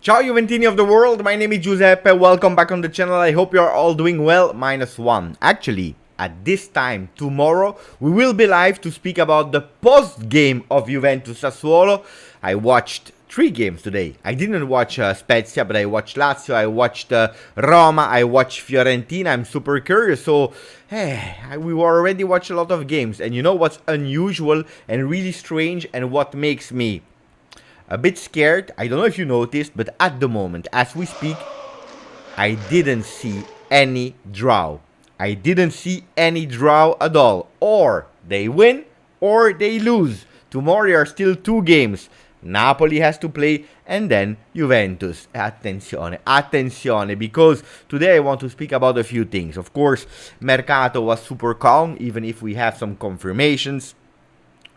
Ciao Juventini of the world, my name is Giuseppe, welcome back on the channel, I hope you are all doing well, -1. Actually, at this time, tomorrow, we will be live to speak about the post-game of Juventus Sassuolo. I watched 3 games today. I didn't watch Spezia, but I watched Lazio, I watched Roma, I watched Fiorentina. I'm super curious, so we already watched a lot of games. And you know what's unusual and really strange and what makes me a bit scared? I don't know if you noticed, but at the moment, as we speak, I didn't see any draw. I didn't see any draw at all. Or they win or they lose. Tomorrow there are still 2 games. Napoli has to play and then Juventus. Attenzione, attenzione, because today I want to speak about a few things. Of course, Mercato was super calm, even if we have some confirmations.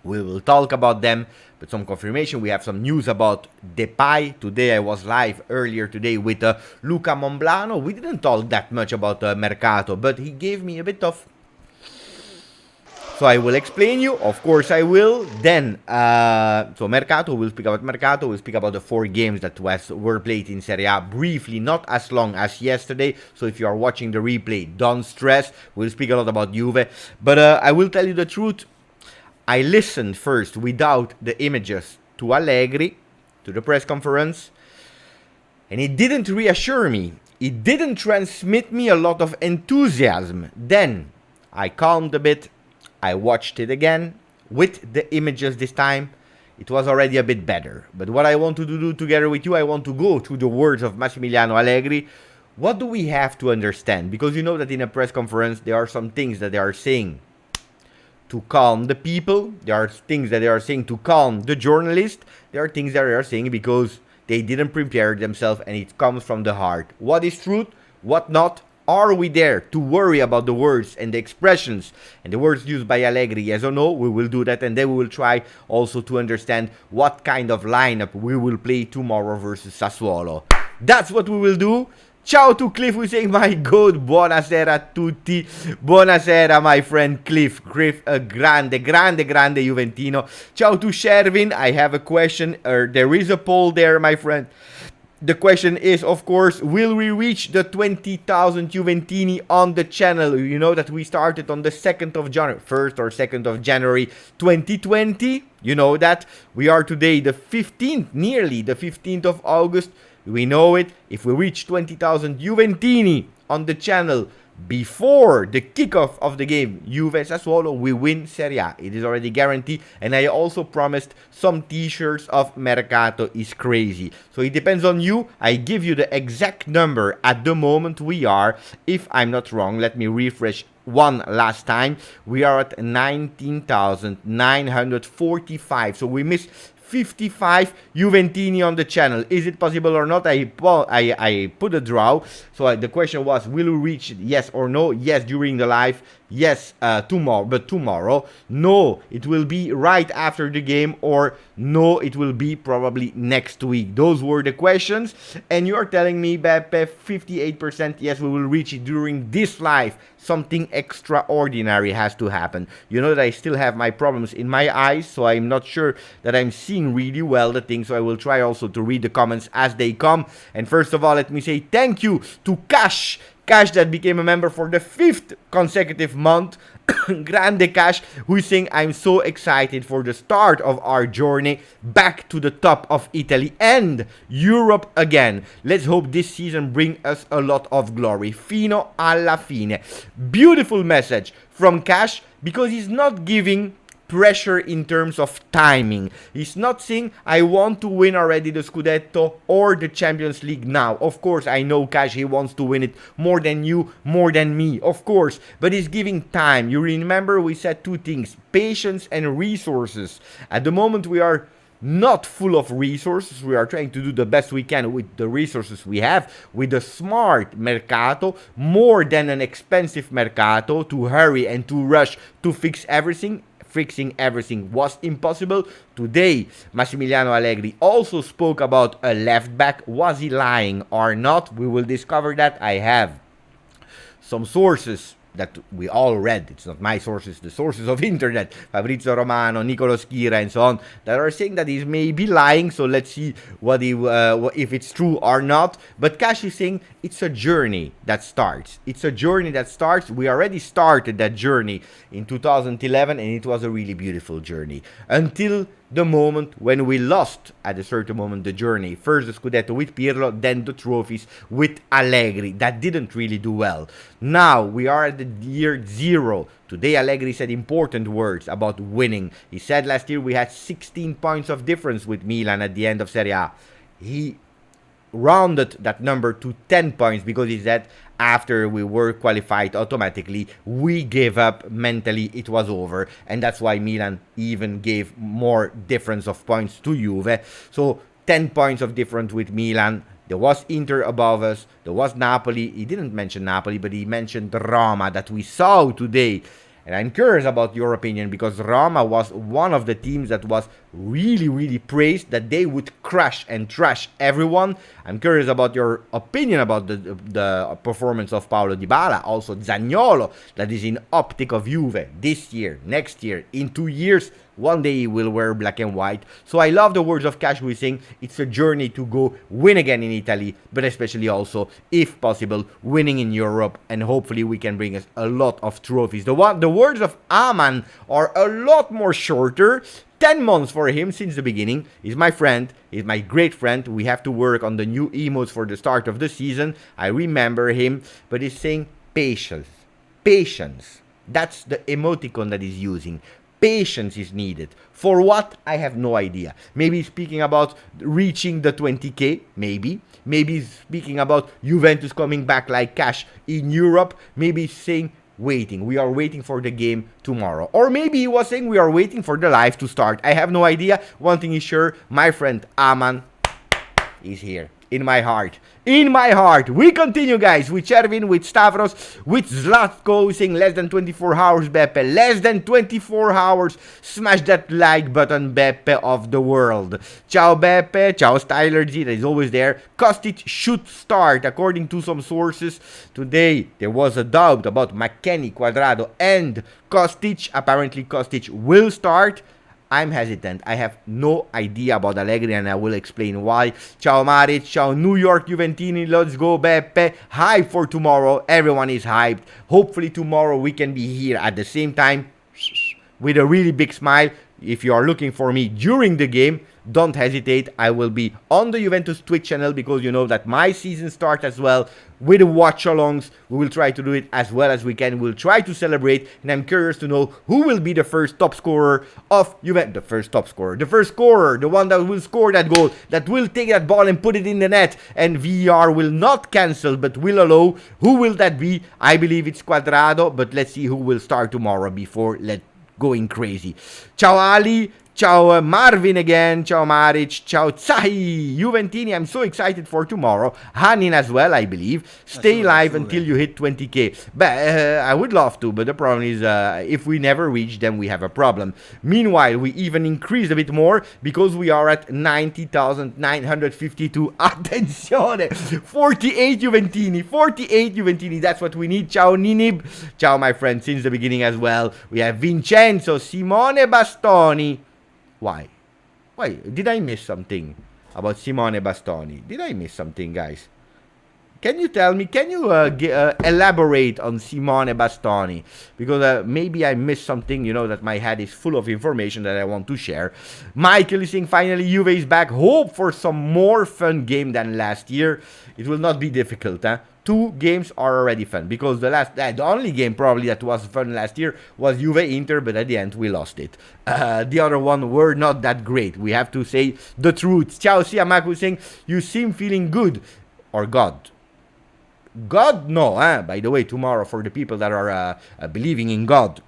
We will talk about them, but some confirmation. We have some news about Depay. Today I was live earlier today with Luca Monblano. We didn't talk that much about Mercato, but he gave me a bit of... So I will explain you, of course I will. Then, so Mercato, we'll speak about Mercato. We'll speak about the 4 games that were played in Serie A briefly, not as long as yesterday. So if you are watching the replay, don't stress. We'll speak a lot about Juve. But I will tell you the truth. I listened first without the images to Allegri, to the press conference, and it didn't reassure me. It didn't transmit me a lot of enthusiasm. Then I calmed a bit. I watched it again with the images this time. It was already a bit better. But what I want to do together with you, I want to go through the words of Massimiliano Allegri. What do we have to understand? Because you know that in a press conference, there are some things that they are saying to calm the people. There are things that they are saying to calm the journalist. There are things that they are saying because they didn't prepare themselves and it comes from the heart. What is truth? What not? Are we there to worry about the words and the expressions and the words used by Allegri? Yes or no? We will do that, and then we will try also to understand what kind of lineup we will play tomorrow versus Sassuolo. That's what we will do. Ciao to Cliff, who's saying, my God, buonasera a tutti. Buonasera, my friend Cliff. Cliff, a grande Juventino. Ciao to Shervin. I have a question. There is a poll there, my friend. The question is, of course, will we reach the 20,000 Juventini on the channel? You know that we started on the 2nd of January, 1st or 2nd of January 2020. You know that. We are today the 15th, nearly the 15th of August. We know it. If we reach 20,000 Juventini on the channel before the kickoff of the game, Juve Sassuolo, we win Serie A. It is already guaranteed. And I also promised some t-shirts of Mercato is crazy. So it depends on you. I give you the exact number at the moment we are. If I'm not wrong, let me refresh one last time. We are at 19,945. So we missed 55 Juventini on the channel. Is it possible or not? I put a draw. So the question was, will we reach it? Yes or no? Yes, during the live. Yes, tomorrow. But tomorrow, no, it will be right after the game, or no, it will be probably next week. Those were the questions. And you're telling me, Beppe, 58%, yes, we will reach it during this live. Something extraordinary has to happen. You know that I still have my problems in my eyes, so I'm not sure that I'm seeing really well the thing. So I will try also to read the comments as they come. And first of all, let me say thank you to Cash, that became a member for the 5th consecutive month. Grande Cash, who is saying, I'm so excited for the start of our journey back to the top of Italy and Europe again. Let's hope this season brings us a lot of glory. Fino alla fine. Beautiful message from Cash, because he's not giving pressure in terms of timing. He's not saying, I want to win already the Scudetto or the Champions League now. Of course, I know Cash, he wants to win it more than you, more than me, of course. But he's giving time. You remember we said 2 things, patience and resources. At the moment, we are not full of resources. We are trying to do the best we can with the resources we have, with a smart Mercato, more than an expensive Mercato, to hurry and to rush to fix everything. Fixing everything was impossible. Today, Massimiliano Allegri also spoke about a left back. Was he lying or not? We will discover that. I have some sources that we all read, it's not my sources, the sources of internet, Fabrizio Romano, Nicolo Schira, and so on, that are saying that he's maybe lying. So let's see what he if it's true or not. But Cash is saying it's a journey that starts. It's a journey that starts. We already started that journey in 2011, and it was a really beautiful journey until the moment when we lost at a certain moment the journey. First the Scudetto with Pirlo, then the trophies with Allegri. That didn't really do well. Now we are at the year 0. Today Allegri said important words about winning. He said last year we had 16 points of difference with Milan at the end of Serie A. He rounded that number to 10 points because he said after we were qualified automatically, we gave up mentally, it was over, and that's why Milan even gave more difference of points to Juve. So 10 points of difference with Milan. There was Inter above us, there was Napoli. He didn't mention Napoli, but he mentioned Roma that we saw today. And I'm curious about your opinion, because Roma was one of the teams that was really praised, that they would crush and trash everyone. I'm curious about your opinion about the performance of Paulo Dybala, also Zaniolo, that is in optic of Juve this year, next year, in 2 years. One day he will wear black and white. So I love the words of Cash, who is saying it's a journey to go win again in Italy, but especially also, if possible, winning in Europe, and hopefully we can bring us a lot of trophies. The words of Aman are a lot more shorter. 10 months for him since the beginning. He's my friend. He's my great friend. We have to work on the new emotes for the start of the season. I remember him, but he's saying patience. Patience. That's the emoticon that he's using. Patience is needed. For what? I have no idea. Maybe he's speaking about reaching the 20k. Maybe. Maybe he's speaking about Juventus coming back like Cash in Europe. Maybe he's saying waiting. We are waiting for the game tomorrow. Or maybe he was saying we are waiting for the live to start. I have no idea. One thing is sure, my friend Aman is here. In my heart. In my heart. We continue, guys, with Chervin, with Stavros, with Zlatko saying less than 24 hours, Beppe. Less than 24 hours. Smash that like button, Beppe of the world. Ciao, Beppe. Ciao, Styler G, that is always there. Kostic should start, according to some sources. Today, there was a doubt about McKennie, Cuadrado, and Kostic. Apparently, Kostic will start. I'm hesitant. I have no idea about Allegri, and I will explain why. Ciao Maric, ciao New York Juventini, let's go Beppe. Hype for tomorrow. Everyone is hyped. Hopefully tomorrow we can be here at the same time with a really big smile. If you are looking for me during the game, don't hesitate. I will be on the Juventus Twitch channel, because you know that my season starts as well with the watch-alongs. We will try to do it as well as we can. We'll try to celebrate, and I'm curious to know who will be the first top scorer of Juventus. The first top scorer. The first scorer. The one that will score that goal. That will take that ball and put it in the net. And VR will not cancel, but will allow. Who will that be? I believe it's Cuadrado, but let's see who will start tomorrow before going crazy. Ciao Ali. Ciao Marvin again, ciao Maric, ciao Zahi, Juventini, I'm so excited for tomorrow. Hanin as well, I believe. Stay live until you hit 20k. But I would love to, but the problem is if we never reach, then we have a problem. Meanwhile, we even increased a bit more, because we are at 90,952. Attenzione! 48 Juventini, 48 Juventini, that's what we need. Ciao Ninib, ciao my friend, since the beginning as well. We have Vincenzo, Simone Bastoni. Why? Did I miss something about Simone Bastoni? Did I miss something, guys? Can you tell me? Can you elaborate on Simone Bastoni? Because maybe I missed something, you know, that my head is full of information that I want to share. Michael is saying finally Juve is back. Hope for some more fun game than last year. It will not be difficult, huh? 2 games are already fun, because the only game probably that was fun last year was Juve Inter, but at the end we lost it. The other one were not that great. We have to say the truth. Ciao Siamaku saying you seem feeling good, or God. God, no. By the way, tomorrow for the people that are believing in God,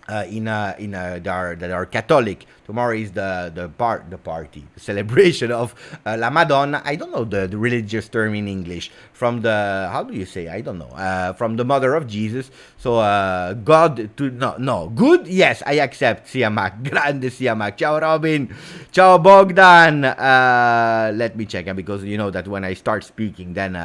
that are Catholic, Tomorrow is the party celebration of La Madonna. I don't know the religious term in English. From the, how do you say? I don't know. From the mother of Jesus. So God to no good. Yes, I accept. Siamak, grande Siamak. Ciao Robin. Ciao Bogdan. Let me check because you know that when I start speaking, then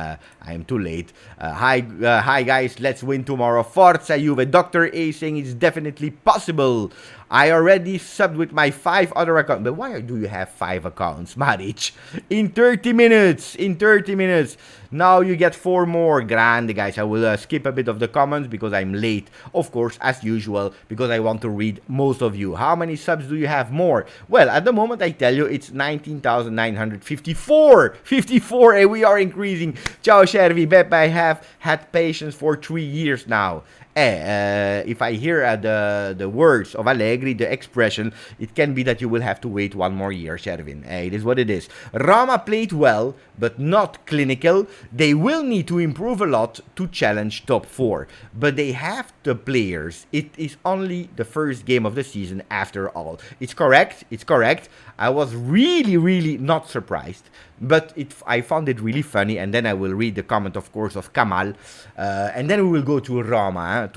I'm too late. Hi guys. Let's win tomorrow. Forza Juve. Dr. A saying it's definitely possible. I already subbed with my 5 other accounts. But why do you have 5 accounts, Maric? In 30 minutes. In 30 minutes. Now you get 4 more. Grande, guys. I will skip a bit of the comments because I'm late. Of course, as usual, because I want to read most of you. How many subs do you have more? Well, at the moment, I tell you, it's 19,954. 54, and we are increasing. Ciao, Shervi. Beppe, I have had patience for 3 years now. If I hear the words of Allegri, the expression, it can be that you will have to wait 1 more year, Shervin. It is what it is. Roma played well, but not clinical. They will need to improve a lot to challenge top 4. But they have the players. It is only the first game of the season after all. It's correct. It's correct. I was really not surprised. But I found it really funny, and then I will read the comment, of course, of Kamal, and then we will go to Roma,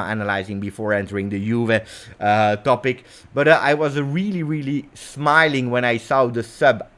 analyzing before entering the Juve topic. But I was really smiling when I saw the sub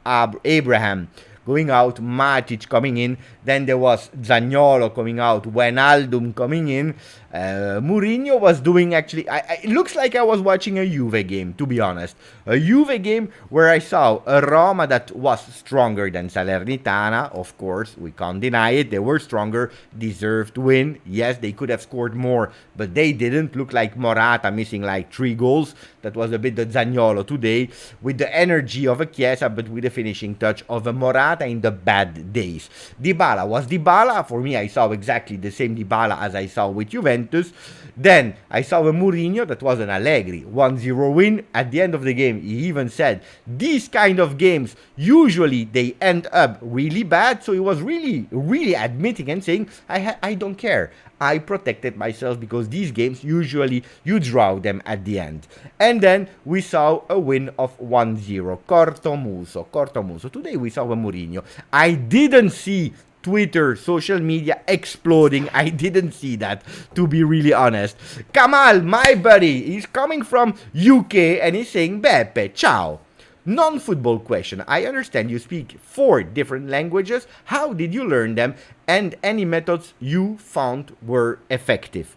Abraham going out, Matic coming in, then there was Zaniolo coming out, Wijnaldum coming in, Mourinho was doing actually, it looks like I was watching a Juve game, to be honest. A Juve game where I saw a Roma that was stronger than Salernitana, of course, we can't deny it, they were stronger, deserved to win, yes, they could have scored more, but they didn't. Look like Morata missing like 3 goals, that was a bit the Zaniolo today, with the energy of a Chiesa, but with the finishing touch of a Morata in the bad days. Dybala was Dybala. For me, I saw exactly the same Dybala as I saw with Juventus. Then I saw a Mourinho that was an Allegri 1-0 win. At the end of the game, he even said these kind of games usually they end up really bad. So he was really admitting and saying I don't care. I protected myself because these games usually you draw them at the end. And then we saw a win of 1-0. Cortomuso. Today we saw a Mourinho. I didn't see Twitter, social media exploding. I didn't see that, to be really honest. Kamal, my buddy, he's coming from UK and he's saying, Beppe, ciao. Non-football question. I understand you speak 4 different languages. How did you learn them? And any methods you found were effective?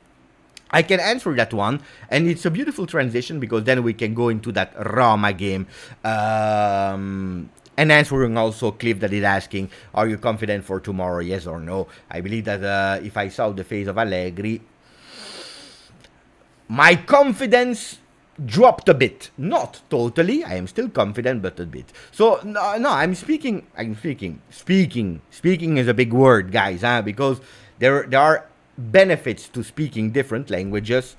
I can answer that one, and it's a beautiful transition because then we can go into that Roma game. And answering also Cliff that is asking, are you confident for tomorrow, yes or no? I believe that if I saw the face of Allegri, my confidence dropped a bit. Not totally. I am still confident, but a bit. So, no, I'm speaking. Speaking is a big word, guys, because there are benefits to speaking different languages.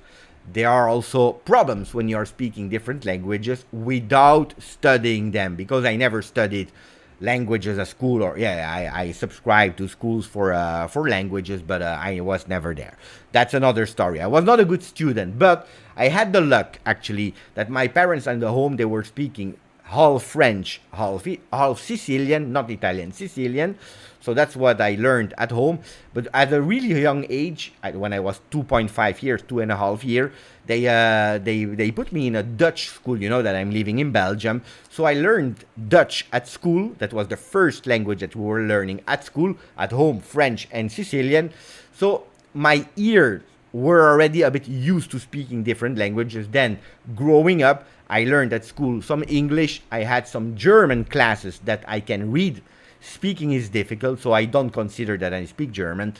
There are also problems when you are speaking different languages without studying them, because I never studied languages at school, or I subscribed to schools for languages, but I was never there. That's another story. I was not a good student, but I had the luck actually that my parents in the home, they were speaking half French, half Sicilian, not Italian, Sicilian. So that's what I learned at home. But at a really young age, when I was 2.5 years, 2.5 years, they put me in a Dutch school. You know that I'm living in Belgium. So I learned Dutch at school. That was the first language that we were learning at school. At home, French and Sicilian. So my ears were already a bit used to speaking different languages. Then growing up, I learned at school some English. I had some German classes that I can read. Speaking is difficult, so I don't consider that I speak German.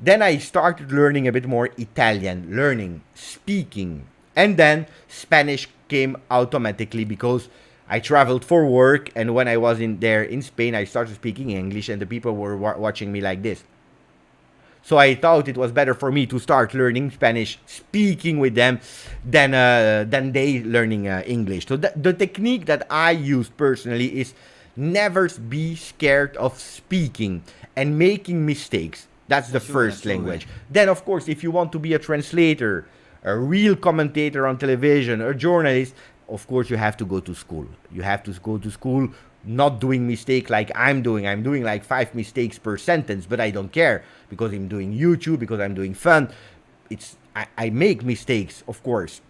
Then I started learning a bit more Italian, speaking. And then Spanish came automatically because I traveled for work, and when I was in Spain, I started speaking English, and the people were watching me like this. So I thought it was better for me to start learning Spanish, speaking with them, than they learning English. So the technique that I use personally is never be scared of speaking and making mistakes. That's the first language. Then, of course, if you want to be a translator, a real commentator on television, a journalist, of course, you have to go to school. You have to go to school, not doing mistake like I'm doing. I'm doing like 5 mistakes per sentence, but I don't care because I'm doing YouTube, because I'm doing fun. I make mistakes, of course,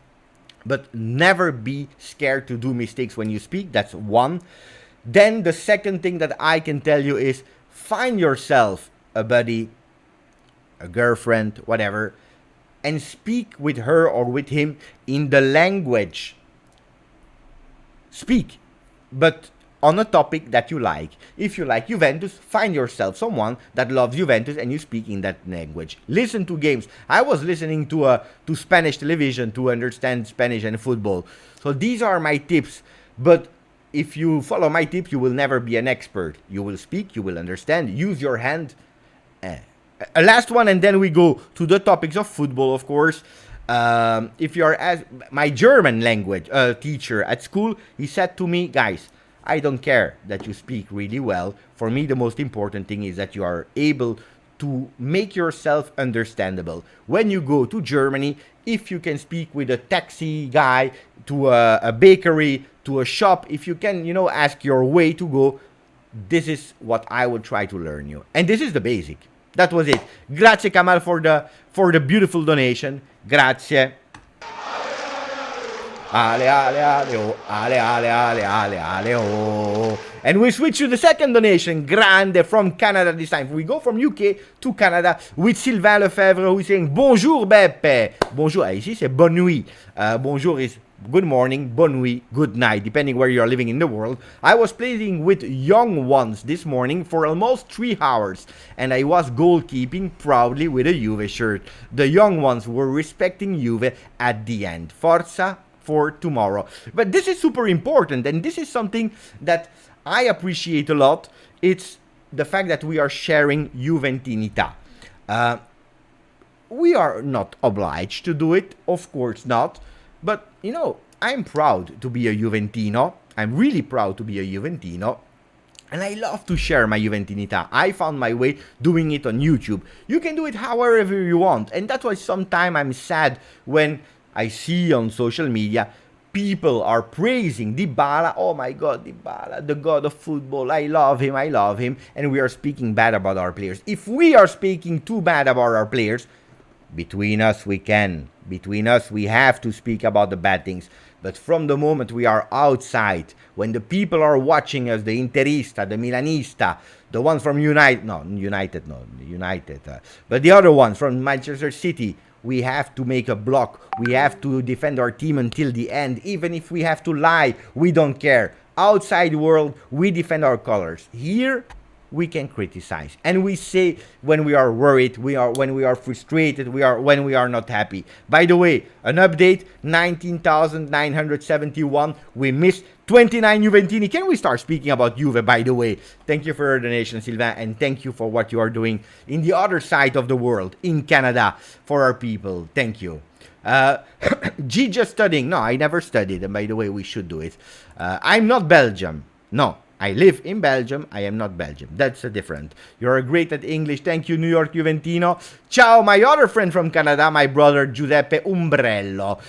but never be scared to do mistakes when you speak. That's one. Then the second thing that I can tell you is find yourself a buddy, a girlfriend, whatever, and speak with her or with him in the language. Speak, but on a topic that you like. If you like Juventus, find yourself someone that loves Juventus and you speak in that language. Listen to games. I was listening to Spanish television to understand Spanish and football. So these are my tips. But if you follow my tips, you will never be an expert. You will speak, you will understand, use your hand. A last one, and then we go to the topics of football, of course. If you are as my German language teacher at school, he said to me, guys, I don't care that you speak really well. For me, the most important thing is that you are able to make yourself understandable. When you go to Germany, if you can speak with a taxi guy, to a bakery, to a shop, if you can, ask your way to go, this is what I will try to learn you. And this is the basic. That was it. Grazie Kamal for the beautiful donation. Grazie. Ale, ale, ale, oh. Ale, ale, ale, ale, ale, oh. And we switch to the second donation, Grande, from Canada this time. We go from UK to Canada with Sylvain Lefebvre, who is saying, Bonjour, Beppe. Bonjour, ici c'est bonne nuit. Bonjour is good morning, bonne nuit, good night, depending where you are living in the world. I was playing with young ones this morning for almost 3 hours, and I was goalkeeping proudly with a Juve shirt. The young ones were respecting Juve at the end. Forza for tomorrow. But this is super important, and this is something that I appreciate a lot. It's the fact that we are sharing Juventinità. We are not obliged to do it, of course not. But, I'm proud to be a Juventino. I'm really proud to be a Juventino. And I love to share my Juventinità. I found my way doing it on YouTube. You can do it however you want. And that's why sometimes I'm sad when I see on social media people are praising Dybala. Oh my God, Dybala, the god of football. I love him. And we are speaking bad about our players. If we are speaking too bad about our players, between us we can. Between us we have to speak about the bad things. But from the moment we are outside, when the people are watching us, the Interista, the Milanista, the ones from United, but the other ones from Manchester City, we have to make a block. We have to defend our team until the end. Even if we have to lie, we don't care. Outside world, we defend our colors. Here, we can criticize. And we say when we are worried, when we are frustrated, when we are not happy. By the way, an update, 19,971. We missed 29 Juventini. Can we start speaking about Juve, by the way? Thank you for your donation, Sylvain, and thank you for what you are doing in the other side of the world, in Canada, for our people. Thank you. Just studying. No, I never studied, and by the way, we should do it. I'm not Belgium. No. I live in Belgium. I am not Belgium. That's a different. You're great at English. Thank you, New York Juventino. Ciao, my other friend from Canada, my brother Giuseppe Umbrello.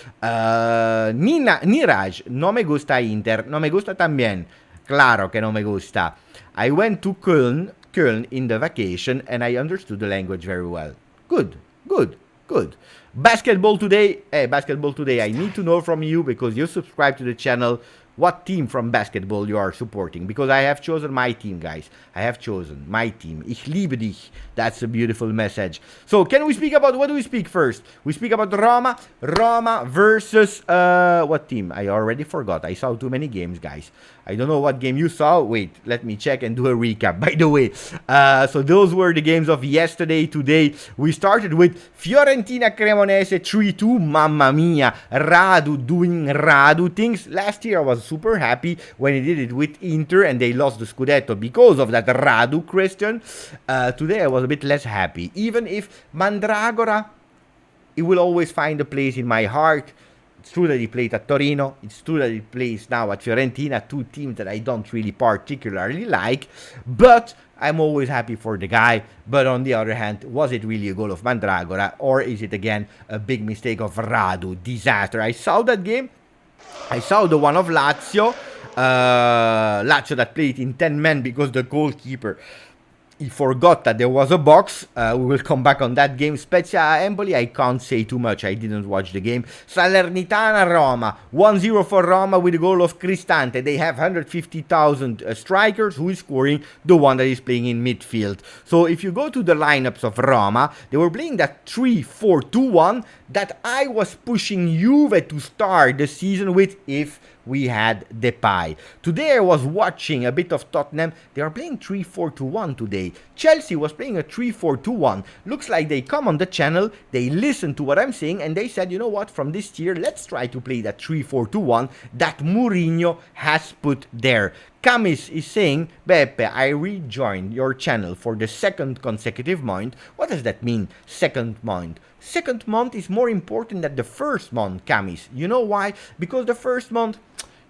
Niraj, no me gusta Inter. No me gusta también. Claro que no me gusta. I went to Köln in the vacation and I understood the language very well. Good. Basketball today. Hey, basketball today. I need to know from you because you subscribe to the channel. What team from basketball you are supporting? Because I have chosen my team, guys. I have chosen my team. Ich liebe dich. That's a beautiful message. So, can we speak about, what do we speak first? We speak about Roma. Roma versus, what team? I already forgot. I saw too many games, guys. I don't know what game you saw. Wait, let me check and do a recap. By the way, so those were the games of yesterday. Today, we started with Fiorentina Cremonese 3-2. Mamma mia. Radu doing Radu things. Last year, I was super happy when he did it with Inter and they lost the Scudetto because of that Radu, Christian. Today, I was a bit less happy. Even if Mandragora, he will always find a place in my heart. It's true that he played at Torino. It's true that he plays now at Fiorentina, two teams that I don't really particularly like. But I'm always happy for the guy. But on the other hand, was it really a goal of Mandragora? Or is it again a big mistake of Radu? Disaster. I saw that game. I saw the one of Lazio. Lazio that played in 10 men because the goalkeeper, he forgot that there was a box. We will come back on that game. Spezia Empoli, I can't say too much. I didn't watch the game. Salernitana Roma, 1-0 for Roma with a goal of Cristante. They have 150,000 strikers. Who is scoring? The one that is playing in midfield. So if you go to the lineups of Roma, they were playing that 3-4-2-1 that I was pushing Juve to start the season with if we had Depay. Today I was watching a bit of Tottenham. They are playing 3-4-2-1 today. Chelsea was playing a 3-4-2-1. Looks like they come on the channel, they listen to what I'm saying, and they said, you know what, from this year, let's try to play that 3-4-2-1 that Mourinho has put there. Camis is saying, Beppe, I rejoined your channel for the second consecutive month. What does that mean, second month? Second month is more important than the first month, Camis. You know why? Because the first month,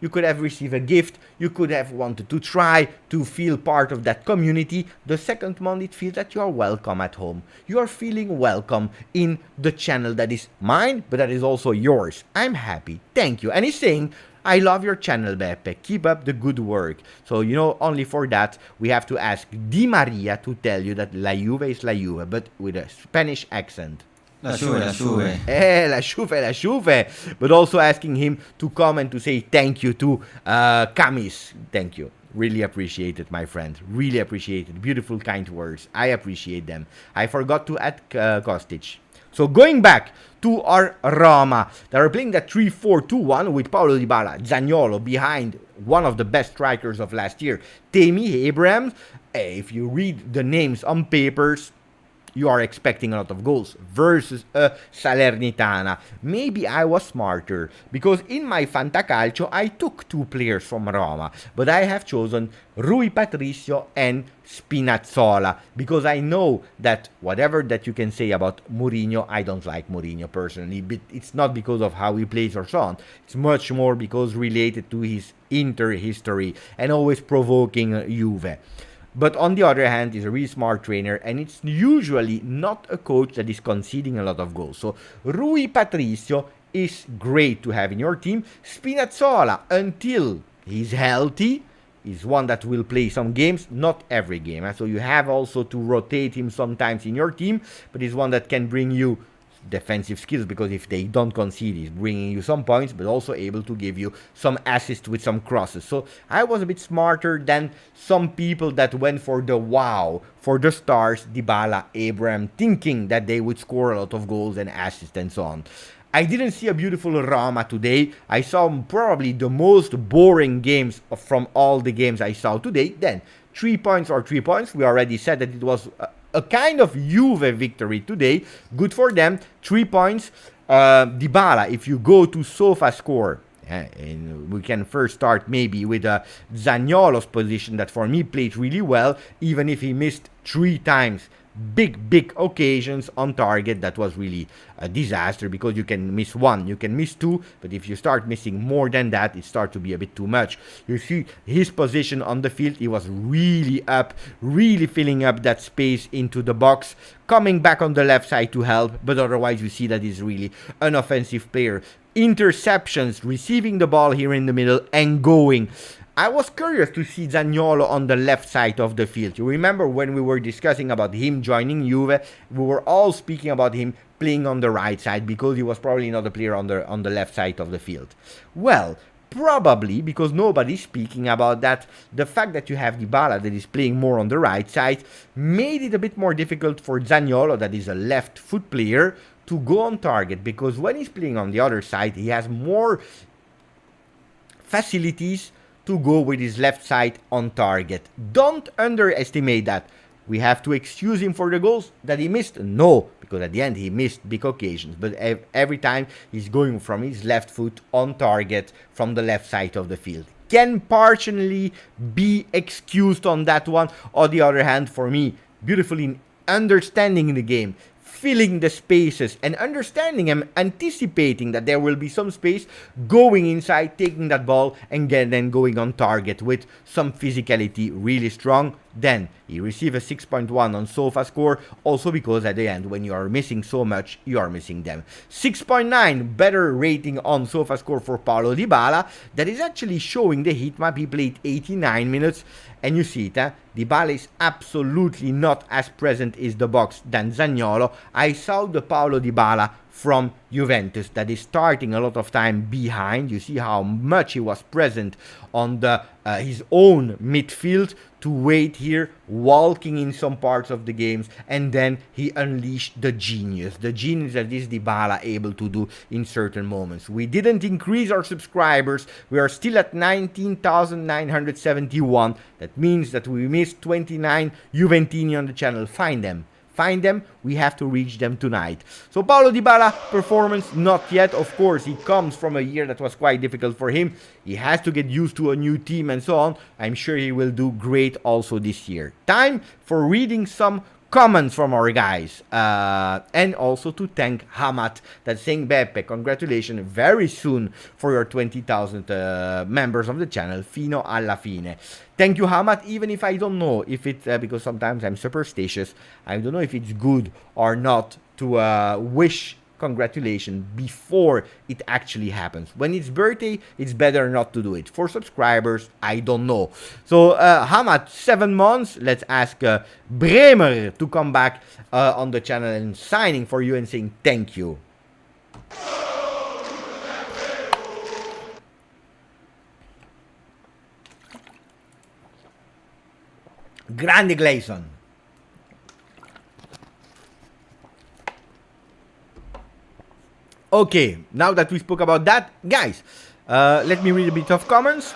you could have received a gift, you could have wanted to try to feel part of that community. The second month, it feels that you are welcome at home. You are feeling welcome in the channel that is mine, but that is also yours. I'm happy. Thank you. And he's saying, I love your channel, Beppe. Keep up the good work. So, you know, only for that, we have to ask Di Maria to tell you that La Juve is La Juve, but with a Spanish accent. La Juve, la Juve. La Juve, la Juve. But also asking him to come and to say thank you to Camis. Thank you. Really appreciate it, my friend. Really appreciate it. Beautiful, kind words. I appreciate them. I forgot to add Kostic. So going back to our Roma, they are playing that 3-4-2-1 with Paulo Dybala, Zaniolo behind one of the best strikers of last year, Tammy Abraham. If you read the names on papers, you are expecting a lot of goals versus a Salernitana. Maybe I was smarter because in my Fantacalcio I took two players from Roma, but I have chosen Rui Patricio and Spinazzola because I know that whatever that you can say about Mourinho, I don't like Mourinho personally, but it's not because of how he plays or so on. It's much more because related to his Inter history and always provoking Juve. But on the other hand, he's a really smart trainer, and it's usually not a coach that is conceding a lot of goals. So Rui Patricio is great to have in your team. Spinazzola, until he's healthy, is one that will play some games, not every game. So you have also to rotate him sometimes in your team, but he's one that can bring you defensive skills, because if they don't concede, he's bringing you some points, but also able to give you some assists with some crosses. So I was a bit smarter than some people that went for the wow, for the stars, Dybala, Abraham, thinking that they would score a lot of goals and assists and so on. I didn't see a beautiful Roma today. I saw probably the most boring games from all the games I saw today. Then 3 points or 3 points. We already said that it was a kind of Juve victory today. Good for them. 3 points. Dybala, if you go to SofaScore, and we can first start maybe with Zaniolo's position that for me played really well, even if he missed 3 times. Big occasions on target. That was really a disaster, because you can miss 1, you can miss 2, but if you start missing more than that, it starts to be a bit too much. You see his position on the field, he was really up, really filling up that space into the box, coming back on the left side to help, but otherwise you see that he's really an offensive player. Interceptions, receiving the ball here in the middle and going. I was curious to see Zaniolo on the left side of the field. You remember when we were discussing about him joining Juve, we were all speaking about him playing on the right side because he was probably not a player on the left side of the field. Well, probably because nobody's speaking about that. The fact that you have Dybala that is playing more on the right side made it a bit more difficult for Zaniolo, that is a left foot player, to go on target, because when he's playing on the other side, he has more facilities to go with his left side on target. Don't underestimate that. We have to excuse him for the goals that he missed? No, because at the end he missed big occasions. But every time he's going from his left foot on target from the left side of the field. Can partially be excused on that one. On the other hand, for me, beautifully understanding the game, filling the spaces and understanding and anticipating that there will be some space, going inside, taking that ball and then going on target with some physicality, really strong. Then he received a 6.1 on SofaScore, also because at the end, when you are missing so much, you are missing them. 6.9 better rating on SofaScore for Paulo Dybala. That is actually showing the heat map. He played 89 minutes, and you see it, Dybala is absolutely not as present in the box than Zaniolo. I saw the Paulo Dybala from Juventus that is starting a lot of time behind. You see how much he was present on the his own midfield to wait here, walking in some parts of the games, and then he unleashed the genius that is Dybala able to do in certain moments. We didn't increase our subscribers. We are still at 19,971. That means that we missed 29 Juventini on the channel. Find them. We have to reach them tonight. So Paulo Dybala performance not yet. Of course, he comes from a year that was quite difficult for him. He has to get used to a new team and so on. I'm sure he will do great also this year. Time for reading some comments from our guys, and also to thank Hamat that's saying, Beppe, congratulations very soon for your 20,000 members of the channel, fino alla fine. Thank you, Hamat, even if I don't know if it's, because sometimes I'm superstitious, I don't know if it's good or not to wish congratulations before it actually happens. When it's birthday, it's better not to do it. For subscribers, I don't know. So Hamad, 7 months. Let's ask Bremer to come back on the channel and signing for you and saying thank you. Grande Gleison. Okay, now that we spoke about that, guys, let me read a bit of comments,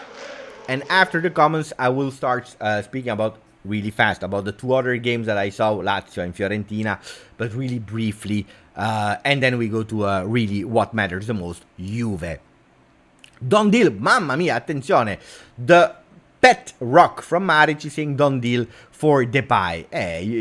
and after the comments, I will start speaking about really fast about the 2 other games that I saw, Lazio and Fiorentina, but really briefly, and then we go to really what matters the most, Juve. Don't deal, mamma mia, attenzione, the Pet Rock from Maric is saying don't deal for Depay.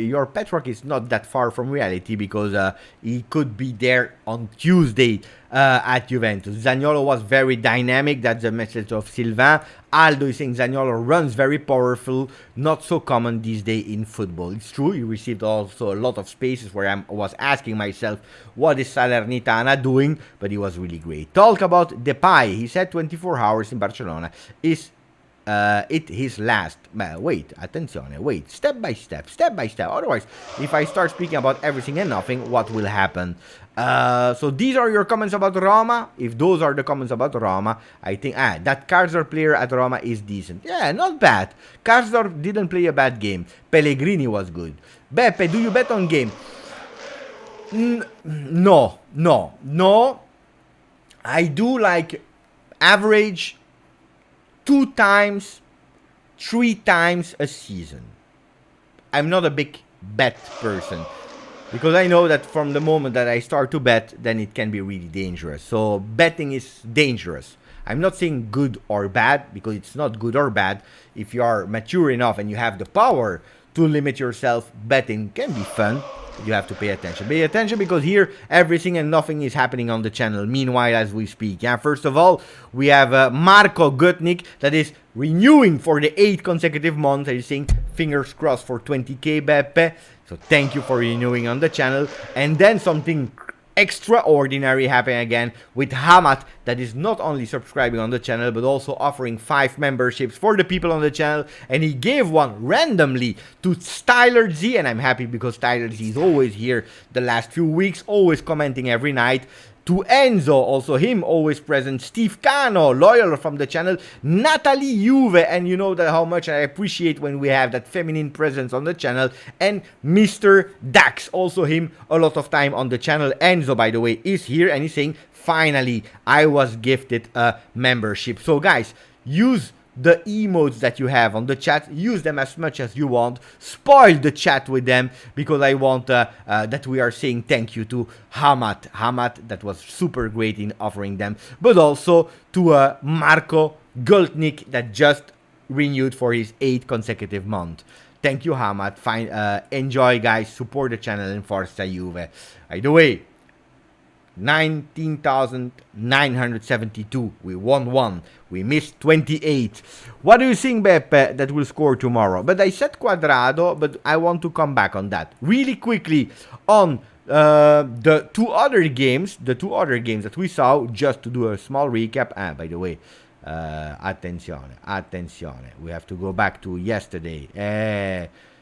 Your Pet Rock is not that far from reality because he could be there on Tuesday at Juventus. Zaniolo was very dynamic. That's the message of Sylvain. Aldo is saying Zaniolo runs very powerful. Not so common these days in football. It's true. He received also a lot of spaces where I was asking myself, what is Salernitana doing? But he was really great. Talk about Depay. He said 24 hours in Barcelona is it his last. Wait, attenzione, wait, step by step. Otherwise, if I start speaking about everything and nothing, what will happen? So these are your comments about Roma. If those are the comments about Roma, I think that Karsdorp player at Roma is decent. Yeah, not bad. Karsdorp didn't play a bad game. Pellegrini was good. Beppe, do you bet on game? No. I do like average 2 times, 3 times a season. I'm not a big bet person because I know that from the moment that I start to bet, then it can be really dangerous. So betting is dangerous. I'm not saying good or bad because it's not good or bad. If you are mature enough and you have the power to limit yourself, betting can be fun. You have to pay attention. Pay attention because here everything and nothing is happening on the channel. Meanwhile, as we speak, first of all, we have Marco Gutnik that is renewing for the 8th consecutive month. I think fingers crossed for 20k, Beppe. So thank you for renewing on the channel. And then something extraordinary happening again with Hamat that is not only subscribing on the channel but also offering 5 memberships for the people on the channel, and he gave one randomly to Styler Z, and I'm happy because Styler Z is always here the last few weeks, always commenting every night. To Enzo, also him always present. Steve Cano, loyal from the channel. Natalie Juve, and you know that how much I appreciate when we have that feminine presence on the channel. And Mr. Dax, also him a lot of time on the channel. Enzo, by the way, is here and he's saying, finally, I was gifted a membership. So guys, use the emotes that you have on the chat, use them as much as you want, spoil the chat with them, because I want that we are saying thank you to Hamat, that was super great in offering them, but also to Marco Gultnik that just renewed for his 8th consecutive month. Thank you, Hamat. Fine, enjoy, guys, support the channel and Forza Juve. By the way, 19,972. We won 1. We missed 28. What do you think, Beppe, that will score tomorrow? But I said Quadrado, but I want to come back on that. Really quickly on the two other games that we saw, just to do a small recap. By the way, attenzione. We have to go back to yesterday.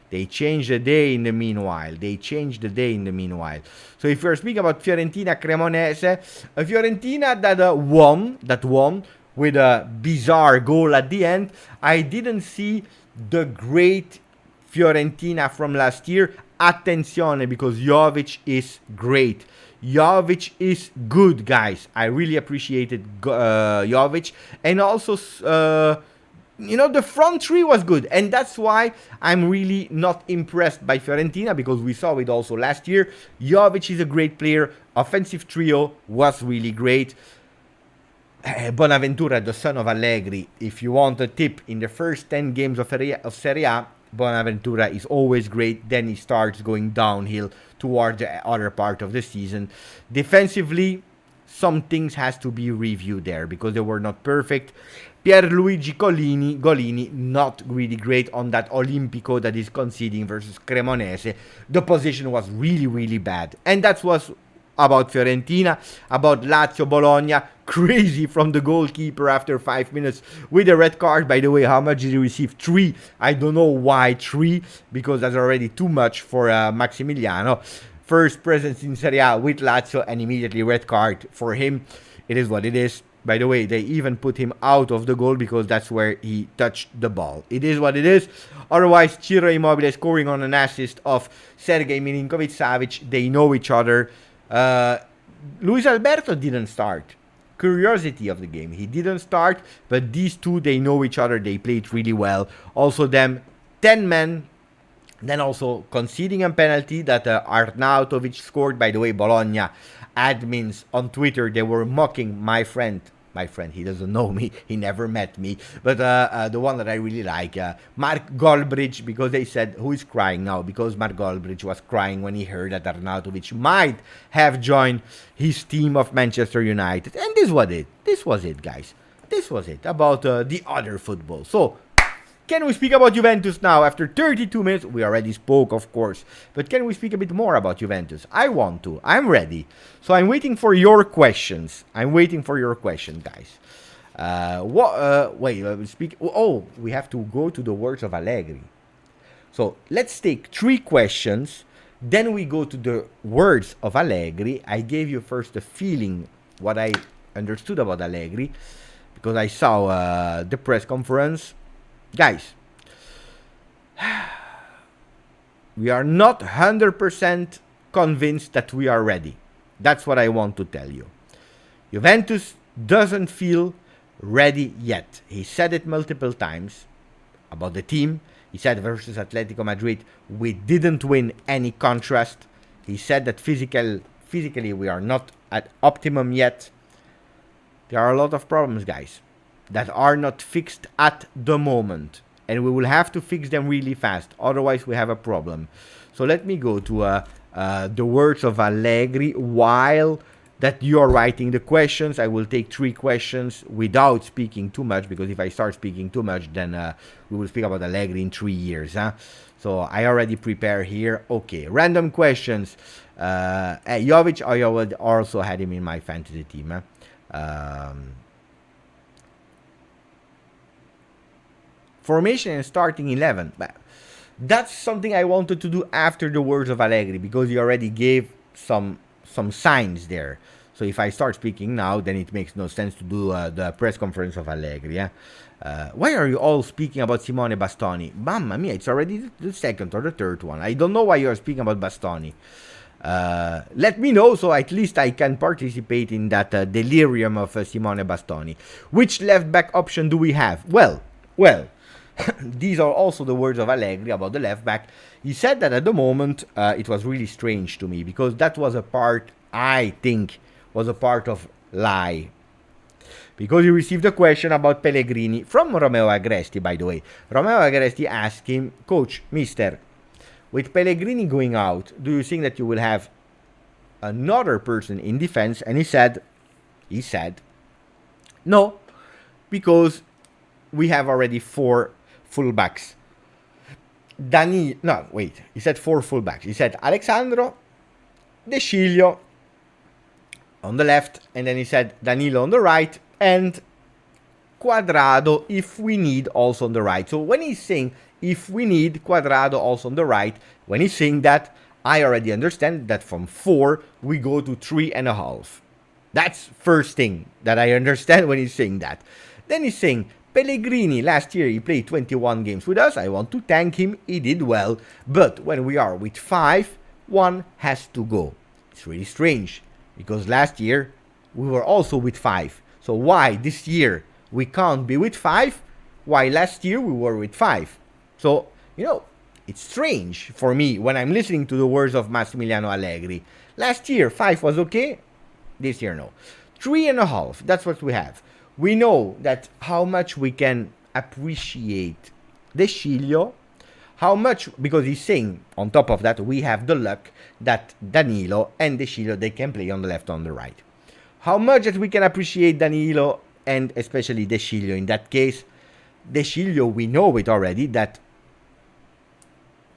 They changed the day in the meanwhile. So if you're speaking about Fiorentina-Cremonese, a Fiorentina that won with a bizarre goal at the end. I didn't see the great Fiorentina from last year. Attenzione, because Jovic is great. Jovic is good, guys. I really appreciated Jovic. And also, the front three was good. And that's why I'm really not impressed by Fiorentina, because we saw it also last year. Jovic is a great player. Offensive trio was really great. Bonaventura, the son of Allegri, if you want a tip, in the first 10 games of Serie A, Bonaventura is always great. Then he starts going downhill toward the other part of the season. Defensively, some things has to be reviewed there because they were not perfect. Pierluigi Golini, not really great on that Olimpico that is conceding versus Cremonese. The position was really, really bad. And that was about Fiorentina. About Lazio Bologna, crazy from the goalkeeper after 5 minutes with a red card. By the way, how much did he receive? 3. I don't know why 3, because that's already too much for Maximiliano. First presence in Serie A with Lazio and immediately red card for him. It is what it is. By the way, they even put him out of the goal because that's where he touched the ball. It is what it is. Otherwise, Ciro Immobile scoring on an assist of Sergej Milinkovic-Savic. They know each other. Luis Alberto didn't start. Curiosity of the game. He didn't start, but these two, they know each other. They played really well. Also them, 10 men. Then also conceding a penalty that Arnautovic scored. By the way, Bologna admins on Twitter, they were mocking my friend, he doesn't know me, he never met me, but the one that I really like, Mark Goldbridge, because they said, who is crying now? Because Mark Goldbridge was crying when he heard that Arnautovic might have joined his team of Manchester United. And this was it, guys. This was it about the other football. So, can we speak about Juventus now? After 32 minutes, we already spoke, of course. But can we speak a bit more about Juventus? I want to. I'm ready. So I'm waiting for your questions. Guys. We have to go to the words of Allegri. So let's take 3 questions. Then we go to the words of Allegri. I gave you first a feeling, what I understood about Allegri, because I saw the press conference. Guys, we are not 100% convinced that we are ready. That's what I want to tell you. Juventus doesn't feel ready yet. He said it multiple times about the team. He said versus Atletico Madrid, we didn't win any contrast. He said that physically we are not at optimum yet. There are a lot of problems, guys, that are not fixed at the moment, and we will have to fix them really fast, otherwise we have a problem. So let me go to the words of Allegri. While that you are writing the questions, I will take 3 questions without speaking too much, because if I start speaking too much, then we will speak about Allegri in 3 years. So I already prepare here. Okay, random questions. Jovic, I also had him in my fantasy team. Formation and starting 11. But that's something I wanted to do after the words of Allegri, because he already gave some signs there. So if I start speaking now, then it makes no sense to do the press conference of Allegri. Why are you all speaking about Simone Bastoni? Mamma mia, it's already the second or the third one. I don't know why you are speaking about Bastoni. Let me know, so at least I can participate in that delirium of Simone Bastoni. Which left back option do we have? Well, these are also the words of Allegri about the left back. He said that at the moment it was really strange to me, because that was a part, I think, was a part of lie. Because he received a question about Pellegrini from Romeo Agresti, by the way. Romeo Agresti asked him, Coach, Mister, with Pellegrini going out, do you think that you will have another person in defense, and he said, no, because we have already 4 fullbacks. He said 4 fullbacks. He said Alexandro, De Sciglio on the left, and then he said Danilo on the right, and Cuadrado if we need also on the right. So when he's saying if we need Cuadrado also on the right, when he's saying that, I already understand that from 4 we go to 3.5. That's first thing that I understand when he's saying that. Then he's saying Pellegrini, last year he played 21 games with us. I want to thank him. He did well. But when we are with 5, 1 has to go. It's really strange because last year we were also with 5. So why this year we can't be with 5? Why last year we were with 5? So, it's strange for me when I'm listening to the words of Massimiliano Allegri. Last year 5 was okay. This year no. 3.5. That's what we have. We know that how much we can appreciate De Sciglio, how much, because he's saying on top of that we have the luck that Danilo and De Sciglio, they can play on the left, on the right. How much that we can appreciate Danilo and especially De Sciglio in that case. De Sciglio, we know it already that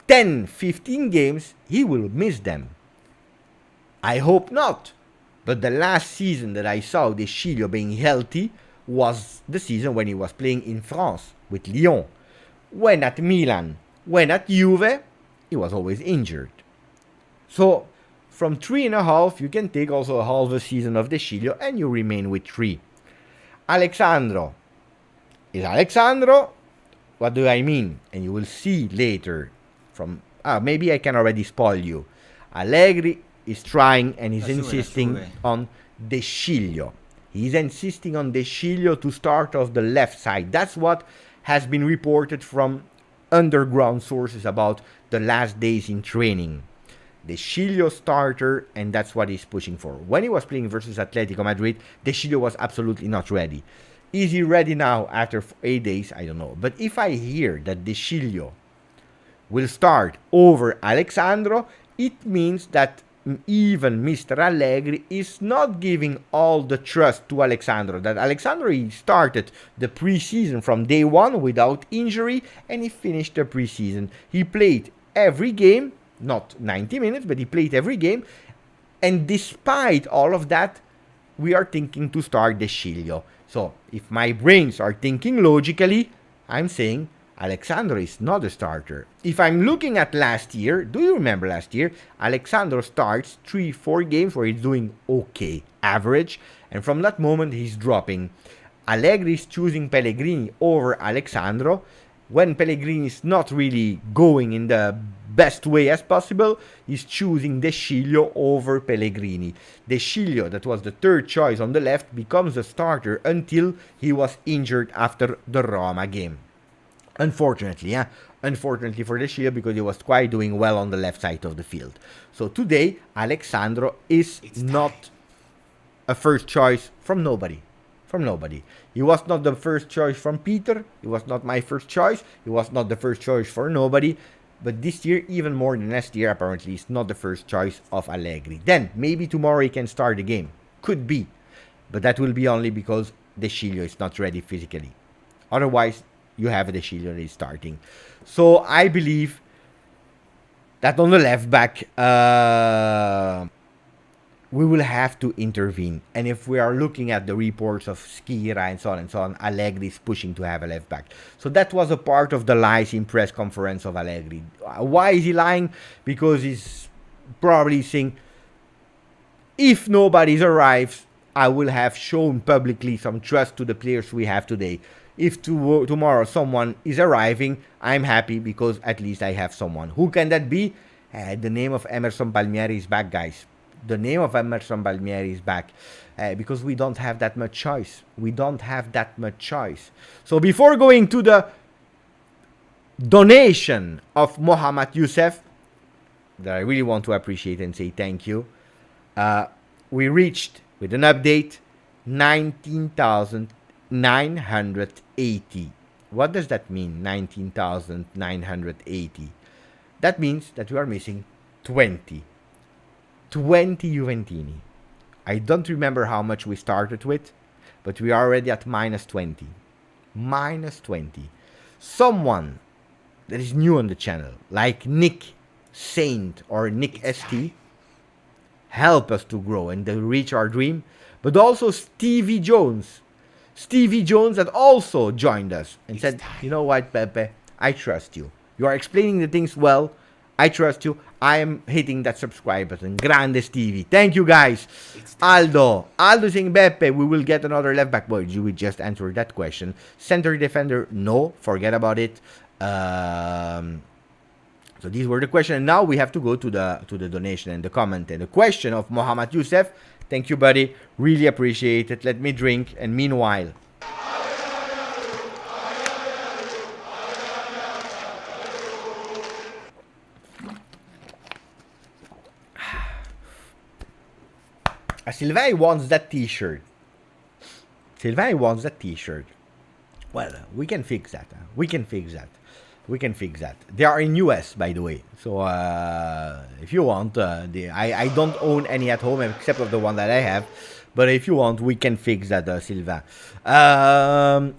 10, 15 games he will miss them. I hope not. But the last season that I saw De Sciglio being healthy was the season when he was playing in France with Lyon. When at Milan, when at Juve, he was always injured. So from 3.5, you can take also a half a season of De Sciglio and you remain with 3. Alexandro is Alexandro. What do I mean? And you will see later from... maybe I can already spoil you. Allegri is trying and he's insisting on De Sciglio. He's insisting on De Sciglio to start off the left side. That's what has been reported from underground sources about the last days in training. De Sciglio starter, and that's what he's pushing for. When he was playing versus Atletico Madrid, De Sciglio was absolutely not ready. Is he ready now after 8 days? I don't know. But if I hear that De Sciglio will start over Alexandro, it means that even Mr. Allegri is not giving all the trust to Alexandro. That Alexandro, he started the preseason from day 1 without injury and he finished the preseason. He played every game, not 90 minutes, but he played every game. And despite all of that, we are thinking to start De Sciglio. So if my brains are thinking logically, I'm saying Alexandro is not a starter. If I'm looking at last year, do you remember last year? Alexandro starts 3-4 games where he's doing okay, average, and from that moment he's dropping. Allegri is choosing Pellegrini over Alexandro. When Pellegrini is not really going in the best way as possible, he's choosing De Sciglio over Pellegrini. De Sciglio, that was the third choice on the left, becomes a starter until he was injured after the Roma game. Unfortunately for De Sciglio, because he was quite doing well on the left side of the field. So today, Alexandro is not a first choice from nobody. He was not the first choice from Peter. He was not my first choice. He was not the first choice for nobody. But this year, even more than last year, apparently, he's not the first choice of Allegri. Then, maybe tomorrow he can start the game. Could be. But that will be only because De Sciglio is not ready physically. Otherwise, you have De Sciglio that is starting. So I believe that on the left back, we will have to intervene. And if we are looking at the reports of Schira and so on, Allegri is pushing to have a left back. So that was a part of the lies in press conference of Allegri. Why is he lying? Because he's probably saying, if nobody arrives, I will have shown publicly some trust to the players we have today. If tomorrow someone is arriving, I'm happy because at least I have someone. Who can that be? The name of Emerson Palmieri is back, guys. The name of Emerson Palmieri is back because we don't have that much choice. So before going to the donation of Mohamed Youssef, that I really want to appreciate and say thank you, we reached, with an update, 19,980. What does that mean, 19,980? That means that we are missing 20. 20 Juventini. I don't remember how much we started with, but we are already at minus 20. Minus 20. Someone that is new on the channel, like Nick Saint or Nick ST, help us to grow and to reach our dream. But also Stevie Jones. Stevie Jones that also joined us and said, you know what, Pepe, I trust you. You are explaining the things well. I trust you. I am hitting that subscribe button. Grande Stevie. Thank you, guys. Aldo saying, Pepe, we will get another left back. Boy, you would just answer that question. Center defender, no. Forget about it. So these were the questions. And now we have to go to the donation and the comment and the question of Mohammad Youssef. Thank you, buddy. Really appreciate it. Let me drink. And meanwhile, Sylvain wants that t-shirt. Sylvain wants that t-shirt. Well, we can fix that. We can fix that. They are in US, by the way. So if you want, I don't own any at home except of the one that I have. But if you want, we can fix that, Sylvain.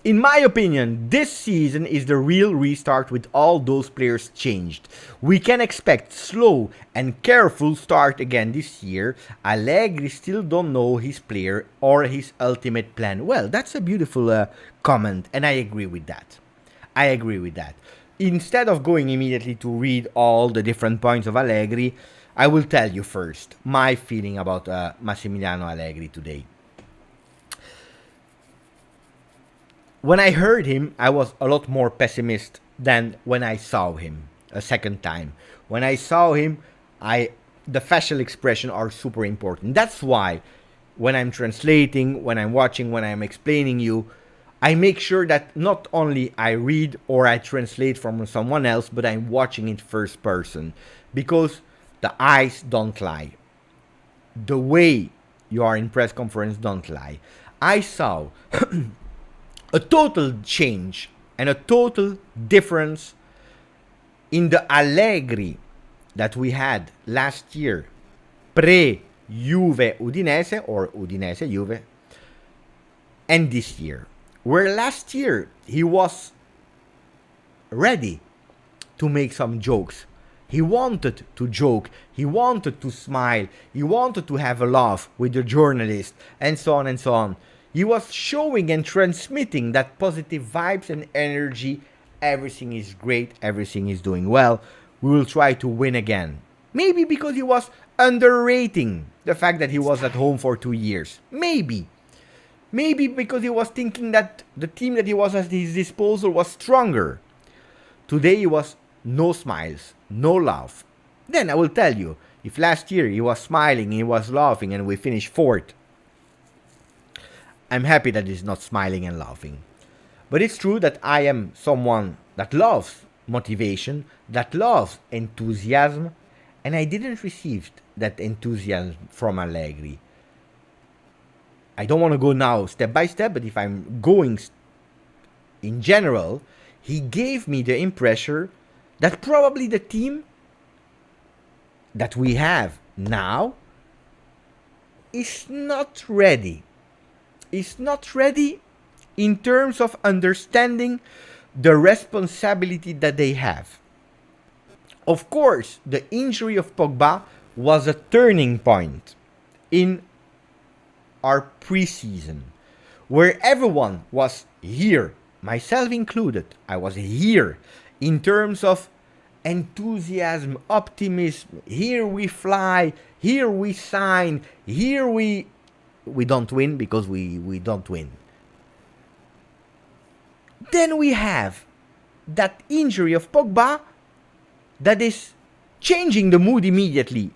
In my opinion, this season is the real restart with all those players changed. We can expect slow and careful start again this year. Allegri still don't know his player or his ultimate plan. Well, that's a beautiful comment, and I agree with that. Instead of going immediately to read all the different points of Allegri, I will tell you first my feeling about Massimiliano Allegri today. When I heard him, I was a lot more pessimist than when I saw him a second time. When I saw him, the facial expression are super important. That's why when I'm translating, when I'm watching, when I'm explaining you, I make sure that not only I read or I translate from someone else, but I'm watching it first person. Because the eyes don't lie. The way you are in press conference don't lie. I saw a total change and a total difference in the Allegri that we had last year, pre-Juve Udinese or Udinese Juve, and this year. Where last year he was ready to make some jokes. He wanted to joke, he wanted to smile, he wanted to have a laugh with the journalist, and so on and so on. He was showing and transmitting that positive vibes and energy. Everything is great, everything is doing well. We will try to win again. Maybe because he was underrating the fact that he was at home for 2 years. Maybe because he was thinking that the team that he was at his disposal was stronger. Today he was no smiles, no laugh. Then I will tell you, if last year he was smiling, he was laughing, and we finished fourth, I'm happy that he's not smiling and laughing. But it's true that I am someone that loves motivation, that loves enthusiasm, and I didn't receive that enthusiasm from Allegri. I don't want to go now step by step, but if I'm going in general, he gave me the impression that probably the team that we have now is not ready. Is not ready in terms of understanding the responsibility that they have. Of course, the injury of Pogba was a turning point in our preseason, where everyone was here, myself included. I was here in terms of enthusiasm, optimism. Here we fly, here we sign, here we don't win because we don't win. Then we have that injury of Pogba that is changing the mood immediately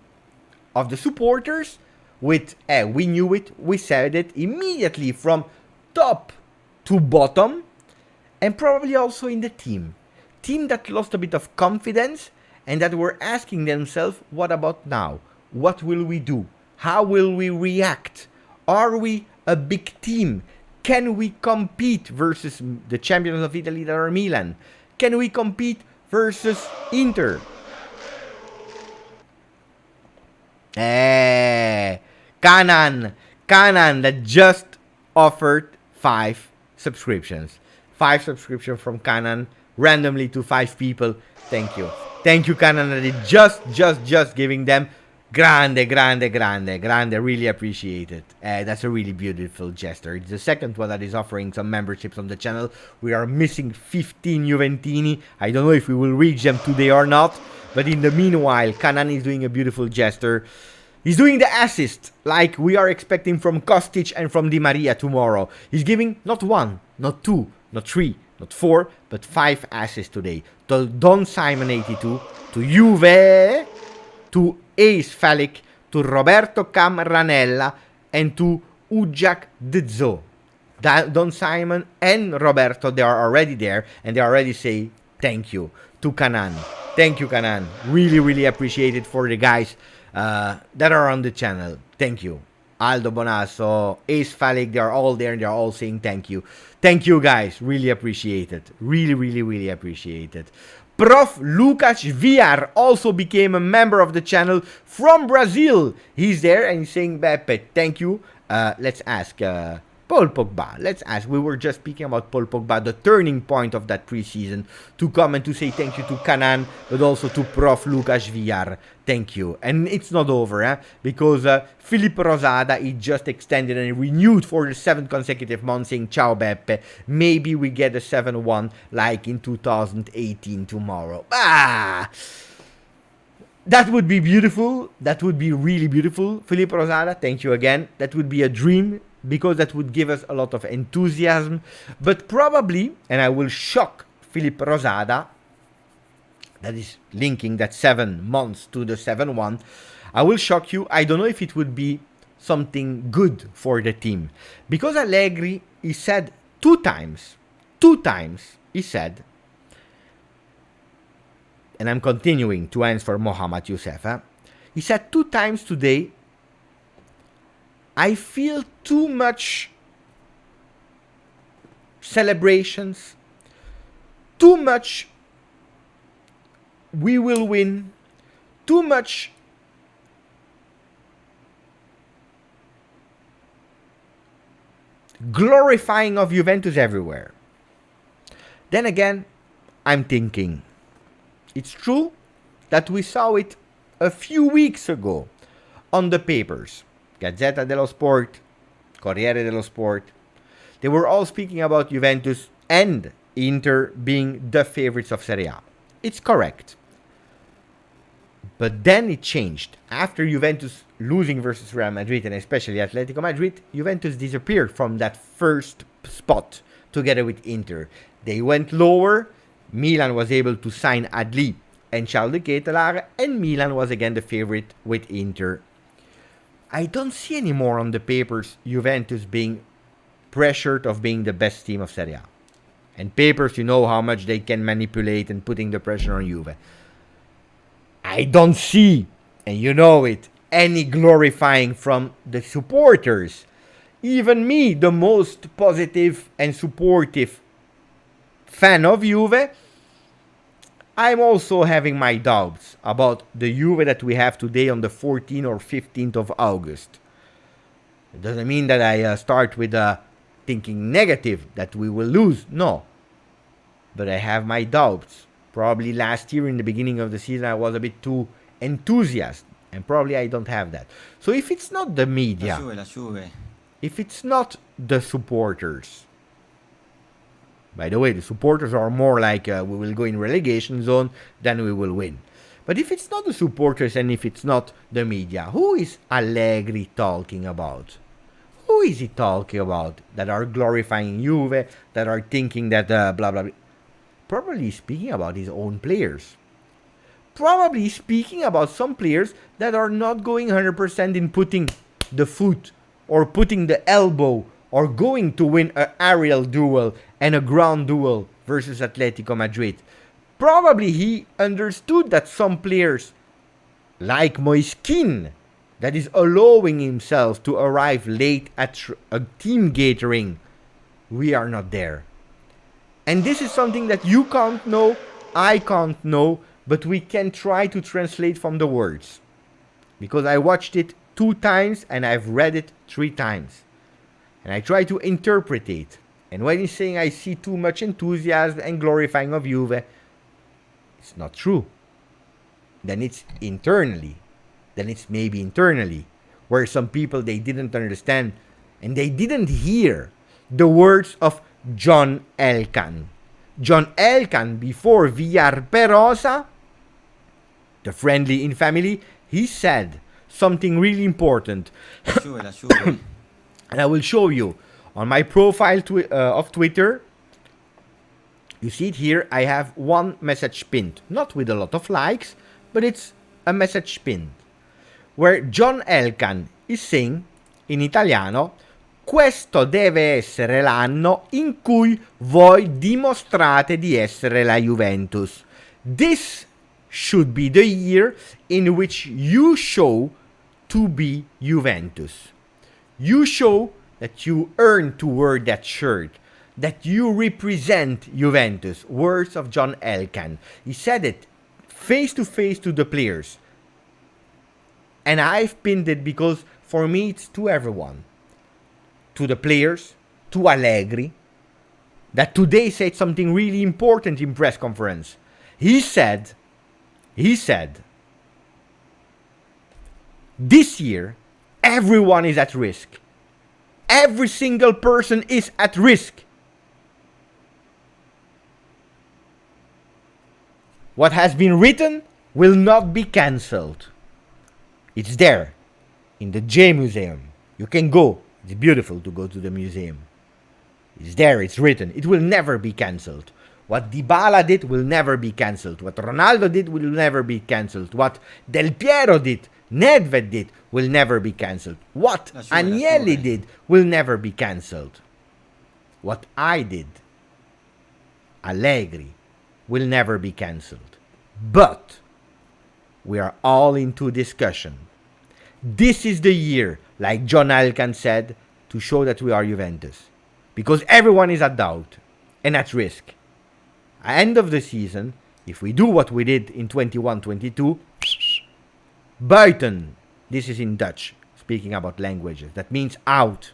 of the supporters. With we knew it, we said it immediately from top to bottom, and probably also in the team that lost a bit of confidence and that were asking themselves, what about now? What will we do? How will we react? Are we a big team? Can we compete versus the champions of Italy that are Milan? Can we compete versus Inter? Eh, Canan that just offered 5 subscriptions. 5 subscriptions from Canan randomly to 5 people. Thank you. Thank you, Canan. That is just giving them grande. Really appreciate it. That's a really beautiful gesture. It's the second one that is offering some memberships on the channel. We are missing 15 Juventini. I don't know if we will reach them today or not. But in the meanwhile, Canan is doing a beautiful gesture. He's doing the assist like we are expecting from Kostic and from Di Maria tomorrow. He's giving not 1, not 2, not 3, not 4, but 5 assists today. To Don Simon 82, to Juve, to Ace Falik, to Roberto Camranella, and to Ujak Dzo. Don Simon and Roberto, they are already there, and they already say thank you to Canan. Thank you, Canan. Really appreciate it for the guys that are on the channel. Thank you. Aldo Bonasso, Ace Falik, they are all there and they are all saying thank you. Thank you, guys. Really appreciate it. Really appreciate it. Prof. Lucas VR also became a member of the channel from Brazil. He's there and he's saying, Beppe, thank you. Let's ask Paul Pogba. Let's ask. We were just speaking about Paul Pogba, the turning point of that preseason, to come and to say thank you to Canan, but also to Prof. Lucas VR. Thank you. And it's not over, because Philippe Rosada is just extended and renewed for the 7th consecutive month, saying Ciao Beppe. Maybe we get a 7-1 like in 2018 tomorrow. That would be beautiful. That would be really beautiful. Philippe Rosada, thank you again. That would be a dream, because that would give us a lot of enthusiasm. But probably, and I will shock Philippe Rosada, that is linking that 7 months to the 7-1, I will shock you. I don't know if it would be something good for the team. Because Allegri, he said 2 times, he said, and I'm continuing to answer Mohammad Youssef, he said 2 times today, I feel too much celebrations, too much we will win, too much glorifying of Juventus everywhere. Then again, I'm thinking, it's true that we saw it a few weeks ago on the papers. Gazzetta dello Sport, Corriere dello Sport, they were all speaking about Juventus and Inter being the favorites of Serie A. It's correct. But then it changed. After Juventus losing versus Real Madrid and especially Atletico Madrid, Juventus disappeared from that first spot together with Inter. They went lower. Milan was able to sign Adli and Charles de Ketelaere, and Milan was again the favorite with Inter. I don't see anymore on the papers Juventus being pressured of being the best team of Serie A. And papers, you know how much they can manipulate and putting the pressure on Juve. I don't see, and you know it, any glorifying from the supporters. Even me, the most positive and supportive fan of Juve, I'm also having my doubts about the Juve that we have today on the 14th or 15th of August. It doesn't mean that I start with thinking negative, that we will lose. No. But I have my doubts. Probably last year in the beginning of the season I was a bit too enthusiastic. And probably I don't have that. So if it's not the media, if it's not the supporters, by the way, the supporters are more like we will go in relegation zone, then we will win. But if it's not the supporters and if it's not the media, who is Allegri talking about? Who is he talking about that are glorifying Juve, that are thinking that blah, blah, blah? Probably speaking about his own players. Probably speaking about some players that are not going 100% in putting the foot or putting the elbow or going to win an aerial duel and a ground duel versus Atletico Madrid. Probably he understood that some players, like Moiskin, that is allowing himself to arrive late at a team gathering, we are not there. And this is something that you can't know, I can't know, but we can try to translate from the words. because I watched it 2 times and I've read it 3 times. And I try to interpret it. And when he's saying I see too much enthusiasm and glorifying of Juve, it's not true. Then it's internally. Then it's maybe internally. Where some people, they didn't understand and they didn't hear the words of John Elkann. John Elkann, before Villar Perosa, the friendly in family, he said something really important. And I will show you on my profile of Twitter. You see it here. I have one message pinned, not with a lot of likes, but it's a message pinned, where John Elkann is saying in italiano: questo deve essere l'anno in cui voi dimostrate di essere la Juventus. This should be the year in which you show to be Juventus. You show that you earn to wear that shirt, that you represent Juventus. Words of John Elkann. He said it face to face to the players. And I've pinned it because for me it's to everyone. To the players, to Allegri, that today said something really important in press conference. He said, this year, everyone is at risk. Every single person is at risk. What has been written will not be cancelled. It's there, in the J Museum. You can go. It's beautiful to go to the museum. It's there, it's written. It will never be cancelled. What Dybala did will never be cancelled. What Ronaldo did will never be cancelled. What Del Piero did, Nedved did, will never be cancelled. What Agnelli did will never be cancelled. What I did, Allegri, will never be cancelled. But we are all into discussion. This is the year, like John Elkann said, to show that we are Juventus. Because everyone is at doubt and at risk. At the end of the season, if we do what we did in 21-22, buiten, this is in Dutch, speaking about languages, that means out.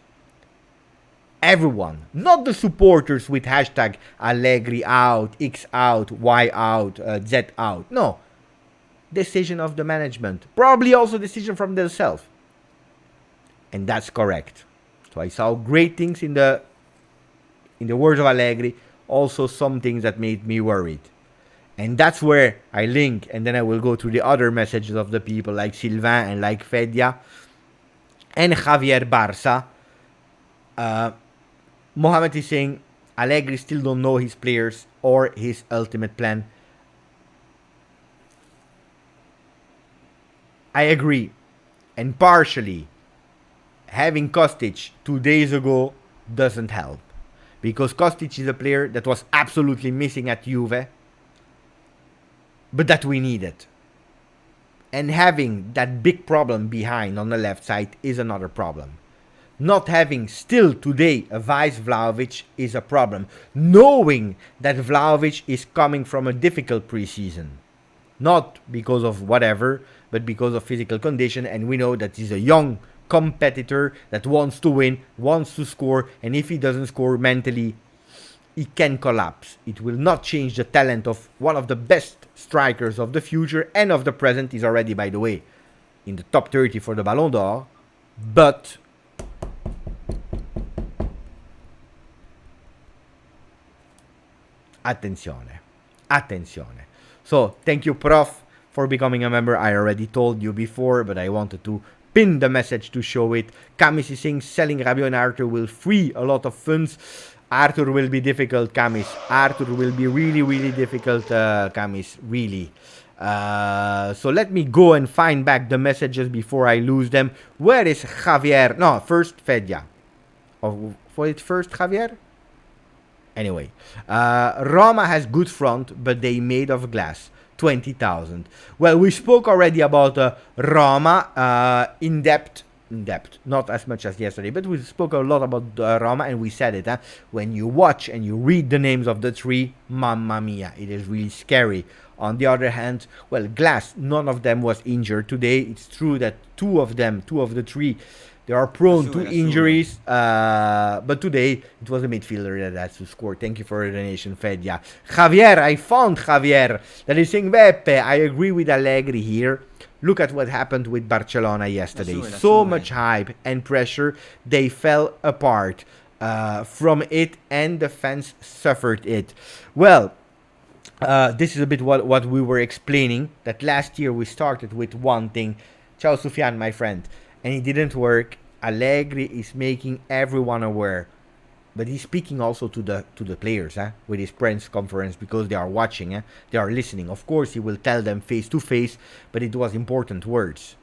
Everyone, not the supporters with hashtag Allegri out, X out, Y out, Z out. No. Decision of the management. Probably also decision from themselves. And that's correct. So I saw great things in the words of Allegri. Also some things that made me worried. And that's where I link. And then I will go through the other messages of the people like Sylvain and like Fedia. And Javier Barça. Mohamed is saying Allegri still don't know his players or his ultimate plan. I agree. And partially, having Kostic 2 days ago doesn't help. Because Kostic is a player that was absolutely missing at Juve. But that we needed. And having that big problem behind on the left side is another problem. Not having still today a vice Vlahovic is a problem. Knowing that Vlahovic is coming from a difficult preseason. Not because of whatever, but because of physical condition. And we know that he's a young competitor that wants to win, wants to score. And if he doesn't score mentally, he can collapse. It will not change the talent of one of the best strikers of the future and of the present. He's already, by the way, in the top 30 for the Ballon d'Or. But attenzione. So, thank you, Prof, for becoming a member. I already told you before, but I wanted to pin the message to show it. Camis is saying selling Rabiot and Arthur will free a lot of funds. Arthur will be difficult, Camis. Arthur will be really, really difficult, Camis. Really. So let me go and find back the messages before I lose them. Where is Javier? No, first Fedia. Or was it first Javier? Anyway, Roma has good front, but they made of glass. 20,000. Well, we spoke already about Roma in depth, not as much as yesterday, but we spoke a lot about Roma, and we said it. When you watch and you read the names of the three, mamma mia, it is really scary On the other hand, well, Glass, none of them was injured today. It's true that two of the three, they are prone to injuries. But today, it was a midfielder that has to score. Thank you for the donation, Fedia. Javier, I found Javier that is saying, Beppe, I agree with Allegri here. Look at what happened with Barcelona yesterday. So much hype and pressure. They fell apart from it, and the fans suffered it. Well, this is a bit what we were explaining, that last year we started with one thing. Ciao Sufyan, my friend. And it didn't work. Allegri is making everyone aware. But he's speaking also to the players with his press conference, because they are watching, they are listening. Of course, he will tell them face to face, but it was important words.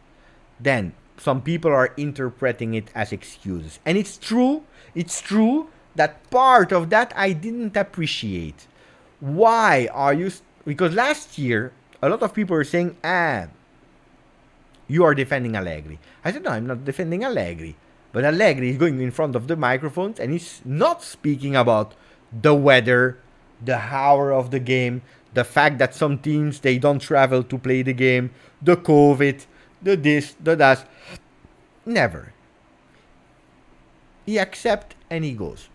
Then, some people are interpreting it as excuses. And it's true that part of that I didn't appreciate. Why are you... Because last year, a lot of people were saying, you are defending Allegri. I said, no, I'm not defending Allegri. But Allegri is going in front of the microphones and he's not speaking about the weather, the hour of the game, the fact that some teams, they don't travel to play the game, the COVID, the this, the that. Never. He accepts and he goes.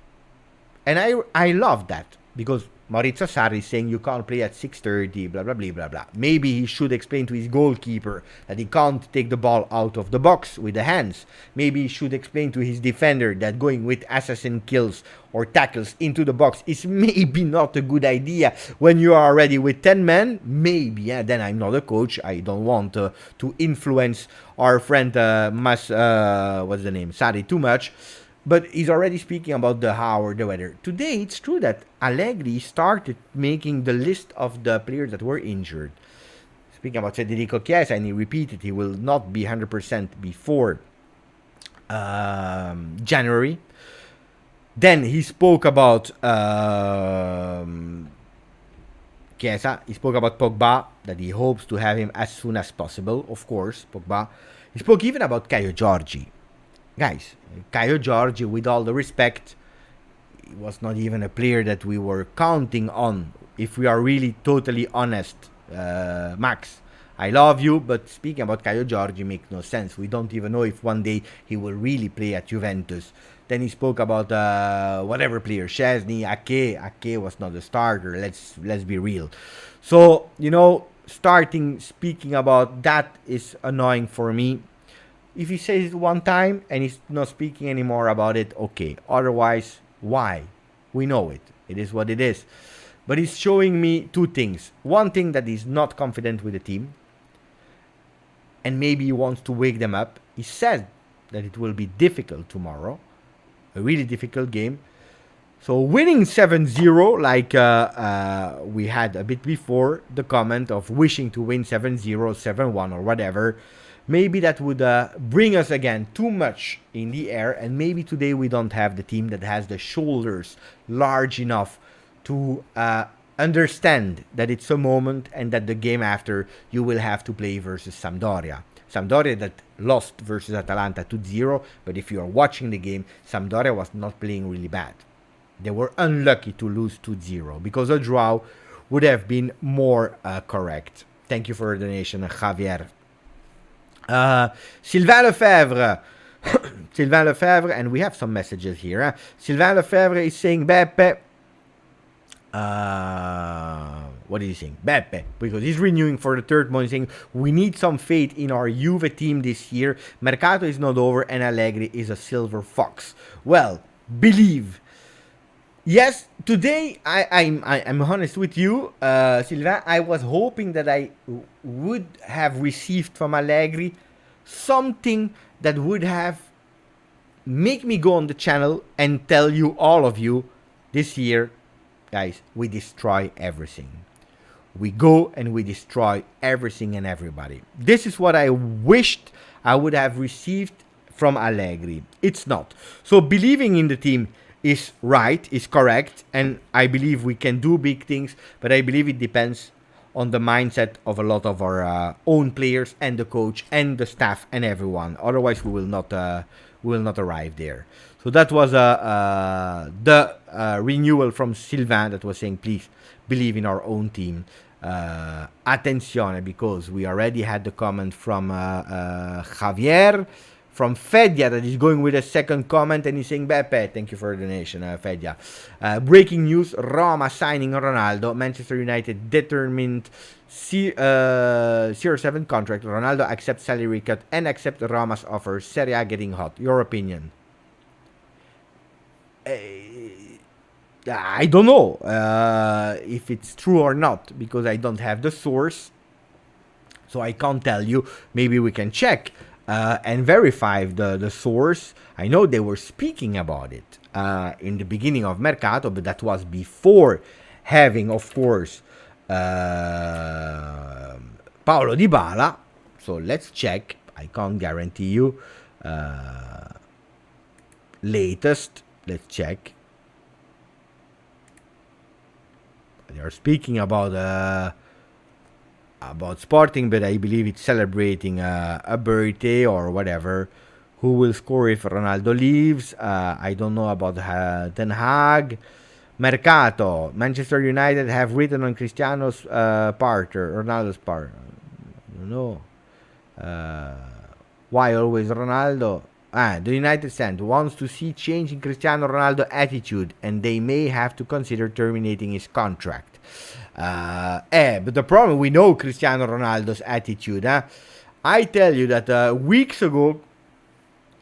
And I love that, because Maurizio Sarri is saying you can't play at 6:30, blah, blah, blah, blah, blah. Maybe he should explain to his goalkeeper that he can't take the ball out of the box with the hands. Maybe he should explain to his defender that going with assassin kills or tackles into the box is maybe not a good idea when you are already with 10 men. Maybe, then I'm not a coach. I don't want to influence our friend Sarri too much. But he's already speaking about the hour, the weather. Today, it's true that Allegri started making the list of the players that were injured. Speaking about Federico Chiesa, and he repeated he will not be 100% before January. Then he spoke about Chiesa. He spoke about Pogba, that he hopes to have him as soon as possible. Of course, Pogba. He spoke even about Caio Giorgi. Guys, Caio Giorgi, with all the respect, he was not even a player that we were counting on. If we are really totally honest, Max, I love you, but speaking about Caio Giorgi makes no sense. We don't even know if one day he will really play at Juventus. Then he spoke about whatever player, Szczesny, Ake. Ake was not a starter. Let's be real. So, speaking about that is annoying for me. If he says it one time and he's not speaking anymore about it, okay. Otherwise, why? We know it. It is what it is. But he's showing me two things. One thing, that he's not confident with the team. And maybe he wants to wake them up. He said that it will be difficult tomorrow. A really difficult game. So winning 7-0, like we had a bit before, the comment of wishing to win 7-0, 7-1 or whatever. Maybe that would bring us again too much in the air, and maybe today we don't have the team that has the shoulders large enough to understand that it's a moment and that the game after you will have to play versus Sampdoria. Sampdoria that lost versus Atalanta 2-0, but if you are watching the game, Sampdoria was not playing really bad. They were unlucky to lose 2-0 because a draw would have been more correct. Thank you for the donation, Javier. Sylvain Lefebvre, Sylvain Lefebvre, and we have some messages here. Sylvain Lefebvre is saying Beppe. What is he saying? Beppe, because he's renewing for the third month, saying we need some faith in our Juve team this year. Mercato is not over, and Allegri is a silver fox. Well, believe. Yes, today I'm honest with you, Sylvain. I was hoping that I would have received from Allegri something that would have make me go on the channel and tell you, all of you, this year, guys, we destroy everything. We go and we destroy everything and everybody. This is what I wished I would have received from Allegri. It's not. So believing in the team is right, is correct, and I believe we can do big things, but I believe it depends on the mindset of a lot of our own players and the coach and the staff and everyone. Otherwise, we will not arrive there. So that was the renewal from Sylvain that was saying, please believe in our own team. Attenzione, because we already had the comment from Javier, from Fedia, that is going with a second comment, and he's saying, Beppe, thank you for the donation, Fedia. Breaking news, Roma signing Ronaldo, Manchester United determined CR7 contract, Ronaldo accepts salary cut and accept Roma's offer, Serie A getting hot. Your opinion? I don't know if it's true or not, because I don't have the source, so I can't tell you. Maybe we can check and verify the source. I know they were speaking about it in the beginning of Mercato, but that was before having, of course, Paulo Dybala. So let's check. I can't guarantee you latest. Let's check. They are speaking about Sporting, but I believe it's celebrating a birthday or whatever. Who will score if Ronaldo leaves? I don't know about Ten Hag. Mercato. Manchester United have written on Cristiano's Ronaldo's part. I don't know. Why always Ronaldo? The United stand wants to see change in Cristiano Ronaldo attitude, and they may have to consider terminating his contract. But the problem, we know Cristiano Ronaldo's attitude. I tell you that weeks ago,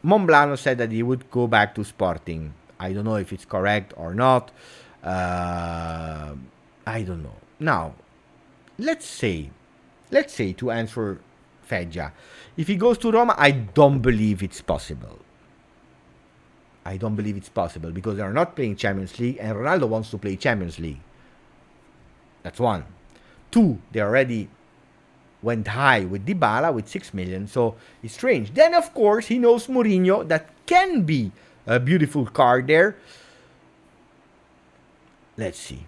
Monblano said that he would go back to Sporting. I don't know if it's correct or not. I don't know. Now, let's say to answer Feggia, if he goes to Roma, I don't believe it's possible. I don't believe it's possible because they are not playing Champions League, and Ronaldo wants to play Champions League. That's one. Two, they already went high with Dybala with 6 million, so it's strange. Then, of course, he knows Mourinho. That can be a beautiful card there. Let's see,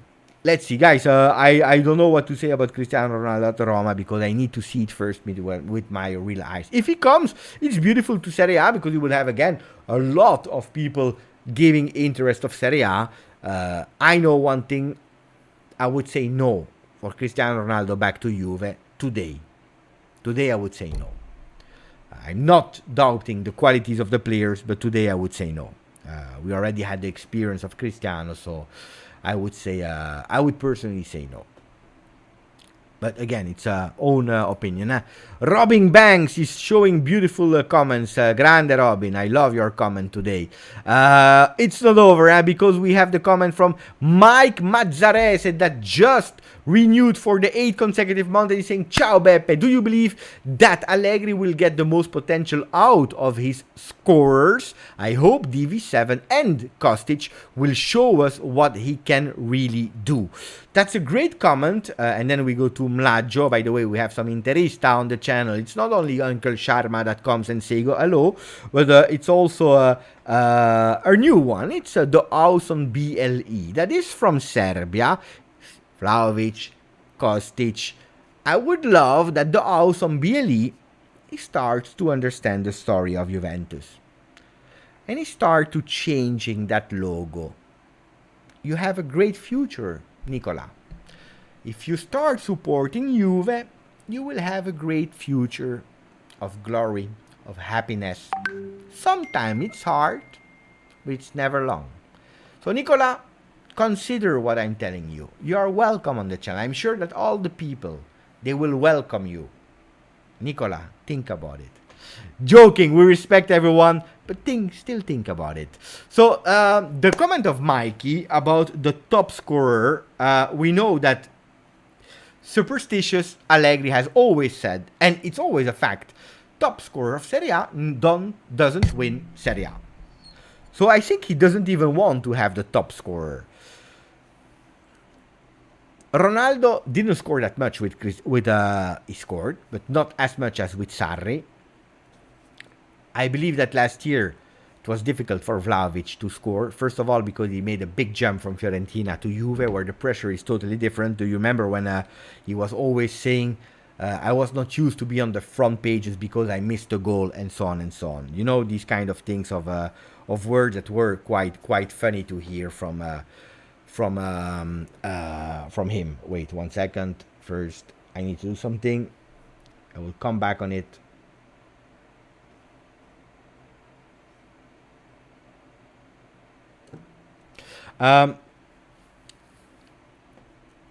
guys. I don't know what to say about Cristiano Ronaldo at Roma because I need to see it first with my real eyes. If he comes, it's beautiful to Serie A because you will have again a lot of people giving interest of Serie A. I know one thing. I would say no for Cristiano Ronaldo back to Juve today. Today I would say no. I'm not doubting the qualities of the players, but today I would say no. We already had the experience of Cristiano, so I would say, I would personally say no. But again, it's own opinion. Robin Banks is showing beautiful comments. Grande Robin, I love your comment today. It's not over because we have the comment from Mike Mazzarese that just renewed for the 8th consecutive month. He's saying, Ciao Beppe, do you believe that Allegri will get the most potential out of his scorers? I hope DV7 and Kostic will show us what he can really do. That's a great comment. And then we go to Mlaggio. By the way, we have some Interista on the channel. It's not only Uncle Sharma that comes and say hello, but it's also a new one. It's the Awesome BLE. That is from Serbia. Vlahovic, Kostic. I would love that the Awesome BLE starts to understand the story of Juventus. And he starts to changing that logo. You have a great future, Nicola. If you start supporting Juve, you will have a great future of glory, of happiness. Sometimes it's hard, but it's never long. So, Nicola, consider what I'm telling you. You are welcome on the channel. I'm sure that all the people, they will welcome you. Nicola, think about it. Joking, we respect everyone, but still think about it. So, the comment of Mikey about the top scorer, we know that superstitious Allegri has always said, and it's always a fact, top scorer of Serie A doesn't win Serie A. So I think he doesn't even want to have the top scorer. Ronaldo didn't score that much he scored, but not as much as with Sarri. I believe that last year it was difficult for Vlahovic to score. First of all, because he made a big jump from Fiorentina to Juve, where the pressure is totally different. Do you remember when he was always saying, I was not used to be on the front pages because I missed a goal, and so on and so on. You know, these kind of things of words that were quite funny to hear from him. Wait 1 second. First, I need to do something. I will come back on it.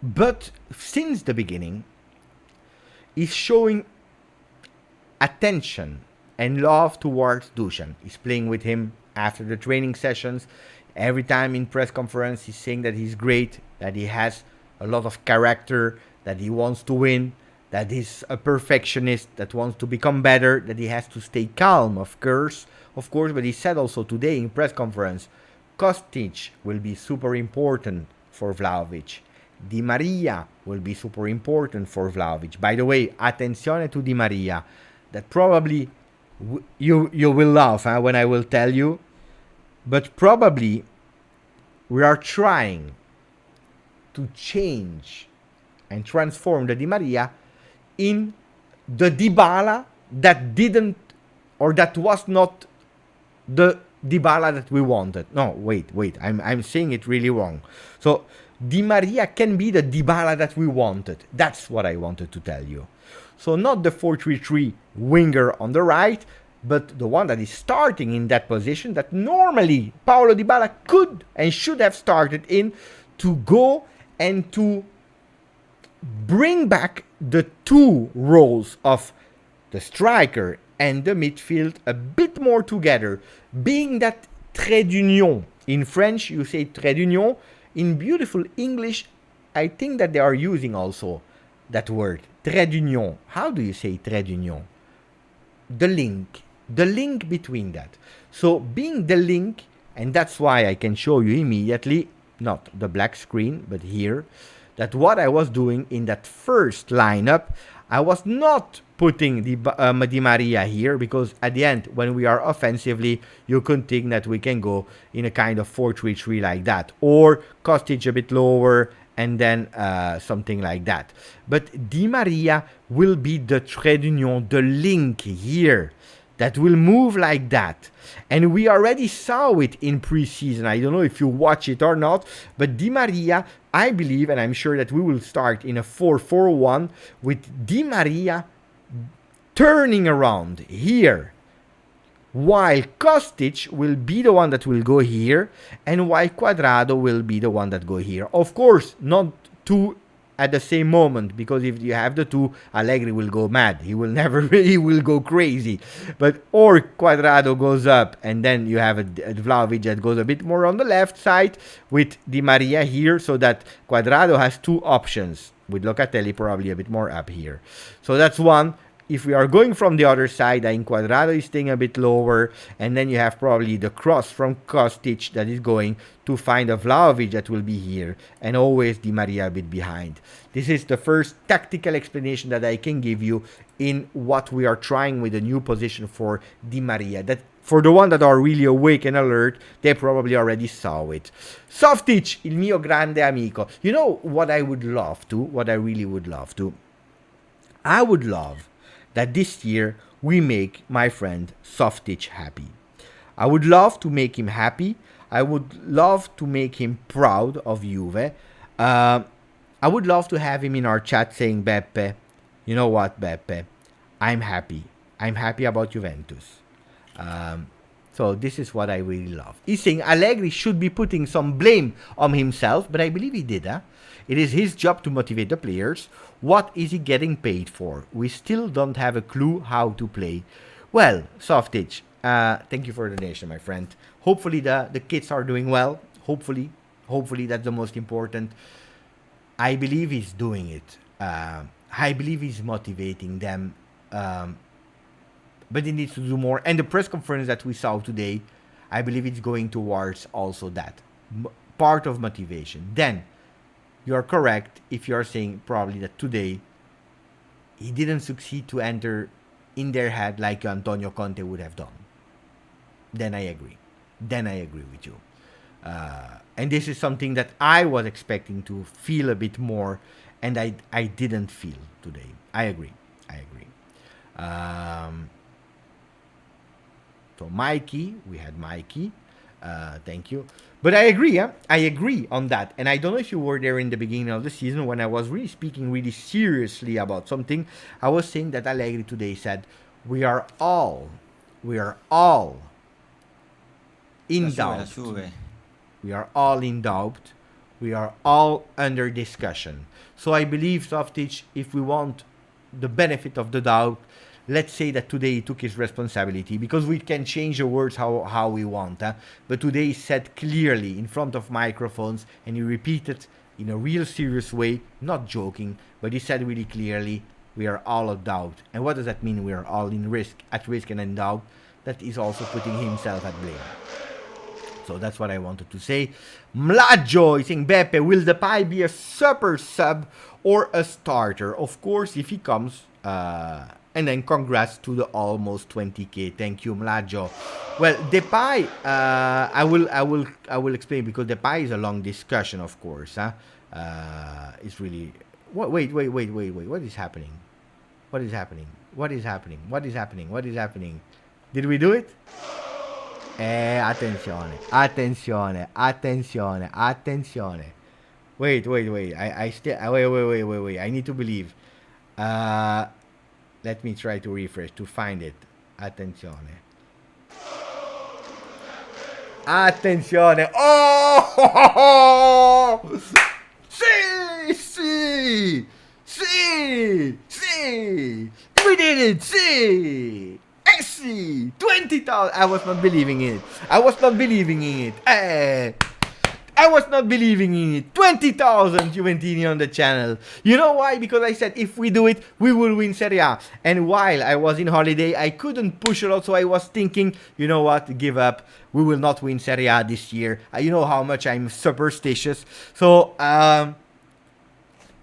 But since the beginning, he's showing attention and love towards Dusan. He's playing with him after the training sessions. Every time in press conference, he's saying that he's great, that he has a lot of character, that he wants to win, that he's a perfectionist, that wants to become better, that he has to stay calm, of course. But he said also today in press conference, Kostic will be super important for Vlahovic. Di Maria will be super important for Vlahovic. By the way, attenzione to Di Maria. That probably you will laugh when I will tell you. But probably we are trying to change and transform the Di Maria in the Dybala that didn't, or that was not the Dybala that we wanted. No, wait, I'm saying it really wrong. So Di Maria can be the Dybala that we wanted. That's what I wanted to tell you. So not the 4-3-3 winger on the right, but the one that is starting in that position that normally Paulo Dybala could and should have started in, to go and to bring back the two roles of the striker and the midfield a bit more together, being that trait d'union. In French, you say trait d'union. In beautiful English, I think that they are using also that word, trait d'union. How do you say trait d'union? The link between that. So being the link, and that's why I can show you immediately, not the black screen, but here, that what I was doing in that first lineup, I was not putting Di Maria here, because at the end, when we are offensively, you can think that we can go in a kind of 4-3-3 like that, or Kostic a bit lower, and then something like that. But Di Maria will be the trait d'union, the link here, that will move like that. And we already saw it in preseason. I don't know if you watch it or not, but Di Maria, I believe, and I'm sure that we will start in a 4-4-1 with Di Maria turning around here, while Kostic will be the one that will go here, and while Cuadrado will be the one that go here. Of course, not two at the same moment, because if you have the two, Allegri will go mad. He will never, he will go crazy. But or Cuadrado goes up, and then you have a Vlahovic that goes a bit more on the left side with Di Maria here, so that Cuadrado has two options, with Locatelli probably a bit more up here. So that's one. If we are going from the other side, I think Cuadrado is staying a bit lower, and then you have probably the cross from Kostic that is going to find a Vlahovic that will be here, and always Di Maria a bit behind. This is the first tactical explanation that I can give you in what we are trying with the new position for Di Maria. That for the one that are really awake and alert, they probably already saw it. Softic, il mio grande amico. You know what I would love to, what I really would love to? I would love that this year we make my friend Softic happy. I would love to make him happy. I would love to make him proud of Juve. I would love to have him in our chat saying, Beppe, you know what, Beppe? I'm happy. I'm happy about Juventus. So this is what I really love. He's saying Allegri should be putting some blame on himself, but I believe he did. It is his job to motivate the players. What is he getting paid for? We still don't have a clue how to play. Well, Softic, thank you for the donation, my friend. Hopefully the kids are doing well. Hopefully that's the most important. I believe he's doing it. I believe he's motivating them. But he needs to do more. And the press conference that we saw today, I believe it's going towards also that. Part of motivation. Then, you are correct if you are saying probably that today he didn't succeed to enter in their head like Antonio Conte would have done. Then I agree. With you. And this is something that I was expecting to feel a bit more, and I didn't feel today. I agree. So Mikey, we had Mikey. Thank you. But I agree, huh? I agree on that. And I don't know if you were there in the beginning of the season when I was really speaking really seriously about something. I was saying that Allegri today said, we are all in doubt. We are all in doubt. We are all under discussion. So I believe, Softic, if we want the benefit of the doubt, let's say that today he took his responsibility, because we can change the words how we want. But today he said clearly in front of microphones, and he repeated in a real serious way, not joking, but he said really clearly, we are all in doubt. And what does that mean? We are all at risk and in doubt. That is also putting himself at blame. So that's what I wanted to say. Mlaggio is saying, Beppe, will Depay be a super sub or a starter? Of course, if he comes. And then congrats to the almost 20k. Thank you, Mlaggio. Well, Depay, I will explain, because Depay is a long discussion, of course. It's really. Wait. What is happening? What is happening? What is happening? What is happening? What is happening? Did we do it? Attenzione. Wait. I still. Wait. I need to believe. Let me try to refresh to find it. Attenzione. Oh! Sì! We did it! Sì! Sì! 20,000! I was not believing in it. I was not believing in it. 20,000 Juventini on the channel. You know why? Because I said if we do it, we will win Serie A. And while I was in holiday, I couldn't push a lot, so I was thinking, you know what, give up. We will not win Serie A this year. You know how much I'm superstitious. So,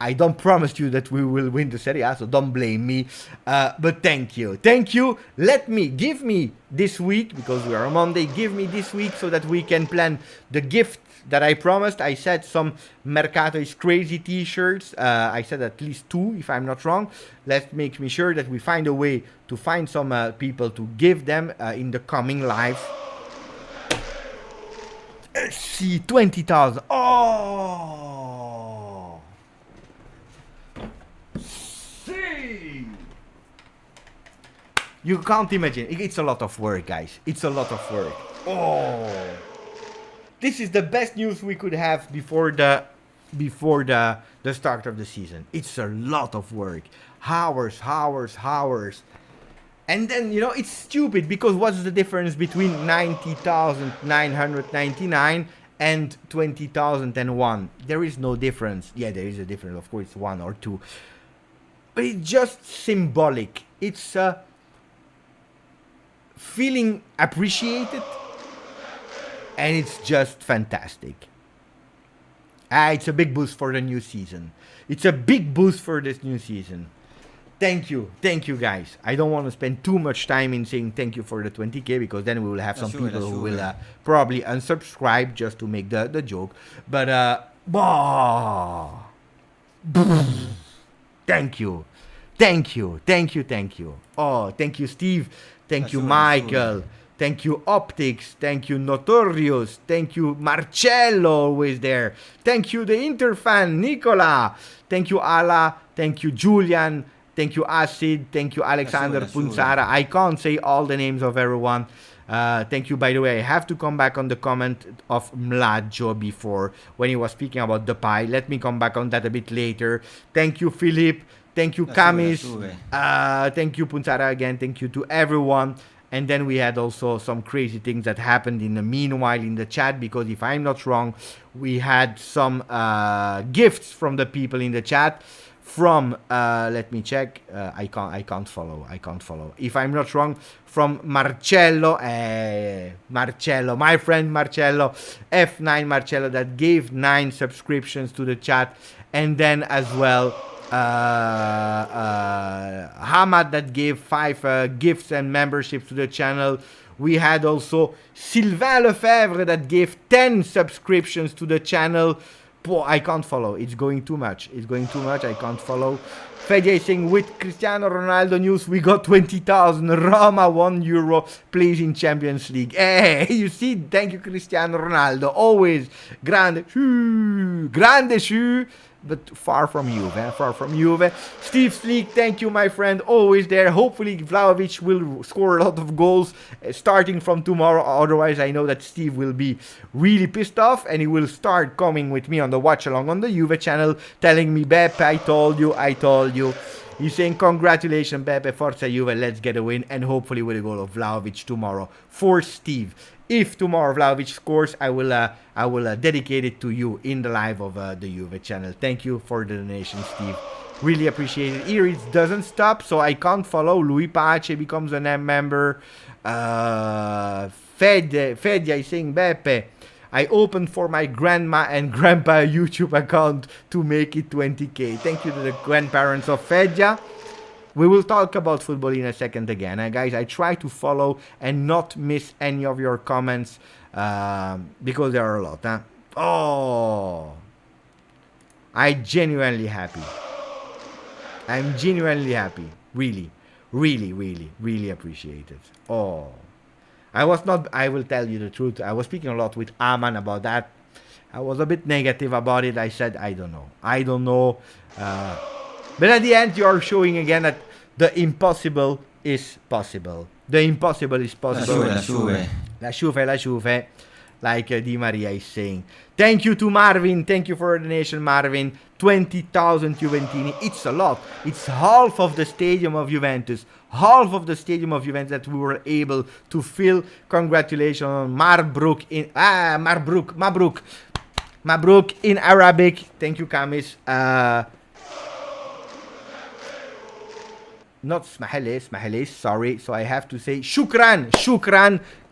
I don't promise you that we will win the Serie A, so don't blame me. But thank you. Give me this week, because we are on Monday, give me this week so that we can plan the gift that I promised. I said some Mercato is crazy t-shirts. I said at least 2, if I'm not wrong. Let's make sure that we find a way to find some people to give them in the coming live. Let's see, 20,000. Oh! See! You can't imagine. It's a lot of work, guys. It's a lot of work. Oh! This is the best news we could have before the start of the season. It's a lot of work. Hours. And then, it's stupid, because what's the difference between 90,999 and 20,001? There is no difference. Yeah, there is a difference. Of course, 1 or 2. But it's just symbolic. It's feeling appreciated. And it's just fantastic. It's a big boost for the new season. It's a big boost for this new season. Thank you, guys. I don't want to spend too much time in saying thank you for the 20k, because then we will have some people who will probably unsubscribe just to make the joke. But thank you. Oh, thank you, Steve. Thank you, Michael. Thank you, Optics. Thank you, Notorious. Thank you, Marcello, always there. Thank you, the Interfan, Nicola. Thank you, Ala. Thank you, Julian. Thank you, Acid. Thank you, Alexander Punzara. I can't say all the names of everyone. Thank you, by the way. I have to come back on the comment of Mlaggio before, when he was speaking about Depay. Let me come back on that a bit later. Thank you, Philip. Thank you, Kamis. Thank you, Punzara, again. Thank you to everyone. And then we had also some crazy things that happened in the meanwhile in the chat, because if I'm not wrong, we had some gifts from the people in the chat. From let me check. I can't follow. If I'm not wrong, from Marcello, my friend Marcello, F9 Marcello, that gave 9 subscriptions to the chat, and then as well. Hamad, that gave 5 gifts and memberships to the channel. We had also Sylvain Lefebvre, that gave 10 subscriptions to the channel. I can't follow. It's going too much. It's going too much. I can't follow. Fedja is saying, with Cristiano Ronaldo news, we got 20,000. Roma €1 plays in Champions League. Hey, you see? Thank you, Cristiano Ronaldo. Always grande shoe. But far from Juve, far from Juve. Steve Sleek, thank you, my friend. Always there. Hopefully, Vlahovic will score a lot of goals starting from tomorrow. Otherwise, I know that Steve will be really pissed off and he will start coming with me on the watch along on the Juve channel, telling me, Beppe, I told you. He's saying, congratulations, Beppe, Forza Juve, let's get a win. And hopefully with a goal of Vlahovic tomorrow for Steve. If tomorrow Vlahovic scores, I will dedicate it to you in the live of the Juve channel. Thank you for the donation, Steve. Really appreciate it. Here it doesn't stop, so I can't follow. Louis Pace becomes an M member. Fedja is saying, Beppe, I opened for my grandma and grandpa YouTube account to make it 20k. Thank you to the grandparents of Fedja. We will talk about football in a second again. Guys, I try to follow and not miss any of your comments because there are a lot. Oh, I'm genuinely happy. I'm genuinely happy. Really, really, really, really appreciate it. Oh, I will tell you the truth. I was speaking a lot with Aman about that. I was a bit negative about it. I said, I don't know. But at the end, you are showing again that the impossible is possible. The impossible is possible. La Juve. Like Di Maria is saying. Thank you to Marvin. Thank you for the donation, Marvin. 20,000 Juventini. It's a lot. It's half of the stadium of Juventus. Half of the stadium of Juventus that we were able to fill. Congratulations on Mabruk in Arabic. Thank you, Kamis. Not Smahelis, sorry. So I have to say shukran,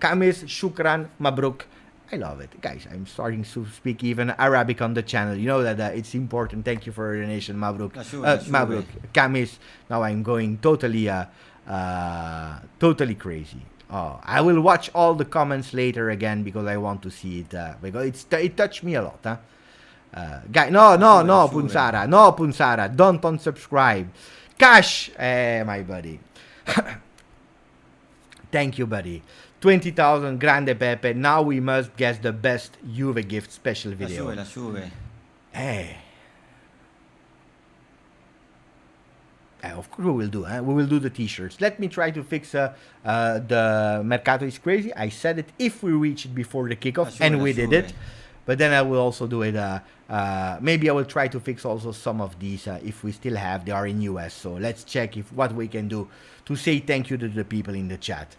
Kamis, shukran, mabruk. I love it. Guys, I'm starting to speak even Arabic on the channel. You know that it's important. Thank you for your donation, mabruk. Mabruk, Kamis. Now I'm going totally crazy. Oh, I will watch all the comments later again because I want to see it. Because it touched me a lot. Guys, no, Punsara, don't unsubscribe. Cash, my buddy. Thank you, buddy. 20,000, grande Pepe. Now we must guess the best Juve gift special video. La Juve. Of course we will do. We will do the t-shirts. Let me try to fix the Mercato is crazy. I said it if we reach it before the kickoff, and we did it. But then I will also do it. Maybe I will try to fix also some of these if we still have. They are in US, so let's check what we can do to say thank you to the people in the chat.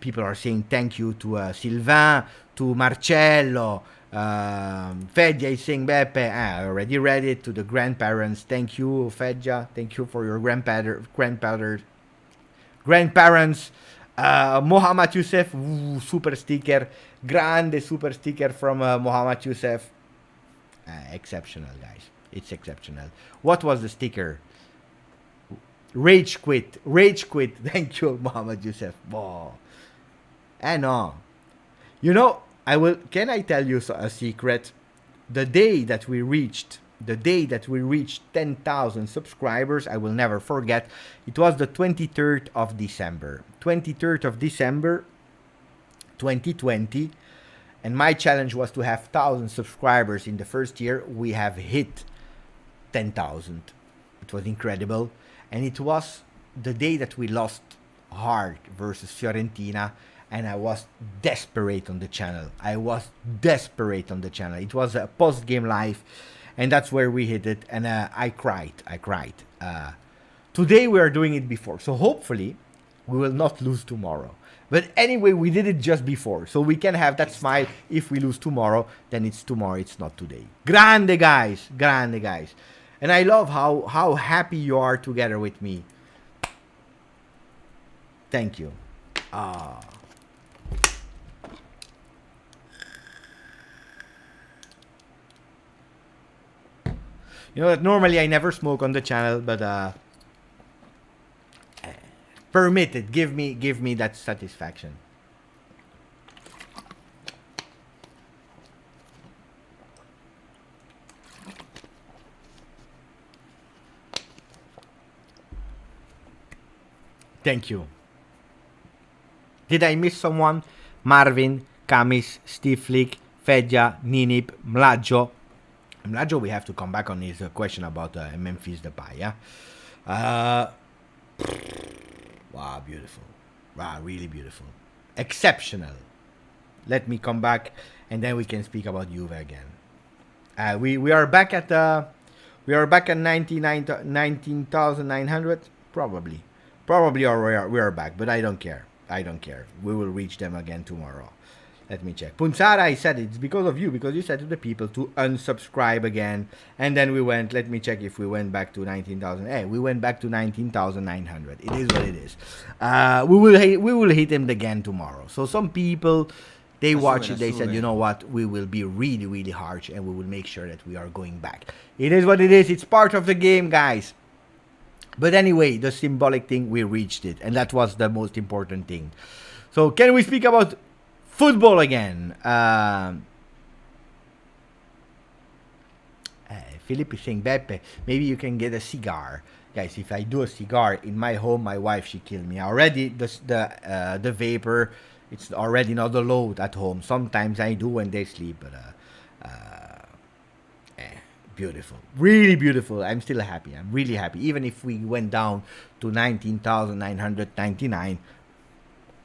People are saying thank you to Sylvain, to Marcello. Fedja is saying Beppe. I already read it. To the grandparents. Thank you, Fedja. Thank you for your grandparents. Mohamed Youssef, super sticker. Grande super sticker from Mohamed Youssef. Exceptional, guys. It's exceptional. What was the sticker? Rage quit. Thank you, Mohamed Youssef. Oh. No. You know, can I tell you a secret? The day that we reached 10,000 subscribers, I will never forget. It was the 23rd of December. 23rd of December 2020. And my challenge was to have 1,000 subscribers in the first year. We have hit 10,000. It was incredible. And it was the day that we lost hard versus Fiorentina. And I was desperate on the channel. It was a post-game live. And that's where we hit it. And I cried. Today we are doing it before. So hopefully we will not lose tomorrow. But anyway, we did it just before. So we can have that smile. If we lose tomorrow, then it's tomorrow. It's not today. Grande, guys. And I love how happy you are together with me. Thank you. You know that normally I never smoke on the channel, but permit it. Give me that satisfaction. . Thank you. Did I miss someone? Marvin, Kamis, Steve Flick, Fedja, Ninip, Mlajo. Mlajo, we have to come back on his question about Memphis Depay, yeah? Wow, beautiful. Wow, really beautiful. Exceptional. Let me come back and then we can speak about Juve again. We are back at 19,900 probably or we are back, but I don't care. We will reach them again tomorrow. Let me check. Punsara, I said it's because of you, because you said to the people to unsubscribe again, and then we went. Let me check if we went back to 19,000. Hey, we went back to 19,900. It is what it is. We will hit him again tomorrow. So some people, they watch it. They said, you know what? We will be really, really harsh, and we will make sure that we are going back. It is what it is. It's part of the game, guys. But anyway, the symbolic thing, we reached it, and that was the most important thing. So can we speak about football again? Philip is saying, Beppe, maybe you can get a cigar. Guys, if I do a cigar in my home, my wife, she killed me. Already, the vapor, it's already not a load at home. Sometimes I do when they sleep, but beautiful. Really beautiful. I'm still happy. I'm really happy. Even if we went down to 19,999,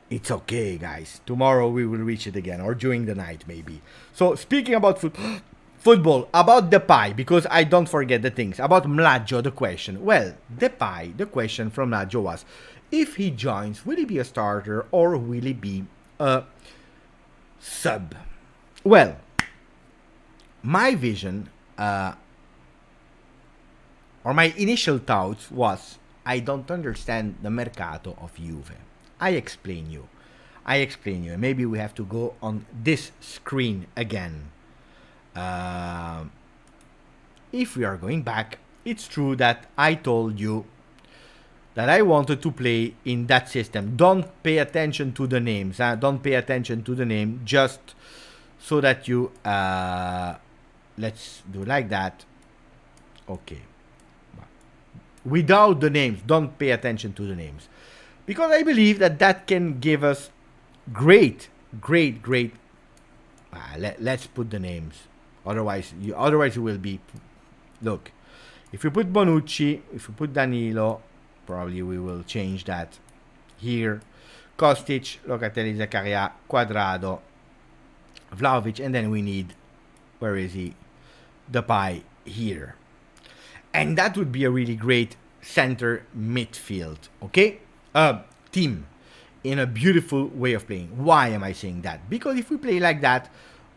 it's okay, guys. Tomorrow we will reach it again, or during the night maybe. So speaking about football, about Depay, because I don't forget the things. About Mlajo, the question. Well, Depay, the question from Mlajo was, if he joins, will he be a starter or will he be a sub? Well, my vision, or my initial thoughts was, I don't understand the mercato of Juve. I explain you. Maybe we have to go on this screen again. If we are going back, it's true that I told you that I wanted to play in that system. Don't pay attention to the names. Don't pay attention to the name. Just so that you... let's do like that. Okay. Without the names. Don't pay attention to the names. Because I believe that can give us great. Let's put the names. Otherwise you will be. Look, if you put Bonucci, if you put Danilo, probably we will change that here. Kostic, Locatelli, Zakaria, Quadrado, Vlahovic, and then we need, where is he? Depay here. And that would be a really great center midfield, okay? Team in a beautiful way of playing. Why am I saying that? Because if we play like that,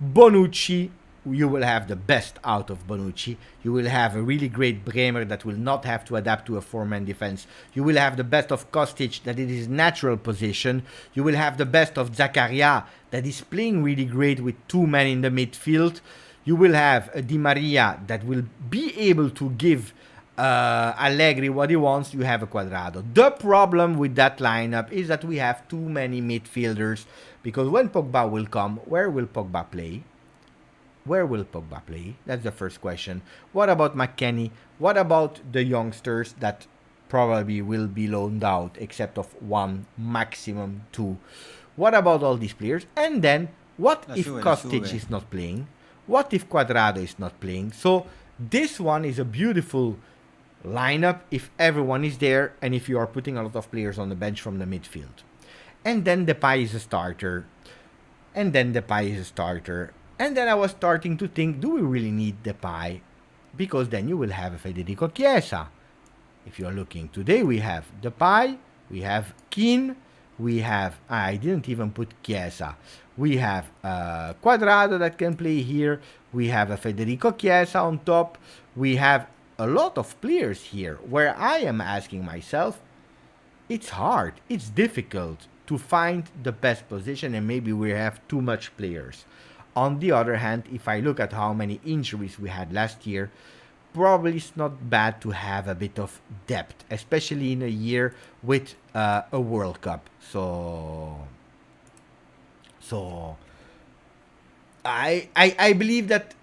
Bonucci, you will have the best out of Bonucci. You will have a really great Bremer that will not have to adapt to a four-man defense. You will have the best of Kostic that is his natural position. You will have the best of Zakaria that is playing really great with two men in the midfield. You will have a Di Maria that will be able to give Allegri what he wants. You have a Quadrado. The problem with that lineup is that we have too many midfielders, because when Pogba will come, where will Pogba play? That's the first question. What about McKennie? What about the youngsters that probably will be loaned out, except of one, maximum two? What about all these players? And then, what if Kostic is not playing? What if Quadrado is not playing? So this one is a beautiful lineup if everyone is there and if you are putting a lot of players on the bench from the midfield. And then Depay is a starter. And then I was starting to think, do we really need Depay? Because then you will have a Federico Chiesa. If you are looking today, we have Depay, we have Keane, we have, I didn't even put Chiesa. We have Quadrado that can play here. We have a Federico Chiesa on top. We have a lot of players here where I am asking myself, it's hard, it's difficult to find the best position, and maybe we have too much players. On the other hand, if I look at how many injuries we had last year, probably it's not bad to have a bit of depth, especially in a year with a World Cup. So I believe that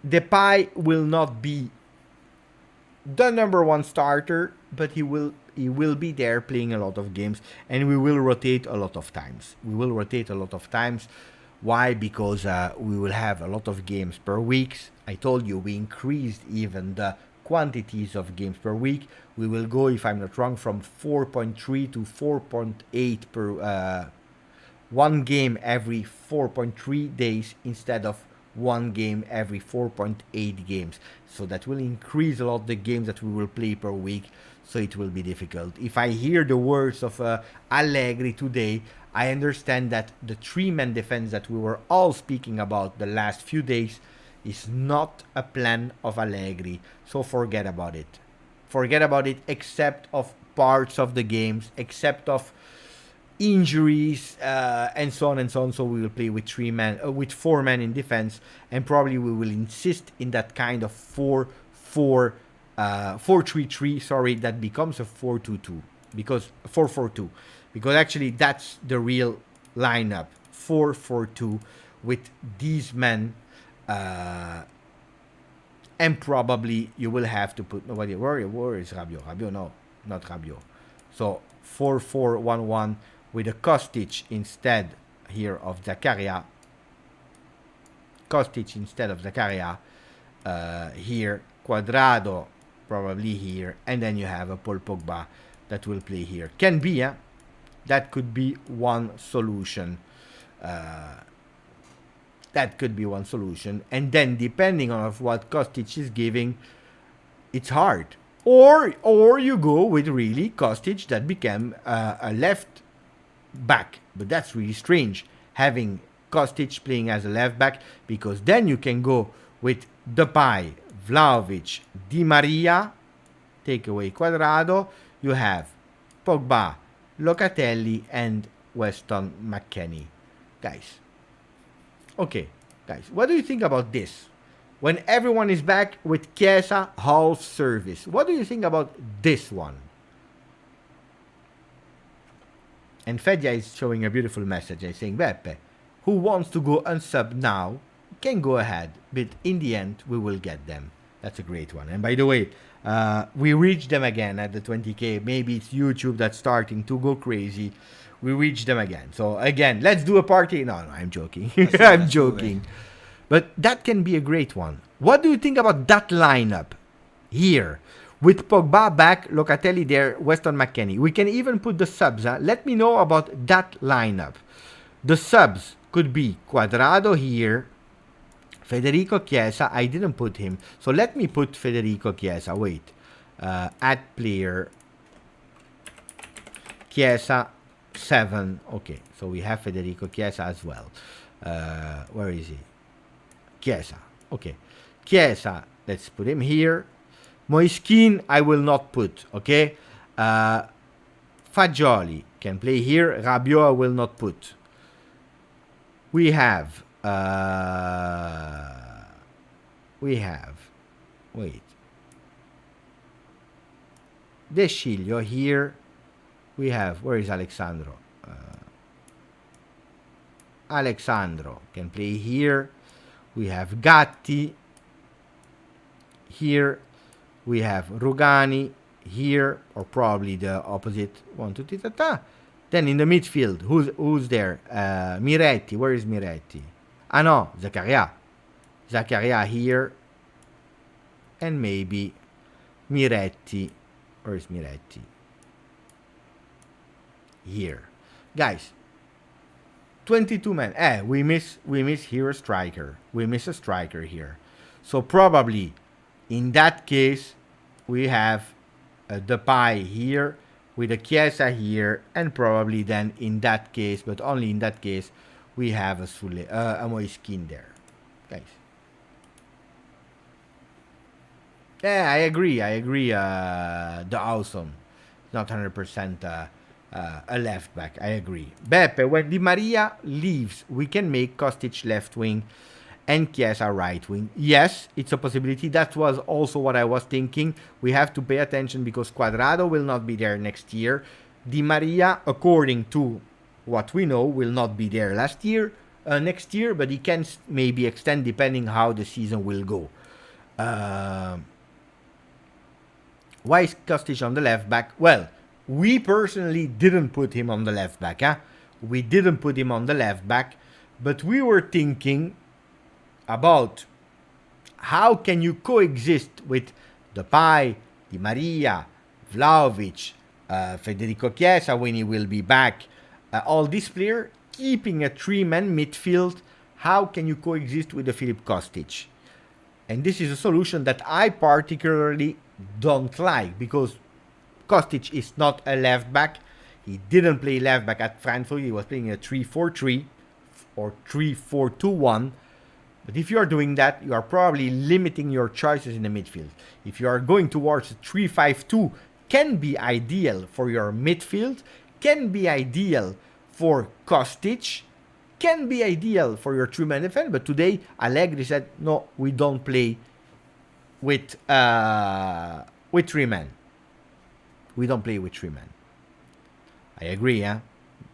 Depay will not be the number one starter, but he will he will be there playing a lot of games, and we will rotate a lot of times. Why? Because we will have a lot of games per week. I told you we increased even the quantities of games per week. We will go, if I'm not wrong, from 4.3 to 4.8 per one game every 4.3 days instead of one game every 4.8 games. So that will increase a lot the games that we will play per week. So it will be difficult. If I hear the words of Allegri today, I understand that the three-man defense that we were all speaking about the last few days is not a plan of Allegri. So forget about it. Forget about it, except of parts of the games, except of injuries and so on and so on. So we will play with four men in defense, and probably we will insist in that kind of 4-3-3. Sorry, that becomes a 4-2-2 because 4-4-2, because actually that's the real lineup, 4-4-2 with these men. And probably you will have to put nobody. Where is Rabiot? Rabiot, no, not Rabiot. So 4-4-1-1 with a Kostic instead here of Zakaria. Kostic instead of Zakaria. Here, Cuadrado probably here, and then you have a Paul Pogba that will play here. Can be, that could be one solution. That could be one solution. And then depending on what Kostic is giving, it's hard. Or you go with really Kostic that became a left back. But that's really strange, having Kostic playing as a left back, because then you can go with Depay, Vlahovic, Di Maria, take away Cuadrado, you have Pogba, Locatelli, and Weston McKennie. Guys. Okay, guys, what do you think about this? When everyone is back with Chiesa half service, what do you think about this one? And Fedja is showing a beautiful message. He's saying, Beppe, who wants to go unsub now can go ahead, but in the end, we will get them. That's a great one. And by the way, we reached them again at the 20K. Maybe it's YouTube that's starting to go crazy. We reached them again. So again, let's do a party. No, I'm joking. I'm joking. But that can be a great one. What do you think about that lineup here? With Pogba back, Locatelli there, Weston McKennie. We can even put the subs. Let me know about that lineup. The subs could be Cuadrado here, Federico Chiesa. I didn't put him. So let me put Federico Chiesa. Wait. Add player. Chiesa 7. Okay. So we have Federico Chiesa as well. Where is he? Chiesa. Okay. Chiesa. Let's put him here. Moiskin, I will not put. Okay. Fagioli can play here. Rabiot, I will not put. We have. Wait. De Sciglio here. We have. Where is Alexandro? Alexandro can play here. We have Gatti here. We have Rugani here, or probably the opposite. 1, 2, 3, ta, ta. Then in the midfield, who's there? Miretti. Where is Miretti? Ah no, Zakaria. Zakaria here. And maybe Miretti. Where is Miretti? Here. Guys, 22 men. We miss here a striker. We miss a striker here. So probably in that case, we have a Depay here with a Chiesa here, and probably then in that case, but only in that case, we have a Moiskin there, guys. Yeah, I agree. The awesome, not 100% a left back. I agree. Beppe, when Di Maria leaves, we can make Kostic left wing and Chiesa right wing. Yes, it's a possibility. That was also what I was thinking. We have to pay attention because Cuadrado will not be there next year. Di Maria, according to what we know, will not be there next year, but he can maybe extend depending how the season will go. Why is Kostic on the left back? Well, We personally didn't put him on the left back. We didn't put him on the left back, but we were thinking about how can you coexist with Depay, Di Maria, Vlahovic, Federico Chiesa when he will be back, all these players, keeping a three-man midfield. How can you coexist with the Filip Kostic? And this is a solution that I particularly don't like, because Kostic is not a left back. He didn't play left back at Frankfurt. He was playing a 3-4-3 or 3-4-2-1. But if you are doing that, you are probably limiting your choices in the midfield. If you are going towards a 3-5-2, can be ideal for your midfield, can be ideal for Kostic, can be ideal for your three-man defense. But today, Allegri said, no, we don't play with three men. We don't play with three men. I agree,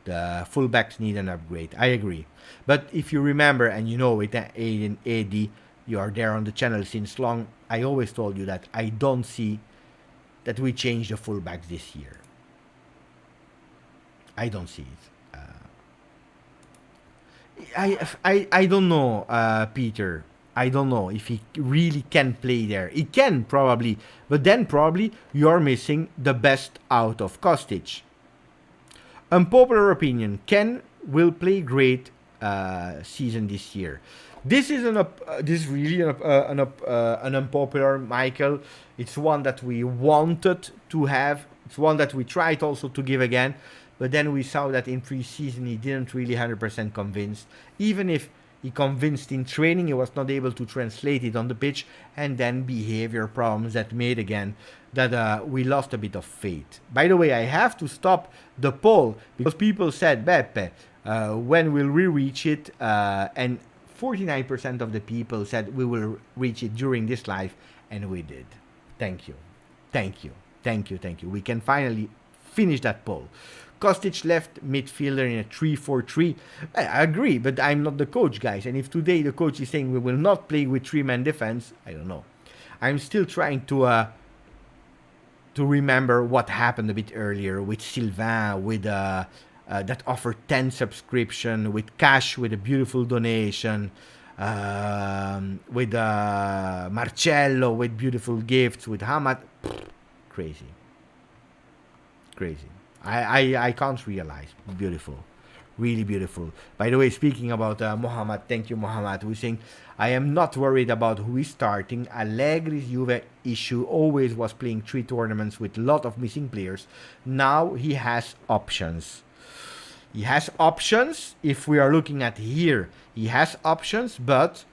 the fullbacks need an upgrade. I agree. But if you remember, and you know it, Aiden, AD, you are there on the channel since long, I always told you that I don't see that we change the fullbacks this year. I don't see it. I don't know, Peter. I don't know if he really can play there. He can, probably. But then probably you're missing the best out of Kostic. Unpopular opinion, Ken will play great season this year. This is really an unpopular, Michael. It's one that we wanted to have. It's one that we tried also to give again. But then we saw that in pre-season he didn't really 100% convinced. Even if he convinced in training, he was not able to translate it on the pitch. And then behavior problems that made again that we lost a bit of faith. By the way, I have to stop the poll because people said, Beppe, when will we reach it? And 49% of the people said we will reach it during this live, and we did. Thank you. Thank you. Thank you. Thank you. We can finally finish that poll. Kostic left midfielder in a 3-4-3. I agree, but I'm not the coach, guys. And if today the coach is saying we will not play with three-man defense, I don't know. I'm still trying to remember what happened a bit earlier with Sylvain, with that offered 10 subscription, with Cash with a beautiful donation, with Marcello with beautiful gifts, with Hamad. Crazy. I can't realize. Beautiful. Really beautiful. By the way, speaking about Mohamed, thank you, Mohamed. We're saying, I am not worried about who is starting. Allegri's Juve issue always was playing 3 tournaments with a lot of missing players. Now he has options. He has options. If we are looking at here, he has options, but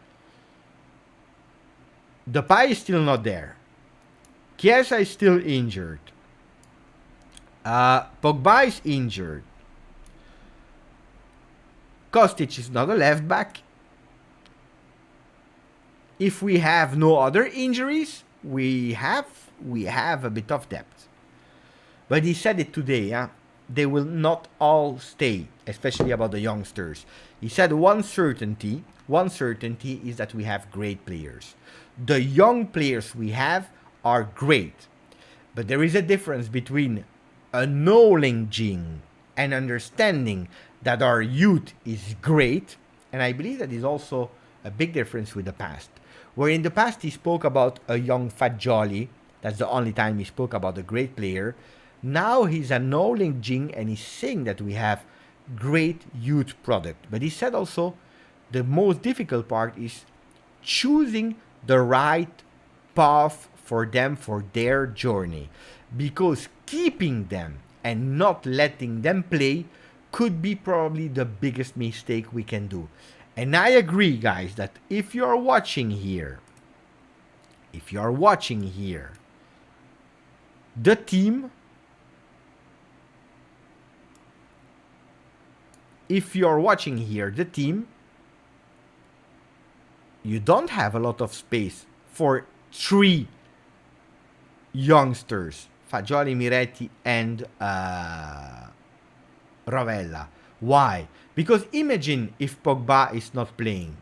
Depay is still not there. Chiesa is still injured. Pogba is injured. Kostic is not a left back. If we have no other injuries, we have a bit of depth. But he said it today, they will not all stay, especially about the youngsters. He said one certainty is that we have great players. The young players we have are great. But there is a difference between acknowledging and understanding that our youth is great, and I believe that is also a big difference with the past. Where in the past he spoke about a young Fagioli, that's the only time he spoke about a great player. Now he's acknowledging and he's saying that we have great youth product. But he said also the most difficult part is choosing the right path for them for their journey. Because keeping them and not letting them play could be probably the biggest mistake we can do. And I agree, guys, that if you're watching here, the team, you don't have a lot of space for 3 youngsters, Fagioli, Miretti, and Ravella. Why? Because imagine if Pogba is not playing.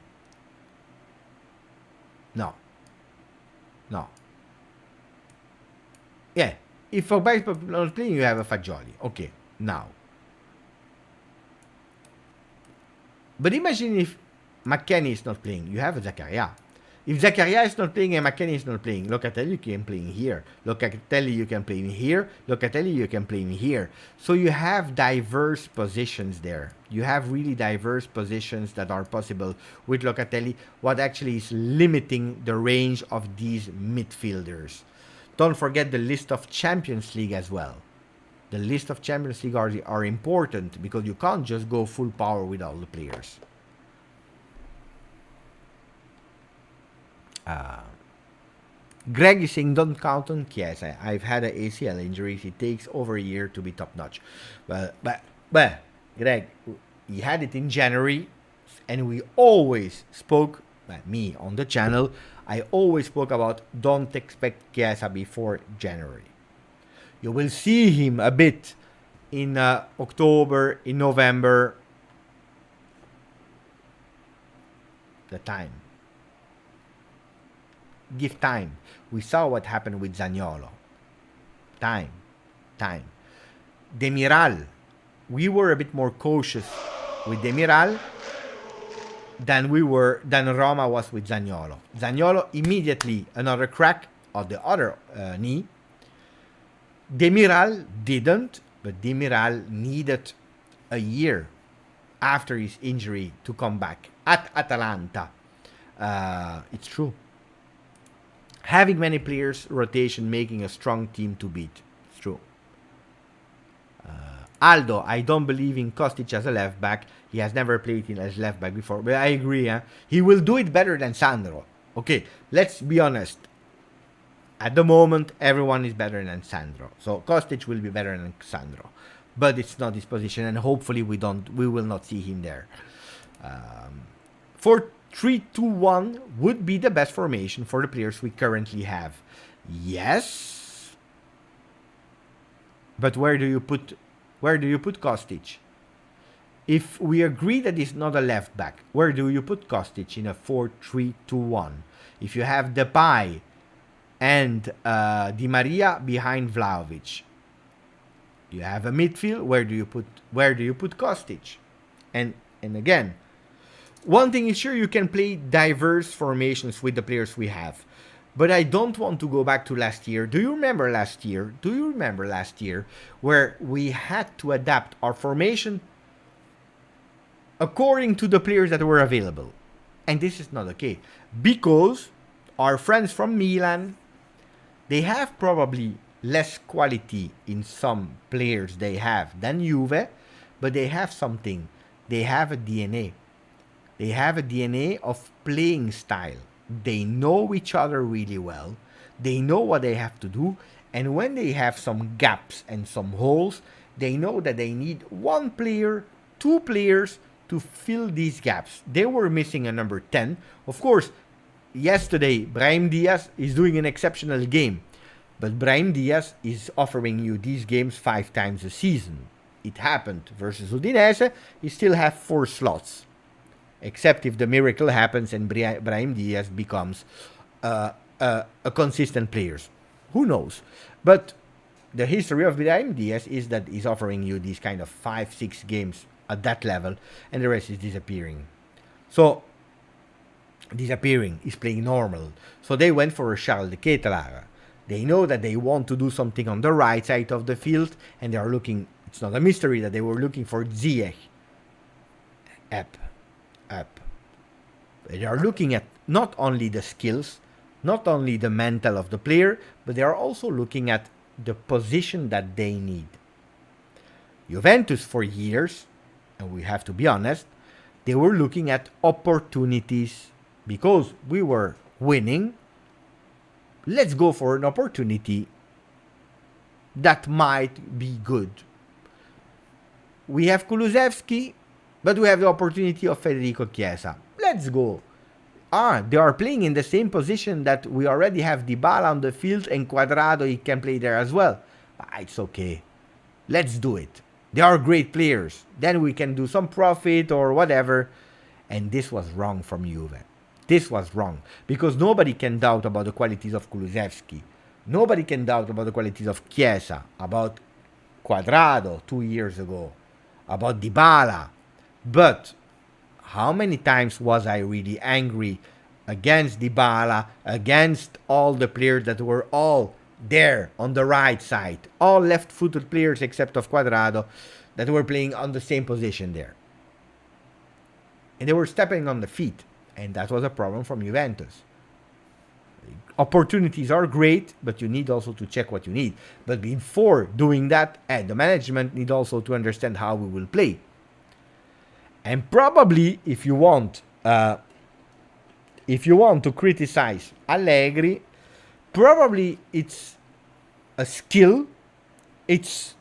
No. Yeah. if Pogba is not playing, you have a Fagioli. Okay, now. But imagine if McKennie is not playing, you have a Zakaria. If Zakaria is not playing and McKennie is not playing, Locatelli you can play here. Locatelli you can play in here. Locatelli you can play in here. So you have diverse positions there. You have really diverse positions that are possible with Locatelli. What actually is limiting the range of these midfielders. Don't forget the list of Champions League as well. The list of Champions League are important because you can't just go full power with all the players. Greg is saying don't count on Chiesa. I've had an ACL injury. It takes over a year to be top notch. But Greg, he had it in January, and we always spoke. Me on the channel, I always spoke about don't expect Chiesa before January. You will see him a bit in October, in November. The time. Give time. We saw what happened with Zaniolo. Time. Demiral. We were a bit more cautious with Demiral than Roma was with Zaniolo. Zaniolo immediately another crack of the other knee. Demiral didn't, but Demiral needed a year after his injury to come back at Atalanta. It's true. Having many players, rotation, making a strong team to beat. It's true. Aldo, I don't believe in Kostic as a left back. He has never played as left back before. But I agree. He will do it better than Sandro. Okay, let's be honest. At the moment, everyone is better than Sandro. So Kostic will be better than Sandro. But it's not his position, and hopefully we will not see him there. 4-3-2-1 would be the best formation for the players we currently have. Yes. But where do you put Kostic? If we agree that he's not a left back, where do you put Kostic in a 4-3-2-1? If you have Depay and Di Maria behind Vlahovic, you have a midfield. Where do you put Kostic? And again, one thing is sure, you can play diverse formations with the players we have. But I don't want to go back to last year. Do you remember last year where we had to adapt our formation according to the players that were available? And this is not okay. Because our friends from Milan, they have probably less quality in some players they have than Juve, but they have something. They have a DNA. They have a DNA of playing style. They know each other really well. They know what they have to do. And when they have some gaps and some holes, they know that they need one player, two players to fill these gaps. They were missing a number 10. Of course, yesterday, Brahim Diaz is doing an exceptional game. But Brahim Diaz is offering you these games 5 times a season. It happened versus Udinese. You still have 4 slots. Except if the miracle happens and Brahim Diaz becomes a consistent player. Who knows? But the history of Brahim Diaz is that he's offering you these kind of 5-6 games at that level, and the rest is disappearing. So, disappearing is playing normal. So they went for Charles de Ketelaere. They know that they want to do something on the right side of the field, and they are looking, it's not a mystery that they were looking for Ziyech. Up. They are looking at not only the skills, not only the mental of the player, but they are also looking at the position that they need. Juventus for years, and we have to be honest, they were looking at opportunities because we were winning. Let's go for an opportunity that might be good. We have Kulusevski, but we have the opportunity of Federico Chiesa. Let's go. They are playing in the same position that we already have Dybala on the field, and Cuadrado, he can play there as well. It's okay. Let's do it. They are great players. Then we can do some profit or whatever. And this was wrong from Juve. This was wrong. Because nobody can doubt about the qualities of Kulusevski. Nobody can doubt about the qualities of Chiesa, about Quadrado 2 years ago, about Dybala. But how many times was I really angry against Dybala, against all the players that were all there on the right side, all left-footed players except of Quadrado that were playing on the same position there. And they were stepping on the feet, and that was a problem from Juventus. Opportunities are great, but you need also to check what you need. But before doing that, the management need also to understand how we will play. And probably, if you want to criticize Allegri, probably it's a skill. It's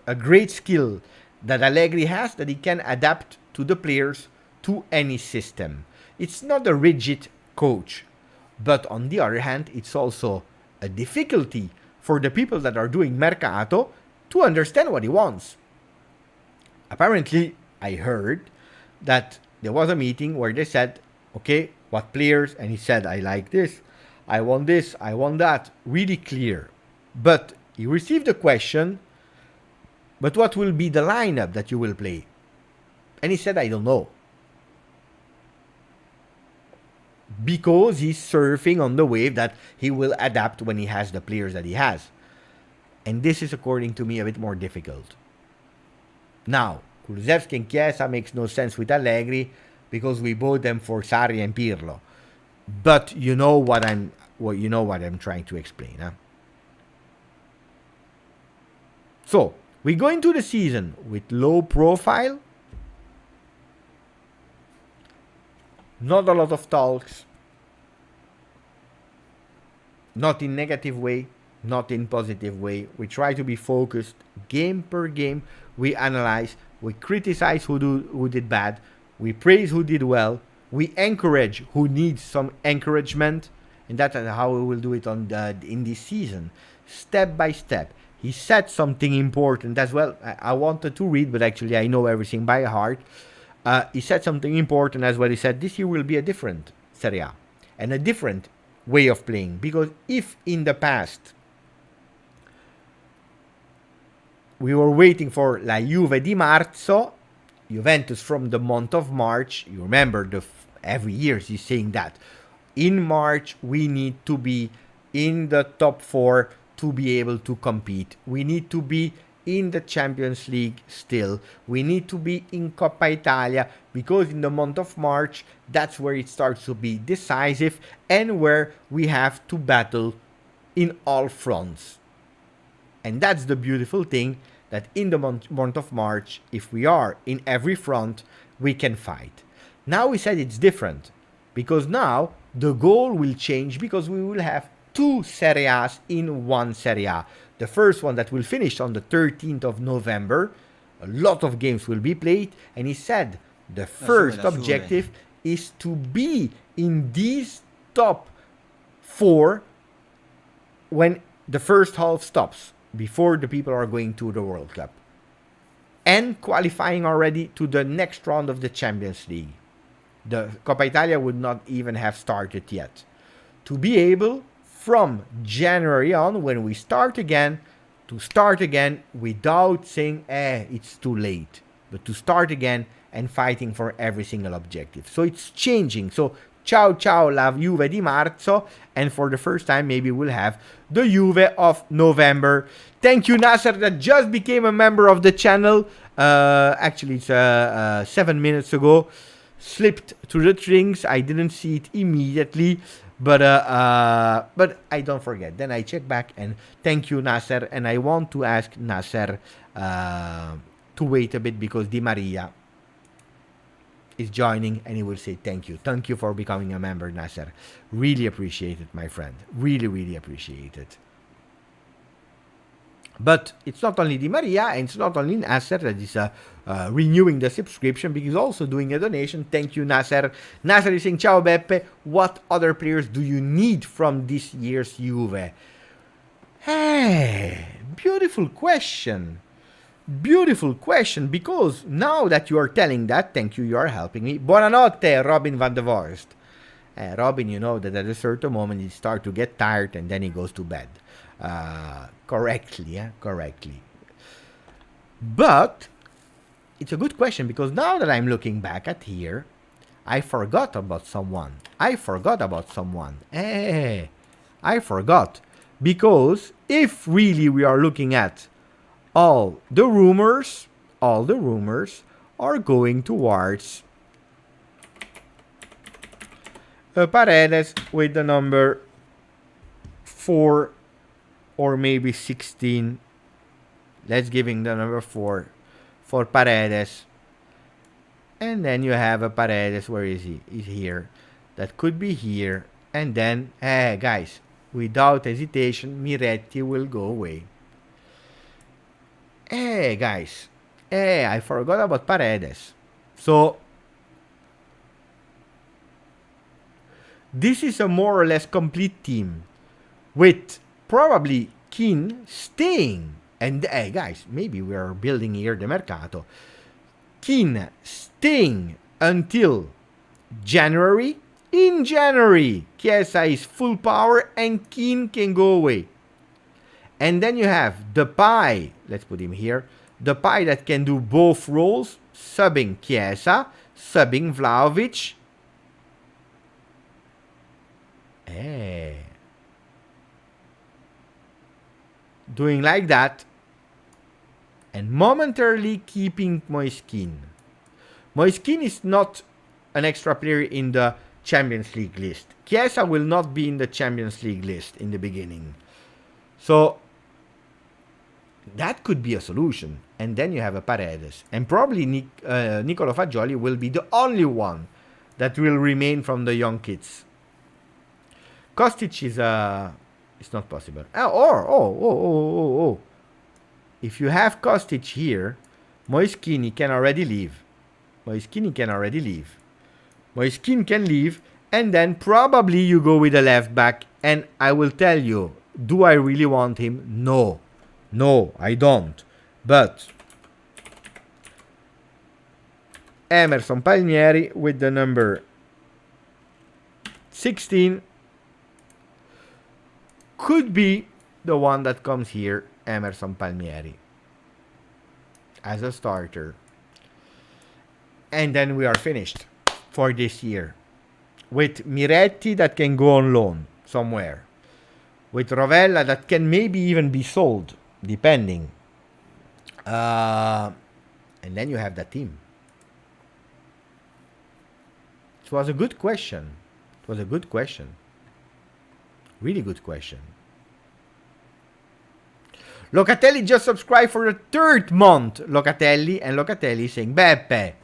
a great skill that Allegri has, that he can adapt to the players, to any system. It's not a rigid coach, but on the other hand, it's also a difficulty for the people that are doing mercato to understand what he wants. Apparently, I heard that there was a meeting where they said, okay, what players? And he said, I like this, I want that. Really clear. But he received a question, but what will be the lineup that you will play? And he said, I don't know. Because he's surfing on the wave that he will adapt when he has the players that he has. And this is, according to me, a bit more difficult. Now, Kulusevski and Chiesa makes no sense with Allegri because we bought them for Sarri and Pirlo. But you know what I'm trying to explain, huh? So, we go into the season with low profile. Not a lot of talks. Not in negative way, not in positive way. We try to be focused game per game. We analyze, we criticize who did bad, we praise who did well, we encourage who needs some encouragement, and that's how we will do it in this season, step by step. He said something important as well. I wanted to read, but actually I know everything by heart. He said something important as well. He said this year will be a different Serie A and a different way of playing, because if in the past we were waiting for La Juve di Marzo, Juventus from the month of March. You remember every year he's saying that. In March, we need to be in the top 4 to be able to compete. We need to be in the Champions League still. We need to be in Coppa Italia, because in the month of March, that's where it starts to be decisive and where we have to battle in all fronts. And that's the beautiful thing, that in the month of March, if we are in every front, we can fight. Now we said it's different, because now the goal will change, because we will have 2 Serie A's in one Serie A. The first one that will finish on the 13th of November. A lot of games will be played, and he said the first objective is to be in these top 4 when the first half stops, before the people are going to the World Cup, and qualifying already to the next round of the Champions League. The Coppa Italia would not even have started yet. To be able, from January on, when we start again, to start again without saying, it's too late, but to start again and fighting for every single objective. So it's changing. So ciao la Juve di Marzo, and for the first time maybe we'll have the Juve of November. Thank you, Nasser, that just became a member of the channel. Actually, it's 7 minutes ago. Slipped through the strings. I didn't see it immediately, but I don't forget. Then I check back, and thank you, Nasser. And I want to ask Nasser to wait a bit, because Di Maria is joining, and he will say thank you. Thank you for becoming a member, Nasser. Really appreciate it, my friend. Really, really appreciate it. But it's not only Di Maria, and it's not only Nasser that is renewing the subscription, because also doing a donation. Thank you, Nasser. Nasser is saying, ciao Beppe, what other players do you need from this year's Juve? Hey, beautiful question. Beautiful question, because now that you are telling that, thank you, you are helping me. Buonanotte, Robin van der Vorst. Robin, you know that at a certain moment he starts to get tired and then he goes to bed. Correctly. But it's a good question, because now that I'm looking back at here, I forgot about someone. I forgot. Because if really we are looking at all the rumors are going towards Paredes with the number 4 or maybe 16. Let's give him the number 4 for Paredes. And then you have a Paredes. Where is he? He's here. That could be here. And then, guys, without hesitation, Miretti will go away. Guys. I forgot about Paredes. So, this is a more or less complete team, with probably Keane staying. And guys, maybe we are building here the mercato. Keane staying until January. In January, Chiesa is full power and Keane can go away. And then you have Depay. Let's put him here. Depay that can do both roles, subbing Chiesa, subbing Vlahovic. Doing like that. And momentarily keeping Moise Kean. Moise Kean is not an extra player in the Champions League list. Chiesa will not be in the Champions League list in the beginning. So, that could be a solution. And then you have a Paredes. And probably Nicolo Fagioli will be the only one that will remain from the young kids. Kostic is it's not possible. If you have Kostic here, Moise Kean can already leave. Moise Kean can leave, and then probably you go with a left back. And I will tell you, do I really want him? No, I don't. But Emerson Palmieri with the number 16 could be the one that comes here. Emerson Palmieri as a starter. And then we are finished for this year. With Miretti that can go on loan somewhere. With Rovella that can maybe even be sold, depending. And then you have that team. It was a good question. Really good question. Locatelli just subscribed for the 3rd month. Locatelli saying, Beppe,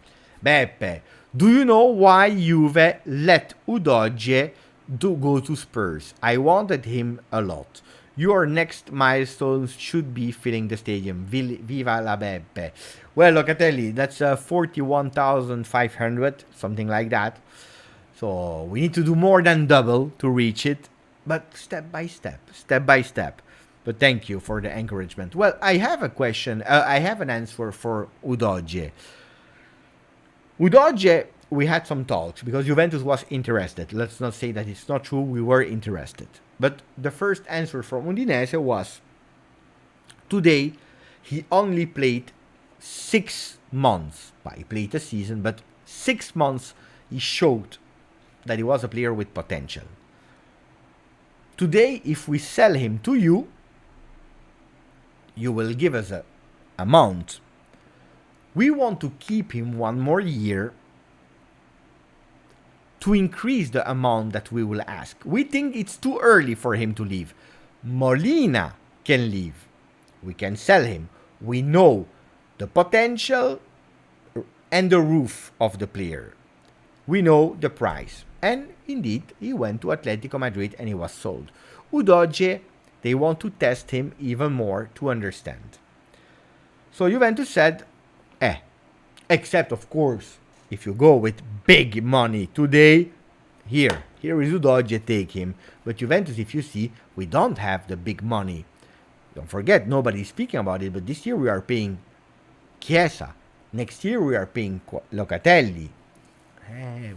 do you know why Juve let Udogie go to Spurs? I wanted him a lot. Your next milestones should be filling the stadium. Viva la Beppe. Well, Locatelli, that's 41,500, something like that. So we need to do more than double to reach it, but step by step. But thank you for the encouragement. Well, I have a question. I have an answer for Udogie. We had some talks because Juventus was interested. Let's not say that it's not true. We were interested. But the first answer from Udinese was, today he only played 6 months. He played a season, but 6 months he showed that he was a player with potential. Today, if we sell him to you, you will give us an amount. We want to keep him 1 more year to increase the amount that we will ask. We think it's too early for him to leave. Molina can leave. We can sell him. We know the potential and the roof of the player. We know the price. And indeed, he went to Atletico Madrid and he was sold. Udogie, they want to test him even more to understand. So Juventus said, except of course, if you go with big money today, here is Udogie, take him. But Juventus, if you see, we don't have the big money. Don't forget, nobody's speaking about it, but this year we are paying Chiesa. Next year we are paying Locatelli.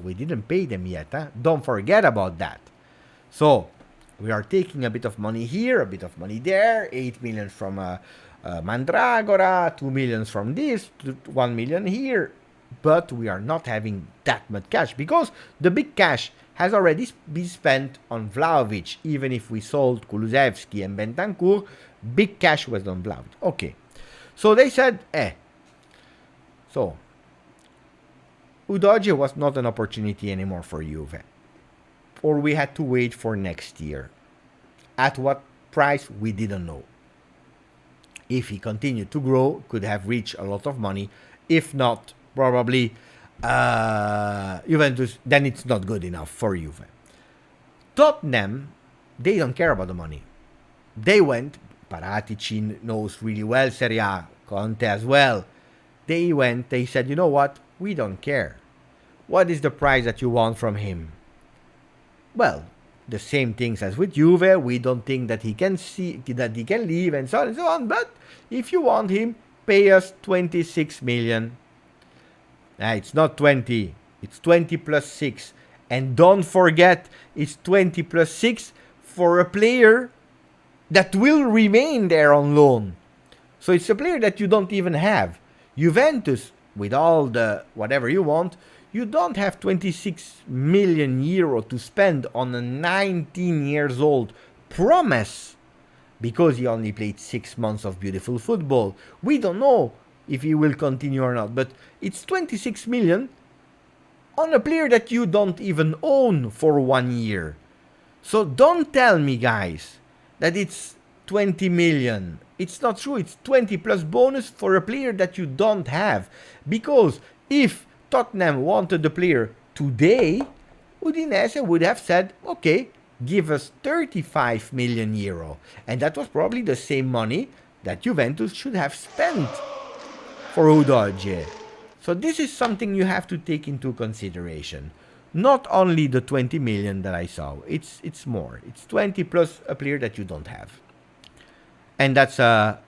We didn't pay them yet. Don't forget about that. So we are taking a bit of money here, a bit of money there, 8 million from Mandragora, 2 million from this, 1 million here. But we are not having that much cash because the big cash has already been spent on Vlahovic. Even if we sold Kulusevski and Bentancur, big cash was on Vlahovic. Okay. So they said, So Udogie was not an opportunity anymore for Juve. Or we had to wait for next year. At what price, we didn't know. If he continued to grow, could have reached a lot of money. If not, probably Juventus, then it's not good enough for Juve. Tottenham, they don't care about the money. They went, Paratici knows really well Serie A, Conte as well. They said, you know what, we don't care. What is the price that you want from him? Well, the same things as with Juve. We don't think that he can leave and so on and so on. But if you want him, pay us 26 million. It's not 20. It's 20 plus 6. And don't forget, it's 20 plus 6 for a player that will remain there on loan. So it's a player that you don't even have. Juventus, with all the whatever you want, you don't have 26 million euro to spend on a 19 years old promise because he only played 6 months of beautiful football. We don't know if he will continue or not, but it's 26 million on a player that you don't even own for 1 year. So don't tell me, guys, that it's 20 million. It's not true. It's 20 plus bonus for a player that you don't have. Because if Tottenham wanted the player today, Udinese would have said, okay, give us 35 million euro. And that was probably the same money that Juventus should have spent for Udogie. So this is something you have to take into consideration. Not only the 20 million that I saw, it's more. It's 20 plus a player that you don't have. And that's the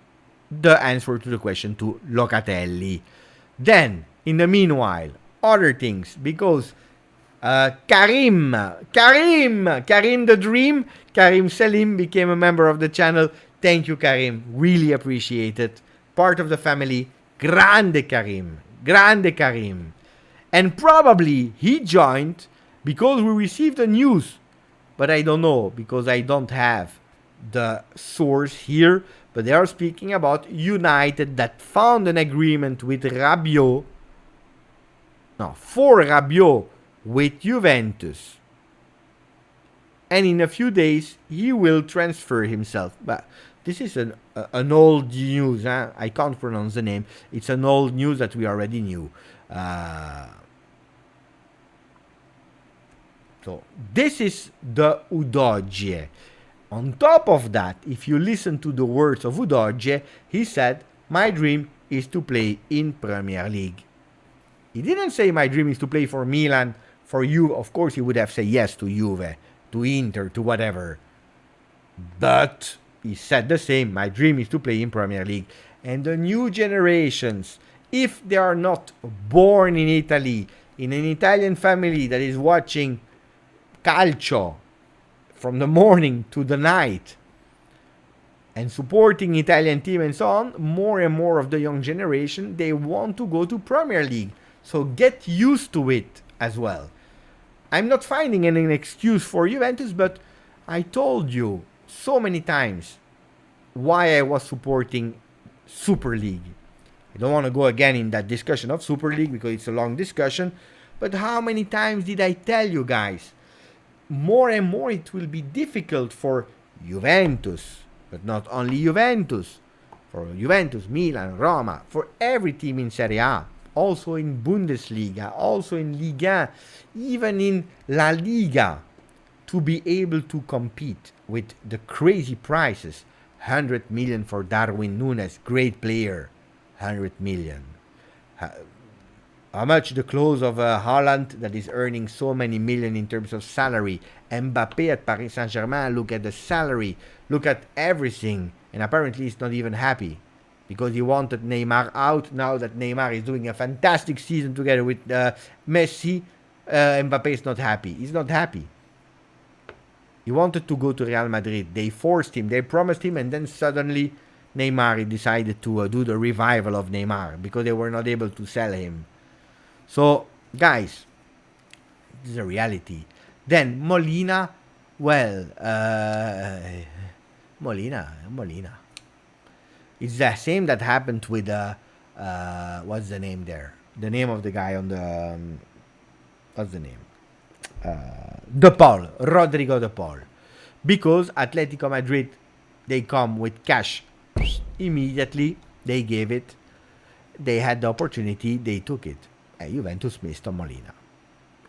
answer to the question to Locatelli. Then, in the meanwhile, other things, because Karim the Dream, Karim Selim became a member of the channel. Thank you, Karim. Really appreciate it. Part of the family. Grande Karim. And probably he joined because we received the news. But I don't know, because I don't have the source here. But they are speaking about United that found an agreement with Rabiot. No, for Rabiot with Juventus. And in a few days, he will transfer himself. But this is an old news. I can't pronounce the name. It's an old news that we already knew. So this is the Udogie. On top of that, if you listen to the words of Udogie, he said, my dream is to play in Premier League. He didn't say my dream is to play for Milan, for Juve. Of course, he would have said yes to Juve, to Inter, to whatever. But he said the same, my dream is to play in Premier League. And the new generations, if they are not born in Italy, in an Italian family that is watching calcio from the morning to the night and supporting Italian team and so on, more and more of the young generation, they want to go to Premier League. So get used to it as well. I'm not finding any excuse for Juventus, but I told you so many times why I was supporting Super League. I don't want to go again in that discussion of Super League because it's a long discussion. But how many times did I tell you guys? More and more it will be difficult for Juventus, but not only Juventus, for Juventus, Milan, Roma, for every team in Serie A, also in Bundesliga, also in Liga, even in La Liga, to be able to compete with the crazy prices. 100 million for Darwin Núñez, great player, 100 million. How much the close of Haaland that is earning so many million in terms of salary. Mbappé at Paris Saint-Germain, look at the salary, look at everything. And apparently he's not even happy because he wanted Neymar out. Now that Neymar is doing a fantastic season together with Messi, Mbappe is not happy. He's not happy. He wanted to go to Real Madrid. They forced him. They promised him, and then suddenly Neymar decided to do the revival of Neymar because they were not able to sell him. So, guys, this is a reality. Then Molina, well, Molina. It's the same that happened with what's the name there? The name of the guy on the what's the name? Rodrigo De Paul, because Atletico Madrid, they come with cash immediately. They gave it. They had the opportunity. They took it. And Juventus missed on Molina.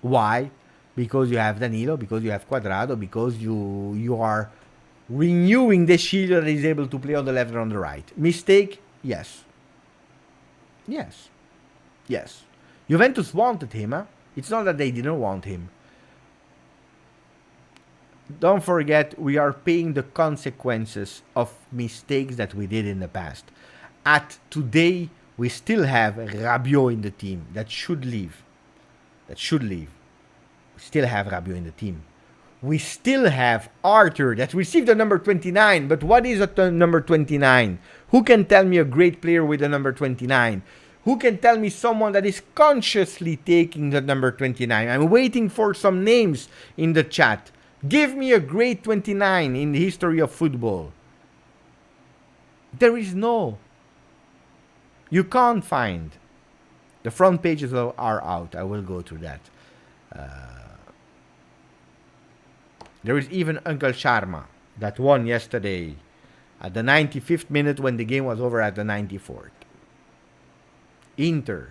Why? Because you have Danilo, because you have Cuadrado, because you are renewing the shield that is able to play on the left and on the right. Mistake? Yes. Juventus wanted him. Huh? It's not that they didn't want him. Don't forget, we are paying the consequences of mistakes that we did in the past. At today, we still have Rabiot in the team that should leave. We still have Rabiot in the team. We still have Arthur that received the number 29. But what is a number 29? Who can tell me a great player with the number 29? Who can tell me someone that is consciously taking the number 29? I'm waiting for some names in the chat. Give me a great 29 in the history of football. There is no. You can't find. The front pages are out. I will go through that. There is even Uncle Sharma that won yesterday at the 95th minute when the game was over at the 94th. Inter.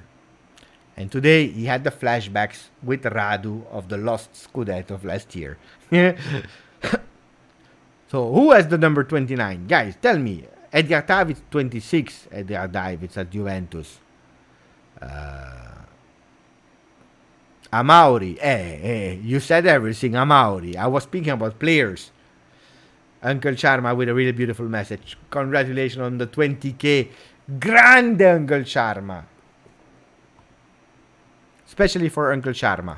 And today he had the flashbacks with Radu of the lost Scudetto of last year. So who has the number 29? Guys, tell me. Edgar Davids 26. Edgar Davids at Juventus. Amauri. You said everything, Amauri. I was speaking about players. Uncle Sharma with a really beautiful message. Congratulations on the 20k. Grande Uncle Sharma. Especially for Uncle Sharma.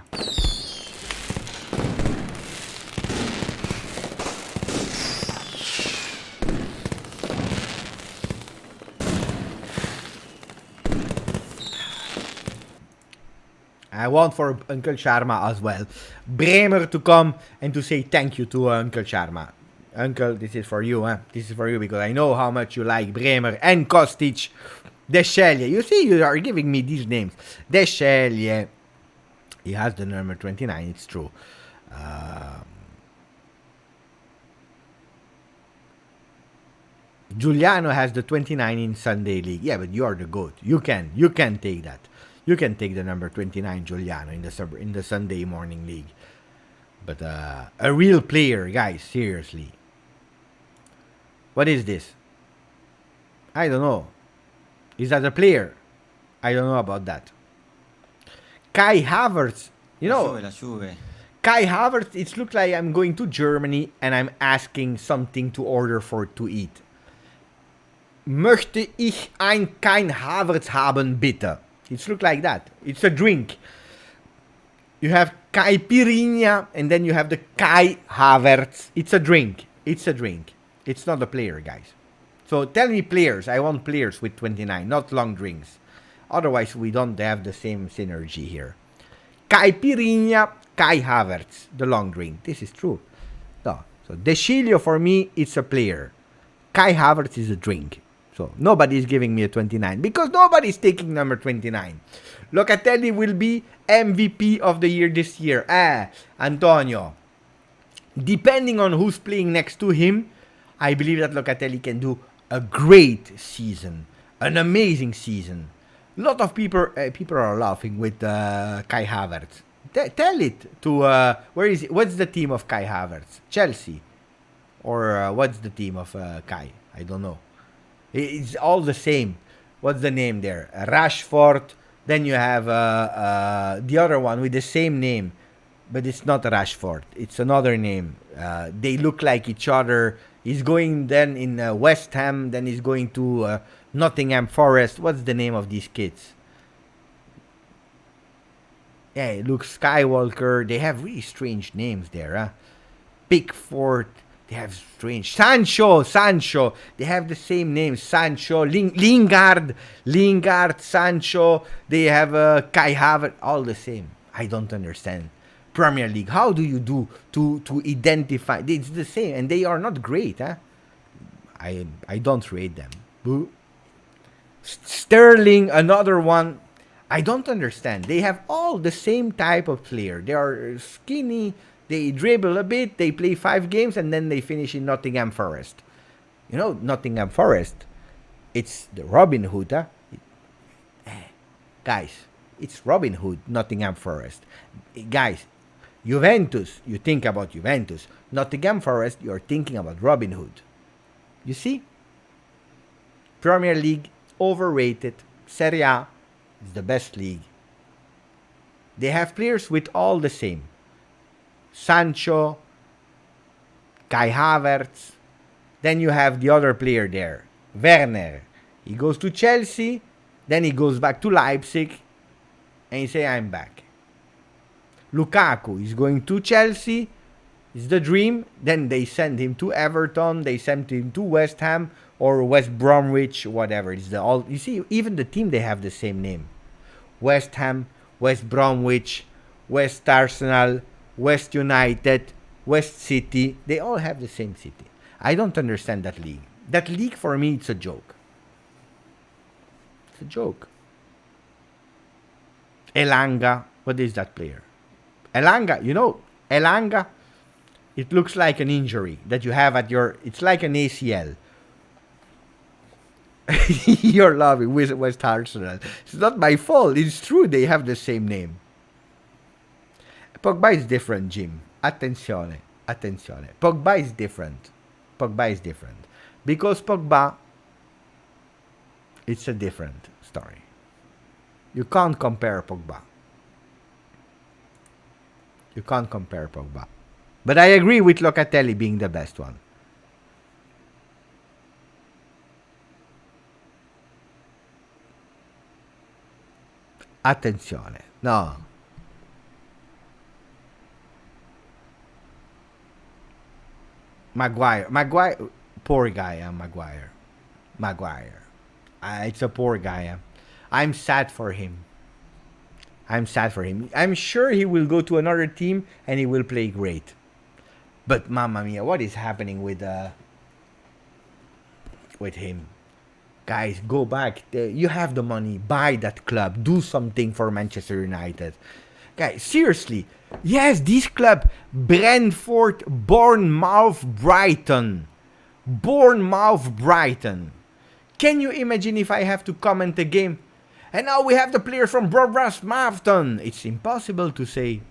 I want for Uncle Sharma as well. Bremer to come and to say thank you to Uncle Sharma. Uncle, this is for you, huh? This is for you because I know how much you like Bremer and Kostic. Deschelje. You see, you are giving me these names. Deschelje. He has the number 29, it's true. Giuliano has the 29 in Sunday League. Yeah, but you are the GOAT. You can take that. You can take the number 29 Giuliano in the Sunday morning league. But a real player, guys, seriously. What is this? I don't know. Is that a player? I don't know about that. Kai Havertz. You know, Kai Havertz, it looks like I'm going to Germany and I'm asking something to order to eat. Möchte ich kein Havertz haben, bitte? It looks like that. It's a drink. You have caipirinha and then you have the Kai Havertz. It's a drink. It's not a player, guys. So tell me players. I want players with 29, not long drinks. Otherwise, we don't have the same synergy here. Caipirinha, Kai Havertz, the long drink. This is true. No. So De Sciglio for me, it's a player. Kai Havertz is a drink. So nobody is giving me a 29 because nobody is taking number 29. Locatelli will be MVP of the year this year. Antonio. Depending on who's playing next to him, I believe that Locatelli can do a great season, an amazing season. A lot of people are laughing with Kai Havertz. Tell it to where is it? What's the team of Kai Havertz? Chelsea, or what's the team of Kai? I don't know. It's all the same. What's the name there? Rashford. Then you have the other one with the same name, but it's not Rashford. It's another name. They look like each other. He's going then in West Ham. Then he's going to Nottingham Forest. What's the name of these kids? Yeah, Luke Skywalker. They have really strange names there, huh? Pickford. They have strange. Sancho. They have the same names. Sancho, Lingard, Sancho. They have Kai Havertz. All the same. I don't understand. Premier League. How do you do to identify? It's the same, and they are not great, huh? I don't rate them. Boo. Sterling, another one. I don't understand. They have all the same type of player. They are skinny. They dribble a bit. They play 5 games and then they finish in Nottingham Forest. You know, Nottingham Forest. It's the Robin Hood, huh? Guys, it's Robin Hood, Nottingham Forest. Guys, Juventus, you think about Juventus. Nottingham Forest, you're thinking about Robin Hood. You see? Premier League, overrated. Serie A is the best league. They have players with all the same. Sancho, Kai Havertz. Then you have the other player there, Werner. He goes to Chelsea, then he goes back to Leipzig, and he say, I'm back. Lukaku is going to Chelsea. It's the dream. Then they send him to Everton. They send him to West Ham or West Bromwich, whatever. It's the all. You see, even the team, they have the same name. West Ham, West Bromwich, West Arsenal, West United, West City. They all have the same city. I don't understand that league. That league, for me, it's a joke. It's a joke. Elanga. What is that player? Elanga, you know, Elanga, it looks like an injury that you have at your, it's like an ACL. You're loving West Arsenal. It's not my fault. It's true they have the same name. Pogba is different, Jim. Attenzione. Pogba is different. Because Pogba, it's a different story. You can't compare Pogba. But I agree with Locatelli being the best one. Attenzione. No. Maguire. Poor guy, Maguire. It's a poor guy. I'm sad for him. I'm sure he will go to another team and he will play great. But mamma mia, what is happening with him? Guys, go back. You have the money. Buy that club. Do something for Manchester United. Guys, seriously. Yes, this club. Brentford, Bournemouth, Brighton. Can you imagine if I have to comment a game? And now we have the player from Wolverhampton. It's impossible to say.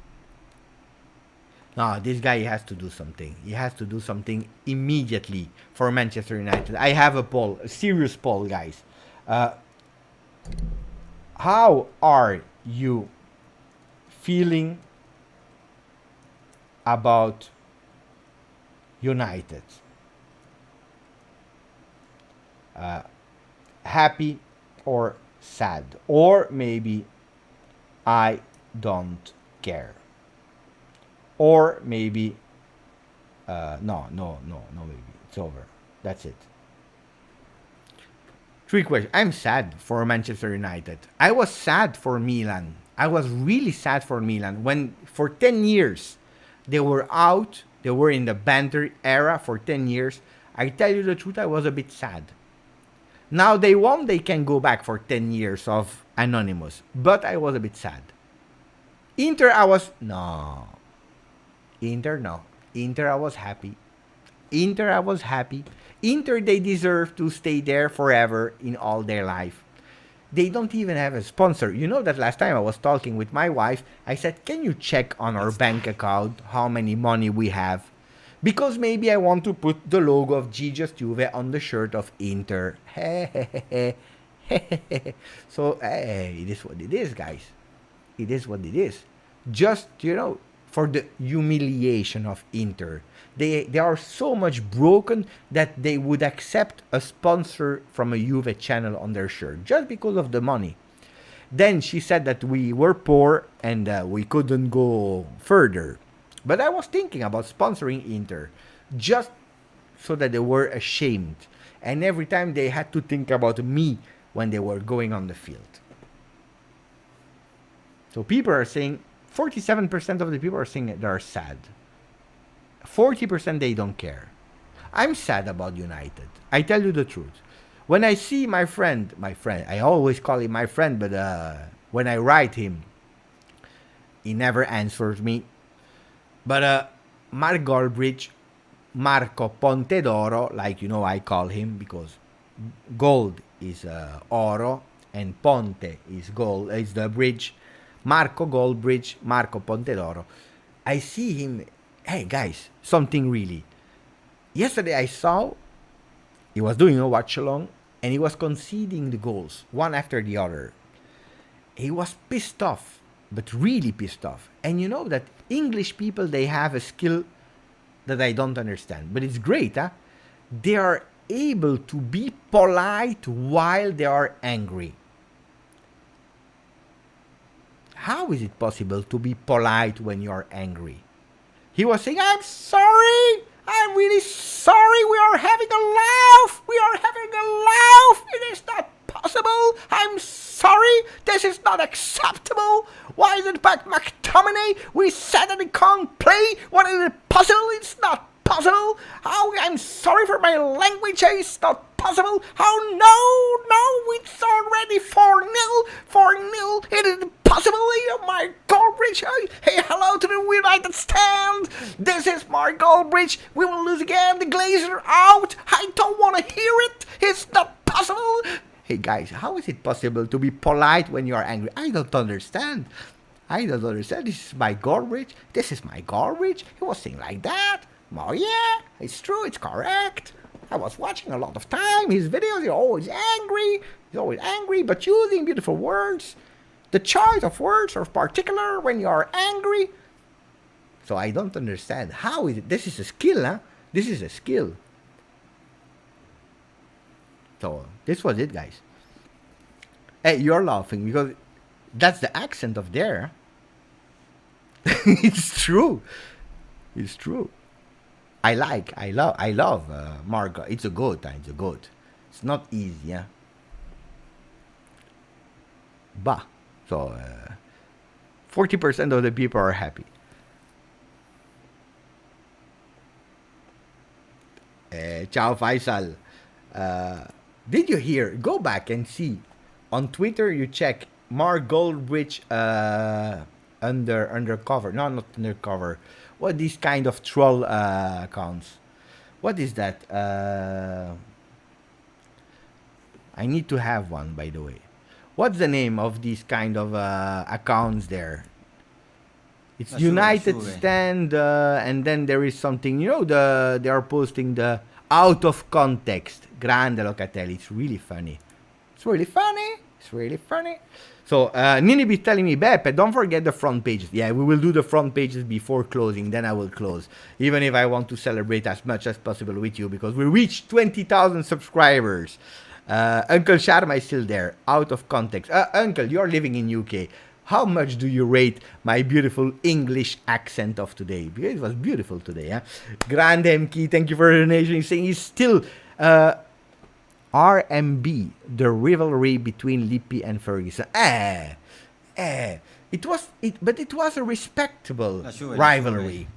No, this guy has to do something. He has to do something immediately for Manchester United. I have a poll, a serious poll, guys. How are you feeling about United? Happy or sad? Or maybe I don't care. Or maybe no, maybe it's over. That's it. 3 questions. I'm sad for Manchester United. I was sad for Milan. I was really sad for Milan when for 10 years they were out. They were in the banter era for 10 years. I tell you the truth, I was a bit sad. Now they won, they can go back for 10 years of anonymous. But I was a bit sad. Inter, I was no. Inter, I was happy. Inter, they deserve to stay there forever in all their life. They don't even have a sponsor. You know that last time I was talking with my wife, I said, can you check on our bank account how many money we have? Because maybe I want to put the logo of GJustjuve on the shirt of Inter. So, it is what it is, guys. It is what it is. Just, for the humiliation of Inter. They are so much broken that they would accept a sponsor from a Juve channel on their shirt just because of the money. Then she said that we were poor and we couldn't go further. But I was thinking about sponsoring Inter just so that they were ashamed. And every time they had to think about me when they were going on the field. So people are saying, 47% of the people are saying they are sad. 40% they don't care. I'm sad about United. I tell you the truth. When I see my friend, I always call him my friend, but when I write him, he never answers me. But Mark Goldbridge, Marco Pontedoro, like I call him because gold is oro and Ponte is gold, is the bridge. Marco Goldbridge, Marco Pontedoro. I see him. Hey guys, something really. Yesterday I saw he was doing a watch along and he was conceding the goals one after the other. He was pissed off, but really pissed off. And you know that English people, they have a skill that I don't understand, but it's great, huh? They are able to be polite while they are angry. How is it possible to be polite when you are angry? He was saying, I'm sorry. I'm really sorry. We are having a laugh. We are having a laugh. It is not possible. I'm sorry. This is not acceptable. Why is it back McTominay? We said that he can't play. What is it possible? It's not possible. Oh, I'm sorry for my language. It's not possible. Oh, no, it's already 4-0. 4-0. It is possible. Oh, my Goldbridge. Hey, hello to the United stand. This is Mark Goldbridge. We will lose again. The Glazers are out. I don't want to hear it. It's not possible. Hey, guys, how is it possible to be polite when you are angry? I don't understand. This is my Goldbridge. This is my Goldbridge. He was saying like that. Oh, yeah, it's true. It's correct. I was watching a lot of time. His videos, he's always angry, but using beautiful words. The choice of words are particular when you are angry. So I don't understand. How is it? This is a skill, huh? This is a skill. So this was it, guys. Hey, you're laughing because that's the accent of there. It's true. It's true. I love Margot. It's a goat. It's not easy, yeah. Bah. So 40% of the people are happy. Ciao Faisal. Did you hear? Go back and see. On Twitter, you check Mark Goldbridge undercover. No, not undercover. What these kind of troll accounts? What is that? I need to have one, by the way. What's the name of these kind of accounts there? It's United Stand, and then there is something. They are posting the out of context. Grande Locatelli. It's really funny. So Nini be telling me, Beppe, don't forget the front pages. Yeah, we will do the front pages before closing. Then I will close. Even if I want to celebrate as much as possible with you, because we reached 20,000 subscribers. Uncle Sharma is still there. Out of context. Uncle, you're living in UK. How much do you rate my beautiful English accent of today? Because it was beautiful today. Huh? Grand MK, thank you for the donation. He's saying he's still... RMB, the rivalry between Lippi and Ferguson. It was a respectable rivalry.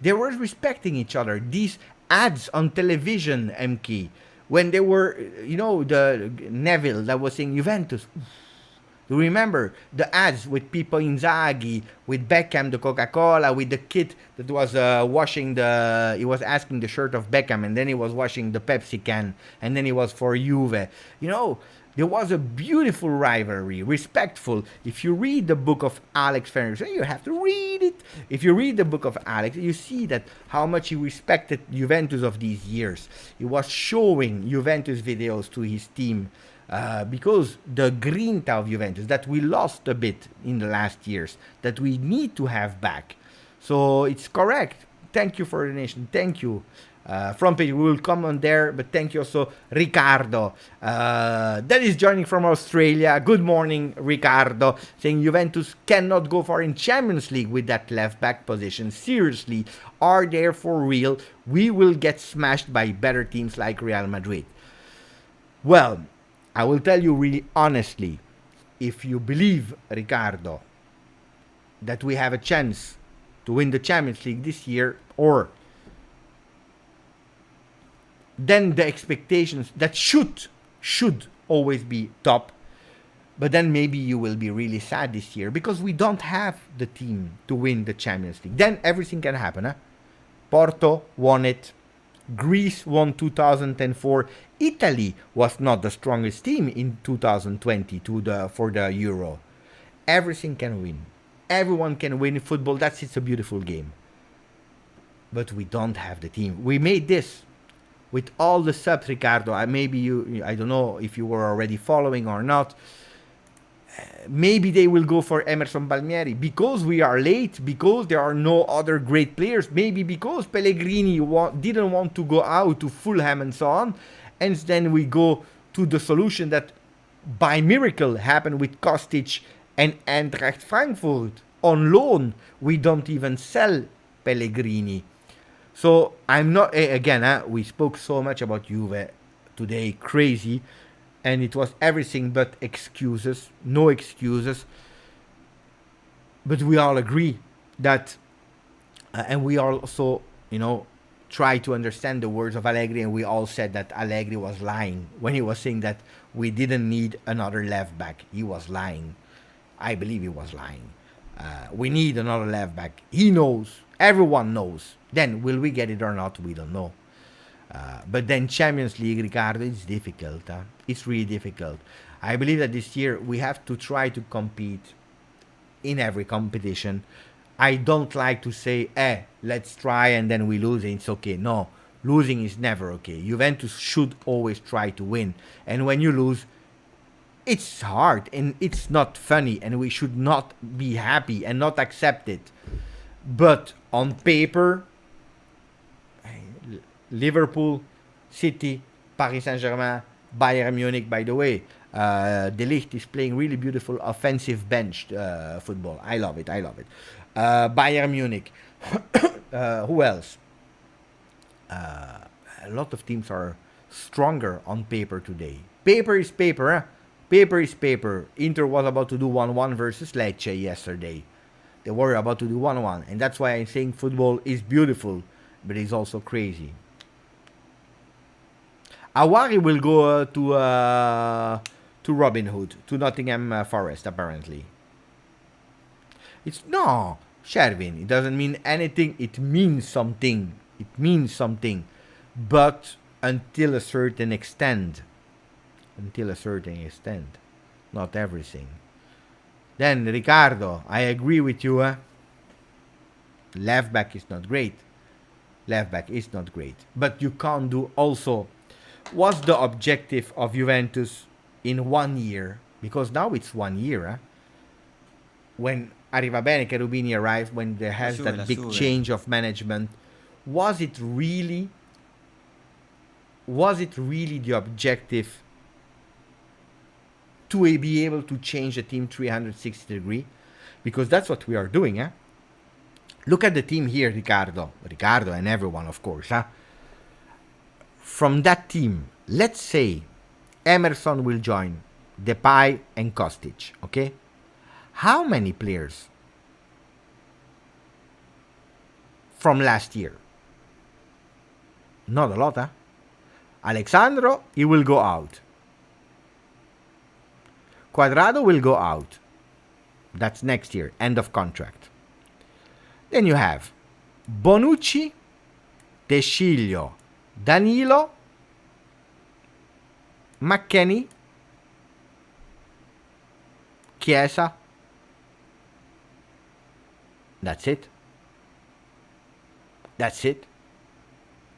They were respecting each other. These ads on television, MK, when they were, the Neville that was saying Juventus. You remember the ads with Pippo Inzaghi, with Beckham, the Coca-Cola, with the kid that was he was asking the shirt of Beckham, and then he was washing the Pepsi can, and then he was for Juve. There was a beautiful rivalry, respectful. If you read the book of Alex Ferguson, you have to read it. If you read the book of Alex, you see that how much he respected Juventus of these years. He was showing Juventus videos to his team. Because the grinta of Juventus that we lost a bit in the last years, that we need to have back. So it's correct. Thank you for the donation. Thank you. front page. We will come on there, but thank you also, Ricardo, that is joining from Australia. Good morning, Ricardo, saying Juventus cannot go far in Champions League with that left back position. Seriously, are they for real? We will get smashed by better teams like Real Madrid. Well, I will tell you really honestly, if you believe, Ricardo, that we have a chance to win the Champions League this year, or then the expectations that should always be top, but then maybe you will be really sad this year because we don't have the team to win the Champions League. Then everything can happen. Huh? Porto won it. Greece won 2004. Italy was not the strongest team in 2020 for the Euro. Everything can win. Everyone can win in football. It's a beautiful game. But we don't have the team. We made this with all the subs, Ricardo. I don't know if you were already following or not. Maybe they will go for Emerson Palmieri because we are late, because there are no other great players, maybe because Pellegrini didn't want to go out to Fulham and so on, and then we go to the solution that by miracle happened with Kostic and Eintracht Frankfurt on loan. We don't even sell Pellegrini. So I'm not, again, we spoke so much about Juve today, crazy. And it was everything but excuses, no excuses. But we all agree that, and we also, try to understand the words of Allegri, and we all said that Allegri was lying when he was saying that we didn't need another left back. He was lying. I believe he was lying. We need another left back. He knows. Everyone knows. Then, will we get it or not? We don't know. But then Champions League, Ricardo, it's difficult. It's really difficult. I believe that this year we have to try to compete in every competition. I don't like to say, let's try and then we lose and it's okay. No, losing is never okay. Juventus should always try to win. And when you lose, it's hard and it's not funny and we should not be happy and not accept it. But on paper, Liverpool, City, Paris Saint-Germain, Bayern Munich, by the way. De Ligt is playing really beautiful offensive bench football. I love it. Bayern Munich. Who else? A lot of teams are stronger on paper today. Paper is paper. Huh? Paper is paper. Inter was about to do 1-1 versus Lecce yesterday. They were about to do 1-1. And that's why I'm saying football is beautiful, but it's also crazy. Awari will go to Robin Hood, to Nottingham Forest, apparently. Shervin, it doesn't mean anything. It means something. But until a certain extent. Not everything. Then, Ricardo, I agree with you. Left back is not great. But you can't do also. What's the objective of Juventus in 1 year? Because now it's 1 year. When Arrivabene Cherubini arrived, when there has that big change of management, was it really the objective to be able to change the team 360 degrees? Because that's what we are doing. Look at the team here, Ricardo and everyone, of course. From that team, let's say Emerson will join, Depay and Kostic, okay? How many players from last year? Not a lot, Alexandro, he will go out. Cuadrado will go out. That's next year, end of contract. Then you have Bonucci, De Sciglio, Danilo, McKennie, Chiesa. That's it.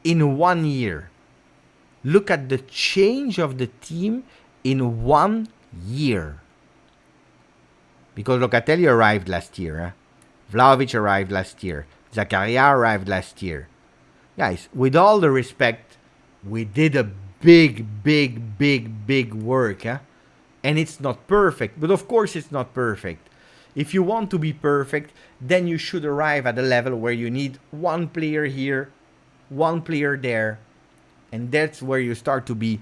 In 1 year. Look at the change of the team in 1 year. Because Locatelli arrived last year. Vlahovic arrived last year. Zakaria arrived last year. Guys, with all the respect, we did a big work, huh? And it's not perfect, but of course it's not perfect. If you want to be perfect, then you should arrive at a level where you need one player here, one player there, and that's where you start to be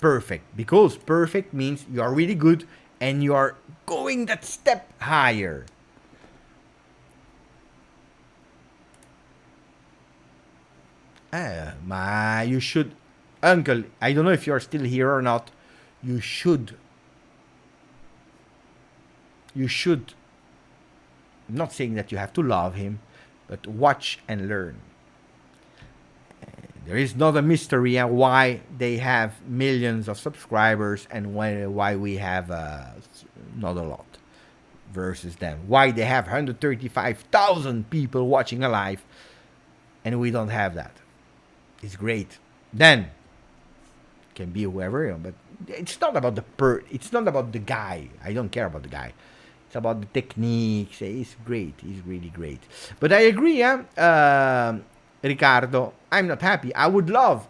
perfect. Because perfect means you are really good and you are going that step higher. You should, Uncle, I don't know if you're still here or not. You should, I'm not saying that you have to love him, but watch and learn. There is not a mystery why they have millions of subscribers and why we have not a lot versus them. Why they have 135,000 people watching alive and we don't have that. It's great. Then can be whoever, but it's not about it's not about the guy. I don't care about the guy. It's about the techniques. He's great. He's really great. But I agree, Ricardo. I'm not happy. I would love,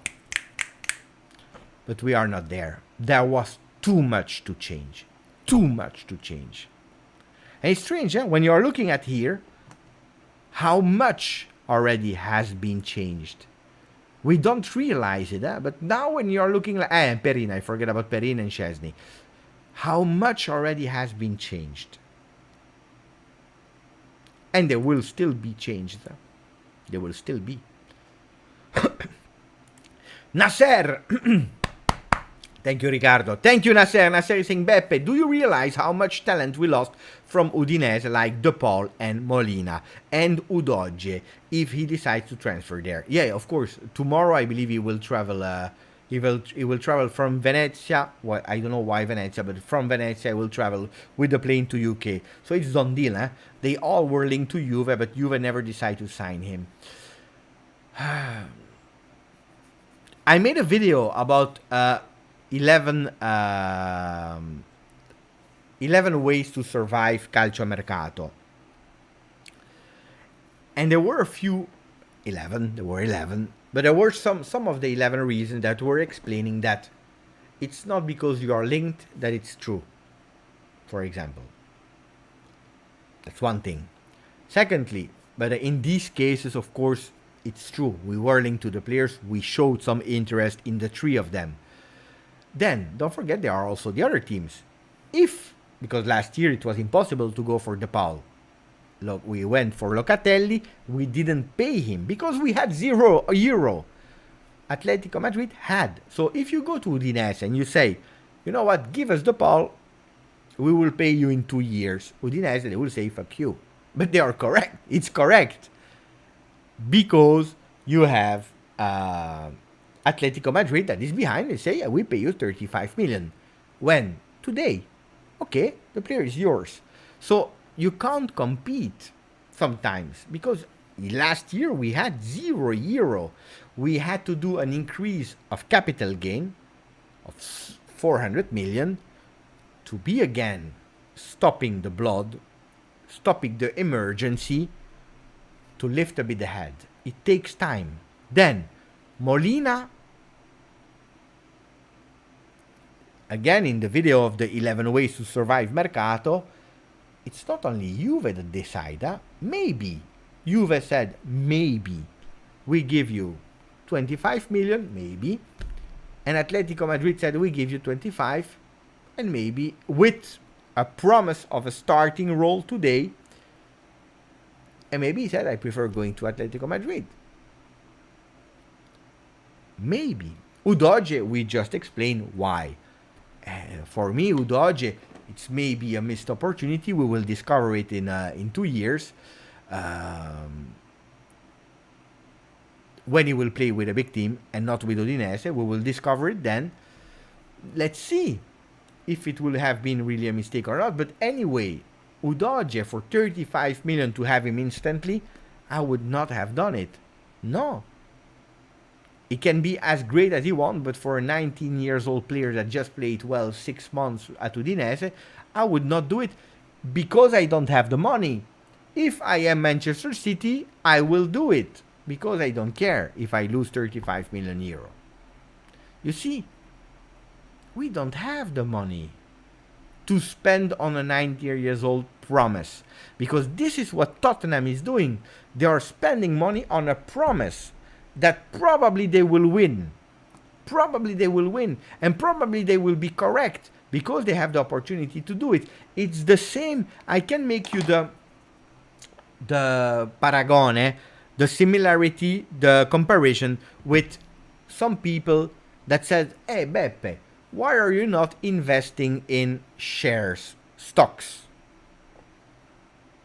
but we are not there. There was too much to change. Too much to change. And it's strange, when you are looking at here, how much already has been changed. We don't realize it, but now when you are looking like Perin, I forget about Perin and Szczesny. How much already has been changed. And there will still be changed. There will still be. Nasser! Thank you, Ricardo. Thank you, Nasser. Nasser is saying, Beppe, do you realize how much talent we lost from Udinese like Depay and Molina and Udogie if he decides to transfer there? Yeah, of course. Tomorrow, I believe he will travel. He will travel from Venezia. Well, I don't know why Venezia, but from Venezia, he will travel with the plane to UK. So it's done deal, huh? They all were linked to Juve, but Juve never decided to sign him. I made a video about 11 ways to survive calciomercato. And there were a few, 11, there were 11, but there were some of the 11 reasons that were explaining that it's not because you are linked that it's true, for example. That's one thing. Secondly, but in these cases, of course, it's true. We were linked to the players. We showed some interest in the three of them. Then, don't forget, there are also the other teams. Because last year it was impossible to go for Depay. Look, we went for Locatelli. We didn't pay him because we had €0. Atletico Madrid had. So if you go to Udinese and you say, you know what, give us Depay, we will pay you in 2 years. Udinese, they will say, fuck you. But they are correct. It's correct. Because you have Atletico Madrid that is behind. They say, we pay you 35 million. When? Today. Okay, the player is yours. So you can't compete sometimes because last year we had €0. We had to do an increase of capital gain of 400 million to be again stopping the blood, stopping the emergency, to lift a bit the head. It takes time. Then Molina, again in the video of the 11 ways to survive Mercato, it's not only Juve that decide. Maybe Juve said, maybe we give you 25 million, maybe, and Atletico Madrid said we give you 25, and maybe with a promise of a starting role today. And maybe he said, I prefer going to Atletico Madrid. Maybe. Udogie, we just explained why. For me, Udogie, it's maybe a missed opportunity. We will discover it in 2 years. When he will play with a big team and not with Udinese, we will discover it then. Let's see if it will have been really a mistake or not. But anyway, Udogie for 35 million to have him instantly, I would not have done it. No. It can be as great as he wants, but for a 19 years old player that just played 6 months at Udinese, I would not do it because I don't have the money. If I am Manchester City, I will do it because I don't care if I lose 35 million euro. You see, we don't have the money to spend on a 90-year-old promise, because this is what Tottenham is doing. They are spending money on a promise that probably they will win. Probably they will win, and probably they will be correct because they have the opportunity to do it. It's the same. I can make you the paragone, the similarity, the comparison with some people that said, hey Beppe, why are you not investing in shares, stocks?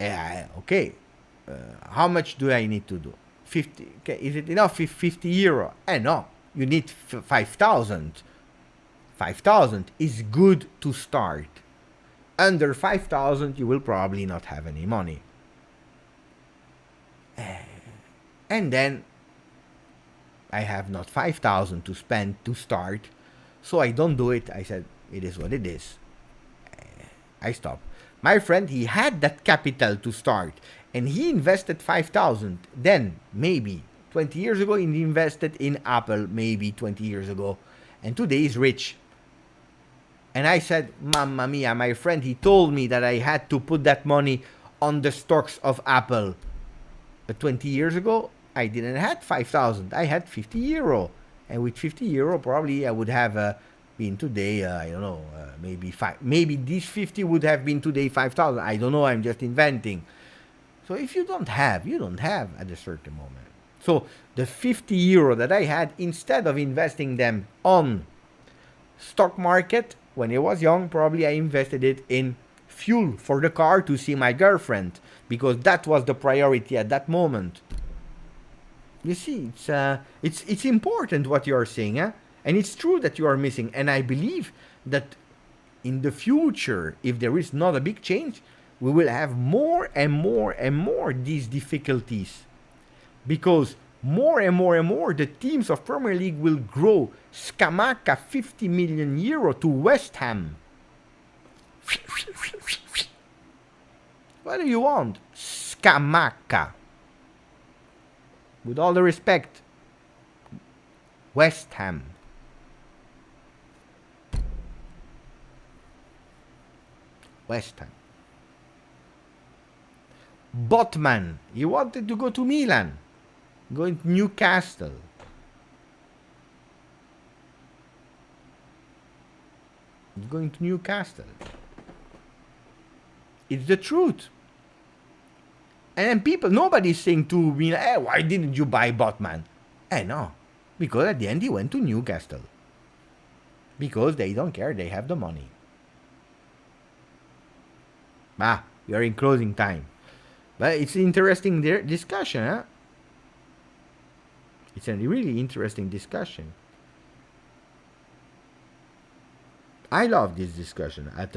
Okay, how much do I need to do? 50, okay, is it enough? 50 euro? No, you need 5,000. 5,000 is good to start. Under 5,000 you will probably not have any money. And then I have not 5,000 to spend to start, so I don't do it. I said, it is what it is. I stopped. My friend, he had that capital to start, and he invested 5,000. Then, maybe 20 years ago, he invested in Apple, maybe 20 years ago, and today he's rich. And I said, Mamma mia, my friend, he told me that I had to put that money on the stocks of Apple. But 20 years ago, I didn't have 5,000. I had 50 euro. And with 50 euro, probably I would have been today, I don't know, maybe 5. Maybe this 50 would have been today 5,000. I don't know, I'm just inventing. So if you don't have, you don't have at a certain moment. So the 50 euro that I had, instead of investing them on stock market, when I was young, probably I invested it in fuel for the car to see my girlfriend, because that was the priority at that moment. You see, it's important what you are saying, and it's true that you are missing. And I believe that in the future, if there is not a big change, we will have more and more and more these difficulties, because more and more and more the teams of Premier League will grow. Scamacca, 50 million euro to West Ham. What do you want? Scamacca. With all the respect, West Ham. West Ham. Botman, he wanted to go to Milan, going to Newcastle. He's going to Newcastle. It's the truth. And then people, nobody's saying to me, hey, why didn't you buy Botman? No. Because at the end he went to Newcastle. Because they don't care, they have the money. We are in closing time. But it's an interesting discussion, huh? It's a really interesting discussion. I love this discussion at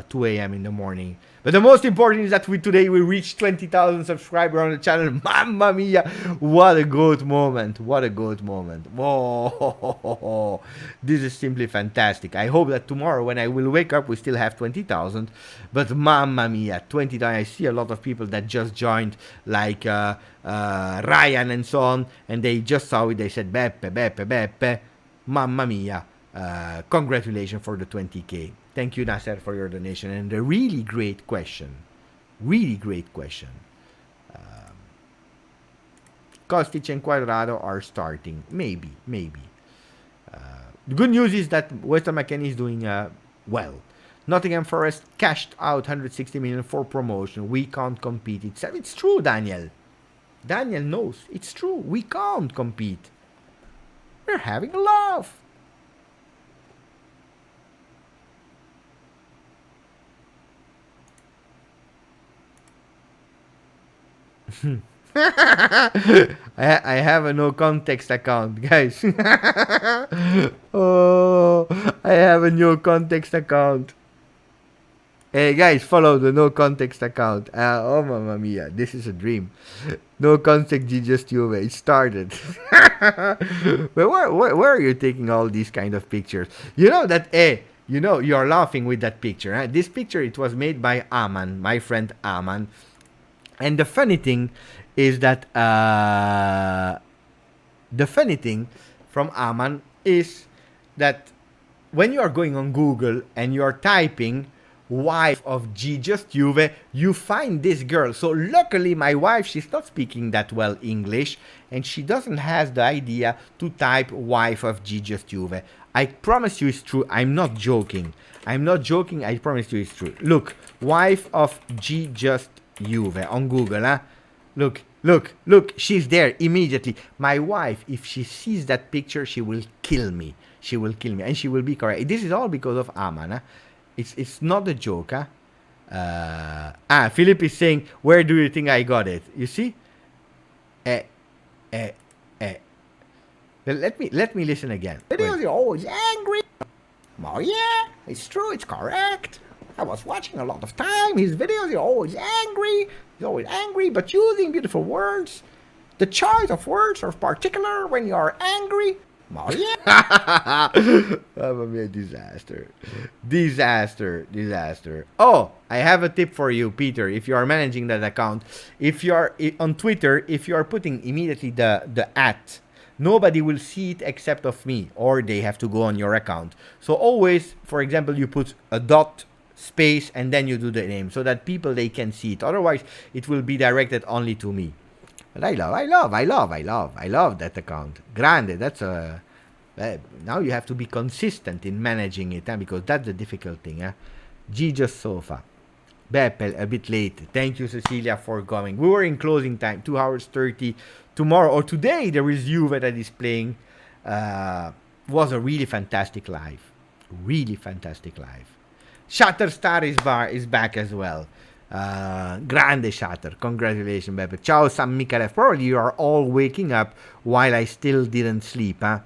2 a.m. in the morning. But the most important is that today we reached 20,000 subscribers on the channel. Mamma mia! What a goat moment. What a goat moment. Whoa! This is simply fantastic. I hope that tomorrow when I will wake up we still have 20,000. But mamma mia, 20,000. I see a lot of people that just joined, like Ryan and so on. And they just saw it. They said, Beppe. Mamma mia. Congratulations for the 20k. Thank you, Nasser, for your donation, and a really great question. Kostic and Cuadrado are starting. Maybe. The good news is that Weston McKennie is doing well. Nottingham Forest cashed out 160 million for promotion. We can't compete. It's true, Daniel. Daniel knows. It's true. We can't compete. We're having a laugh. I have a no context account, guys. Oh, I have a no context account. Hey guys, follow the no context account. Oh mamma mia, this is a dream. No context GJustjuve. It started. But where are you taking all these kind of pictures? You know that you are laughing with that picture. This picture, it was made by Aman, my friend Aman. And the funny thing is that the funny thing from Aman is that when you are going on Google and you are typing wife of GJustjuve, you find this girl. So luckily my wife, she's not speaking that well English and she doesn't have the idea to type wife of GJustjuve. I promise you it's true. I'm not joking. I'm not joking. I promise you it's true. Look, wife of GJustjuve on Google, huh? Look, look, look, she's there immediately. My wife, if she sees that picture, she will kill me. She will kill me, and she will be correct. This is all because of Aman. Huh? It's not a joke. Huh? Philip is saying, where do you think I got it? You see? Eh. Let me listen again. Videos, you're always angry. Oh yeah, it's true, it's correct. I was watching a lot of time. His videos, you're always angry. He's always angry, but using beautiful words. The choice of words are particular when you are angry. Oh yeah. Mamma mia, disaster. Disaster. Oh, I have a tip for you, Peter. If you are managing that account, if you are on Twitter, if you are putting immediately the @ nobody will see it except of me, or they have to go on your account. So always, for example, you put a dot, space, and then you do the name, so that people, they can see it. Otherwise, it will be directed only to me. But I love that account. Grande, that's a... now you have to be consistent in managing it, because that's the difficult thing. Just Sofa. Beppel, a bit late. Thank you, Cecilia, for coming. We were in closing time, 2 hours 30. Tomorrow or today there is Juve that is playing. Was a really fantastic live. Shatterstar is back as well. Grande Shatter. Congratulations, Beppe. Ciao, San Michele. Probably you are all waking up while I still didn't sleep, huh?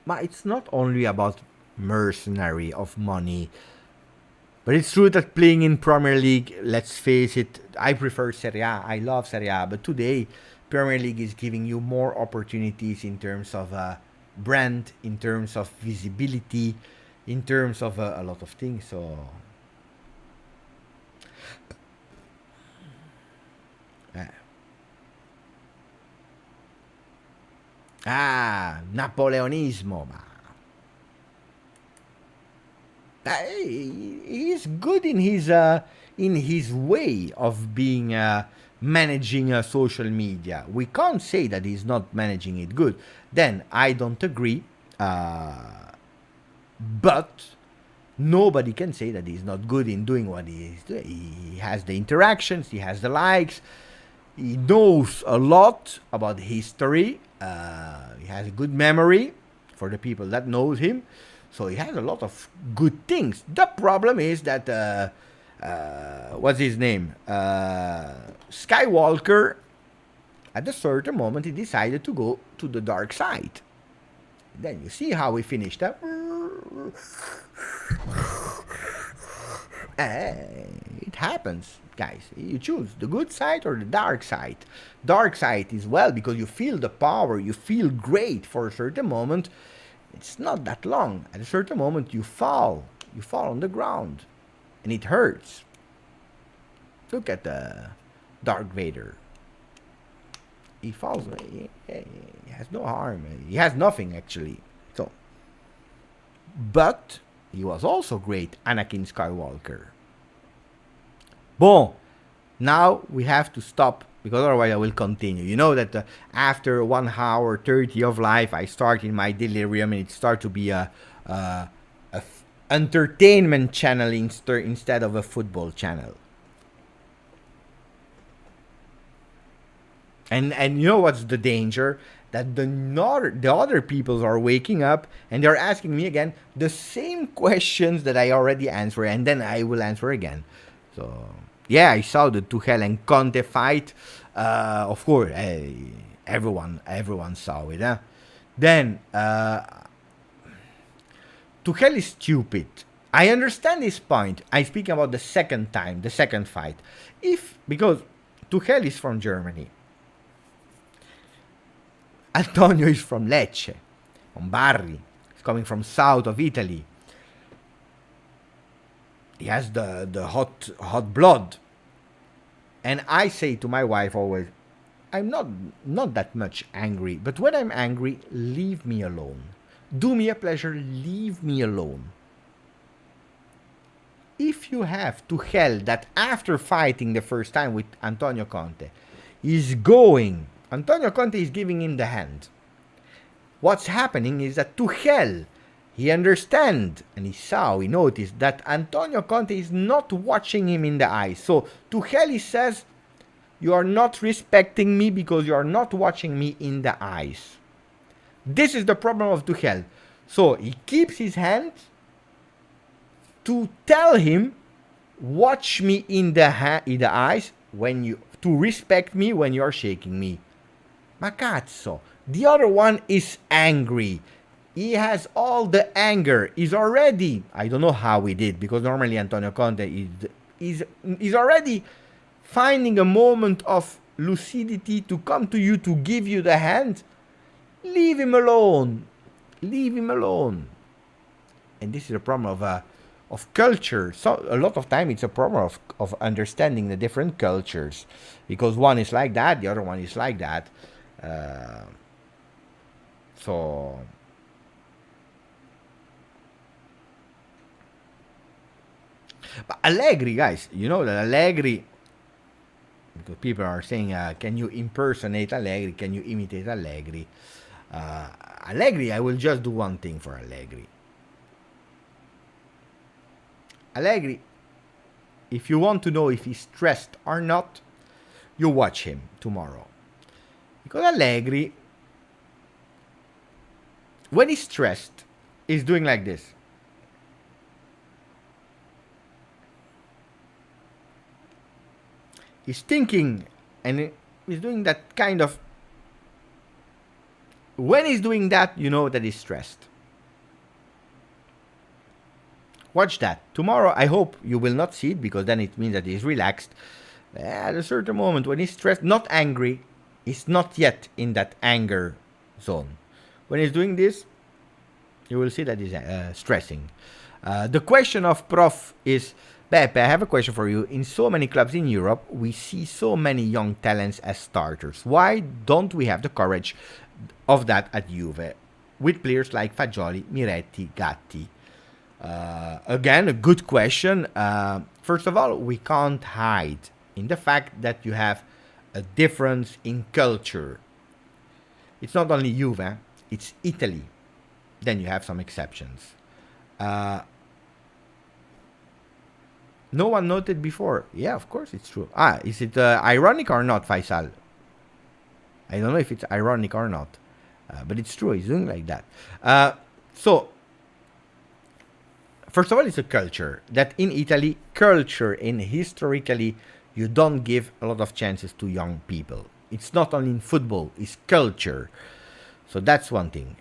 But it's not only about mercenary of money. But it's true that playing in Premier League, let's face it, I prefer Serie A. I love Serie A. But today, Premier League is giving you more opportunities in terms of brand, in terms of visibility, in terms of a lot of things. So, Napoleonismo. He's good in his way of being managing social media. We can't say that he's not managing it good. Then I don't agree. But nobody can say that he's not good in doing what he is doing. He has the interactions. He has the likes. He knows a lot about history. He has a good memory for the people that knows him. So he has a lot of good things. The problem is that, what's his name? Skywalker, at a certain moment, he decided to go to the dark side. Then you see how he finished up. It happens, guys. You choose the good side or the dark side. Dark side is well because you feel the power. You feel great for a certain moment. It's not that long. At a certain moment, you fall. You fall on the ground. And it hurts. Look at the Darth Vader. He falls. He has no harm. He has nothing, actually. So, but he was also great, Anakin Skywalker. Bon. Now we have to stop, because otherwise I will continue. You know that after 1 hour 30 of life, I start in my delirium, and it starts to be a entertainment channel instead of a football channel. And you know what's the danger? That the other people are waking up and they're asking me again the same questions that I already answered, and then I will answer again. So yeah, I saw the Tuchel and Conte fight. Of course, everyone saw it. Huh? Then Tuchel is stupid. I understand his point. I'm speaking about the second fight. Because Tuchel is from Germany. Antonio is from Lecce, from Bari. coming from south of Italy. He has the hot blood. And I say to my wife always, I'm not that much angry, but when I'm angry, leave me alone. Do me a pleasure, leave me alone. If you have to hell that after fighting the first time with Antonio Conte, Antonio Conte is giving him the hand. What's happening is that Tuchel, he understands and he noticed that Antonio Conte is not watching him in the eyes. So Tuchel, he says, you are not respecting me because you are not watching me in the eyes. This is the problem of Tuchel. So he keeps his hand to tell him, watch me in the eyes to respect me when you are shaking me. Ma cazzo. The other one is angry. He has all the anger. He's already, I don't know how he did, because normally Antonio Conte is already finding a moment of lucidity to come to you to give you the hand. Leave him alone. Leave him alone. And this is a problem of culture. So a lot of time it's a problem of understanding the different cultures, because one is like that, the other one is like that. But Allegri, guys, you know that Allegri, because people are saying, can you impersonate Allegri? Can you imitate Allegri? Allegri, I will just do one thing for Allegri. Allegri, if you want to know if he's stressed or not, you watch him tomorrow. Because Allegri, when he's stressed, he's doing like this. He's thinking and he's doing that kind of... When he's doing that, you know that he's stressed. Watch that. Tomorrow, I hope you will not see it, because then it means that he's relaxed. At a certain moment, when he's stressed, not angry, he's not yet in that anger zone. When he's doing this, you will see that he's stressing. The question of Prof is, Beppe, I have a question for you. In so many clubs in Europe, we see so many young talents as starters. Why don't we have the courage of that at Juve, with players like Fagioli, Miretti, Gatti? Again, a good question. First of all, we can't hide in the fact that you have a difference in culture. It's not only Juve, it's Italy. Then you have some exceptions. No one noted before. Yeah, of course it's true. Is it ironic or not, Faisal? I don't know if it's ironic or not. But it's true, he's doing like that. So, first of all, it's a culture. That in Italy, historically, you don't give a lot of chances to young people. It's not only in football, it's culture. So that's one thing.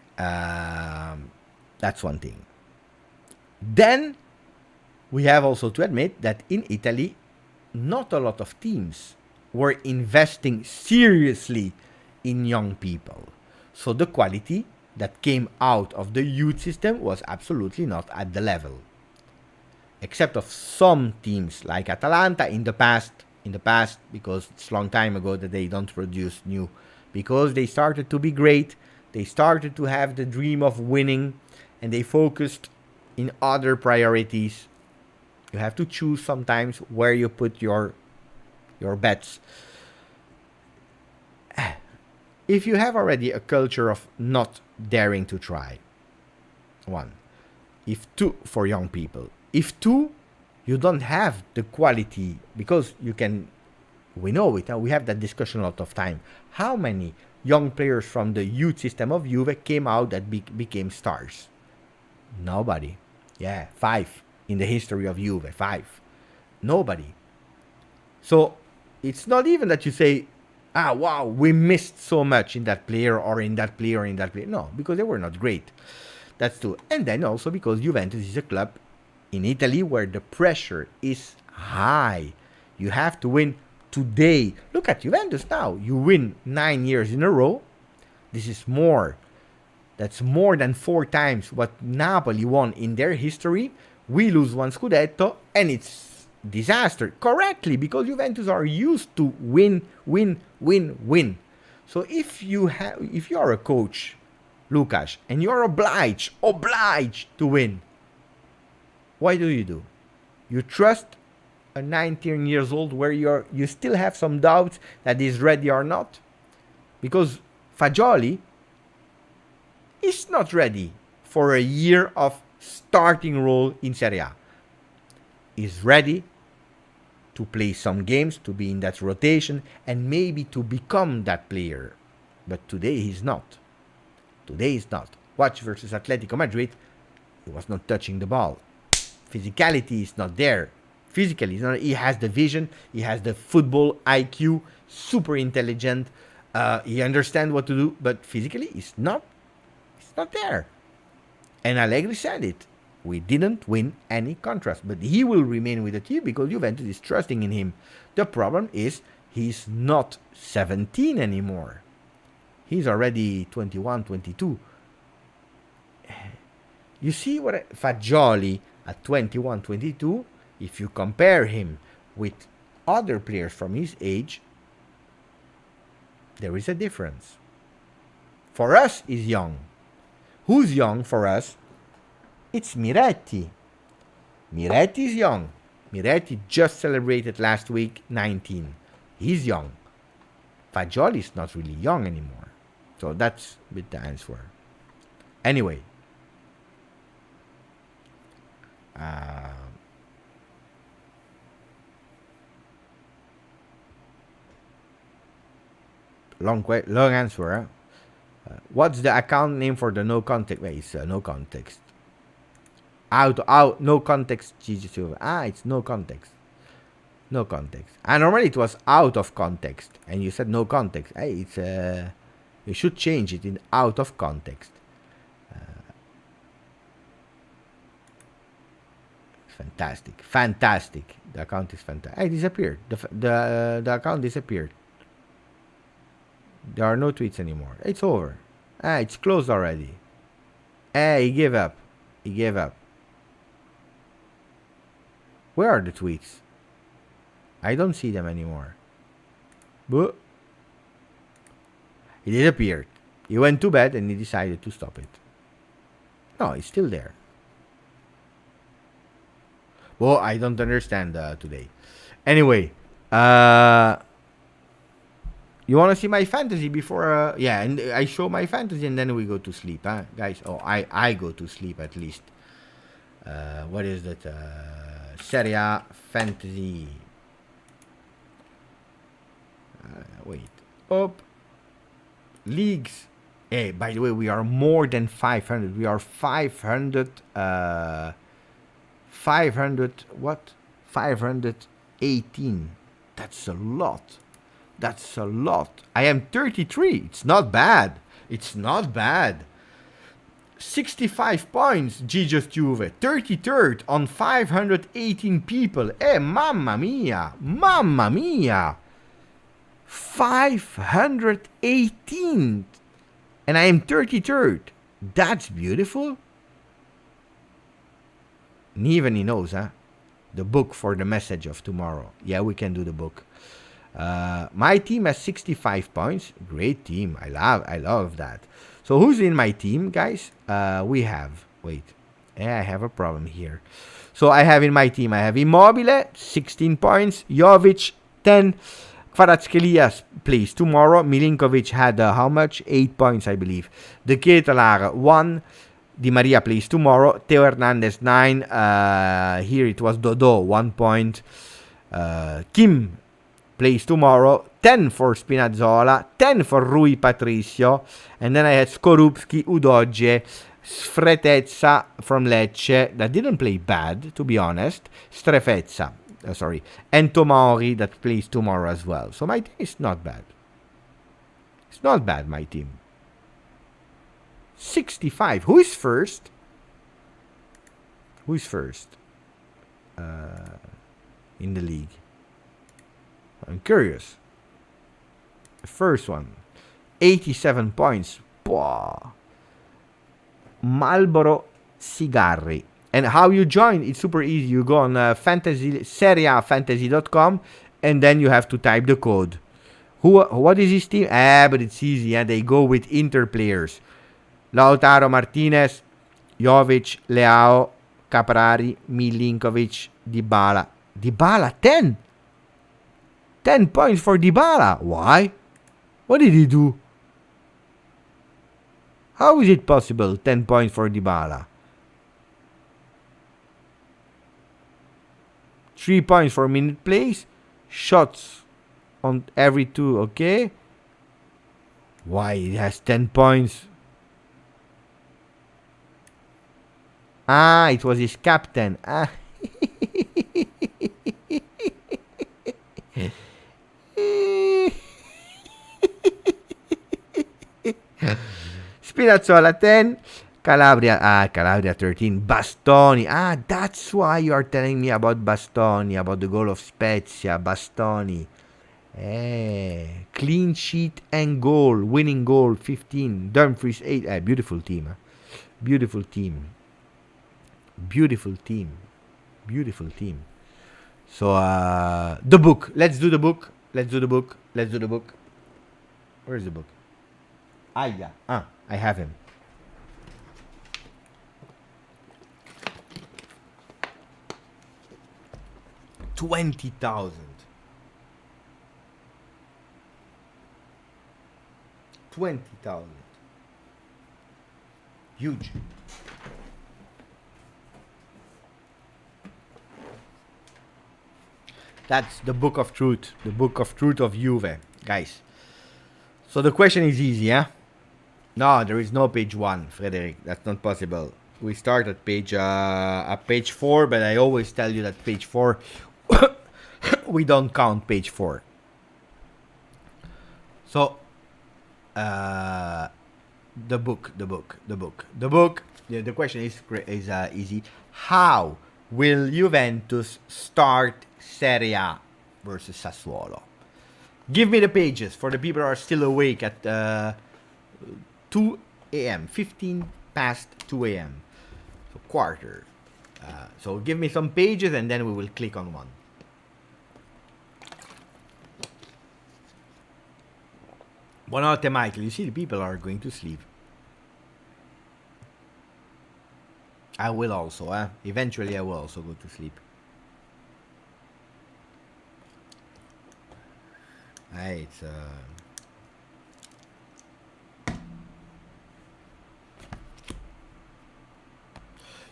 Then, we have also to admit that in Italy, not a lot of teams were investing seriously in young people. So the quality that came out of the youth system was absolutely not at the level. Except of some teams like Atalanta in the past, because it's a long time ago that they don't produce new. Because they started to be great, they started to have the dream of winning, and they focused in other priorities. You have to choose sometimes where you put your bets. If you have already a culture of not daring to try, one. If two, for young people. If two, you don't have the quality, because you can, we know it, we have that discussion a lot of time. How many young players from the youth system of Juve came out that became stars? Nobody. Yeah, 5 in the history of Juve, 5. Nobody. So it's not even that you say, wow, we missed so much in that player or in that player or in that player. No, because they were not great. That's true. And then also because Juventus is a club in Italy where the pressure is high. You have to win today. Look at Juventus now. You win 9 years in a row. This is more That's more than 4 times what Napoli won in their history. We lose 1 Scudetto, and it's disaster. Correctly, because Juventus are used to win, win, win, win. So if you are a coach, Lucas, and you're obliged to win, what do? You trust a 19 years old where you still have some doubts that he's ready or not? Because Fagioli is not ready for a year of starting role in Serie A. He's ready to play some games, to be in that rotation, and maybe to become that player. But today he's not. Watch versus Atletico Madrid, he was not touching the ball. Physicality is not there. Physically, he has the vision, he has the football IQ, super intelligent, he understands what to do, but physically it's not there. And Allegri said it. We didn't win any contrast, but he will remain with the team because Juventus is trusting in him. The problem is he's not 17 anymore. He's already 21, 22. You see what Fagioli at 21, 22, if you compare him with other players from his age, there is a difference. For us, he's young. Who's young for us? It's Miretti. Miretti is young. Miretti just celebrated last week 19. He's young. Fagioli is not really young anymore. So that's with the answer. Anyway. Long answer. Huh? What's the account name for the no context? Wait, it's no context. Out, no context. GJustjuve. It's no context. No context. And normally it was out of context, and you said no context. Hey, it's you should change it in out of context. Fantastic. The account is fantastic. It disappeared. The account disappeared. There are no tweets anymore. It's over. It's closed already. He gave up. Where are the tweets? I don't see them anymore. But he disappeared. He went to bed and he decided to stop it. No, it's still there. Well, I don't understand today. Anyway, you want to see my fantasy before? Yeah, and I show my fantasy and then we go to sleep, guys. Oh, I go to sleep at least. What is that? Serie A fantasy. Wait. Up. Leagues. Hey, by the way, we are more than 500. We are 500. 500. What? 518. That's a lot. I am 33. It's not bad. 65 points, GJustjuve. 33rd on 518 people. Mamma mia. 518. And I am 33rd. That's beautiful. And even he knows, the book for the message of tomorrow. Yeah, we can do the book. My team has 65 points. Great team. I love that. So who's in my team, guys? We have. Wait. I have a problem here. So I have in my team, I have Immobile, 16 points. Jovic, 10. Kvaratskhelia plays tomorrow. Milinkovic had how much? 8 points, I believe. De Ketelaere, 1. Di Maria plays tomorrow. Theo Hernandez, 9. Here it was Dodo, 1 point. Kim plays tomorrow. 10 for Spinazzola. 10 for Rui Patricio. And then I had Skorupski, Udogie, Sfretezza from Lecce. That didn't play bad, to be honest. Strefezza. And Tomori that plays tomorrow as well. So my team is not bad. It's not bad, my team. 65. Who is first? In the league? I'm curious. The first one. 87 points. Boah. Marlboro Cigarri. And how you join? It's super easy. You go on Serie and then you have to type the code. What is his team? But it's easy. Yeah? They go with Inter players. Lautaro Martinez, Jovic, Leao, Caprari, Milinkovic, Dybala. Dybala, 10! 10 points for Dybala. Why? What did he do? How is it possible? 10 points for Dybala. 3 points for minute plays. Shots on every 2, okay? Why he has 10 points? It was his captain. Spinazzola 10, Calabria 13, Bastoni. That's why you are telling me about Bastoni, about the goal of Spezia, Bastoni. Clean sheet and goal, winning goal 15, Dumfries 8. Beautiful team. Beautiful team. So the book. Let's do the book. Where's the book? Yeah. I have him. $20,000. Huge. That's the book of truth. The book of truth of Juve, guys. So the question is easy, yeah? No, there is no page 1, Frederick. That's not possible. We start at page 4, but I always tell you that page 4, we don't count page 4. So, the book. The question is easy. How will Juventus start Serie A versus Sassuolo? Give me the pages for the people who are still awake at 2 a.m. 15 past 2 a.m. So quarter. So give me some pages and then we will click on one. Buonanotte, Michael. You see, the people are going to sleep. I will also. Eventually, I will also go to sleep. It's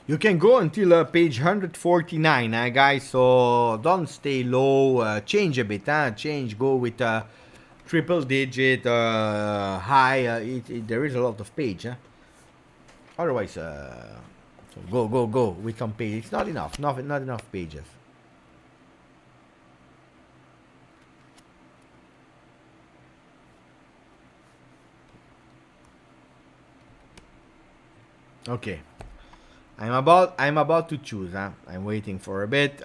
you can go until page 149, guys. So don't stay low. Change a bit. Change. Go with triple digit high. There is a lot of page. Otherwise, so go with some page. It's not enough. Not enough pages. Okay. I'm about to choose. I'm waiting for a bit.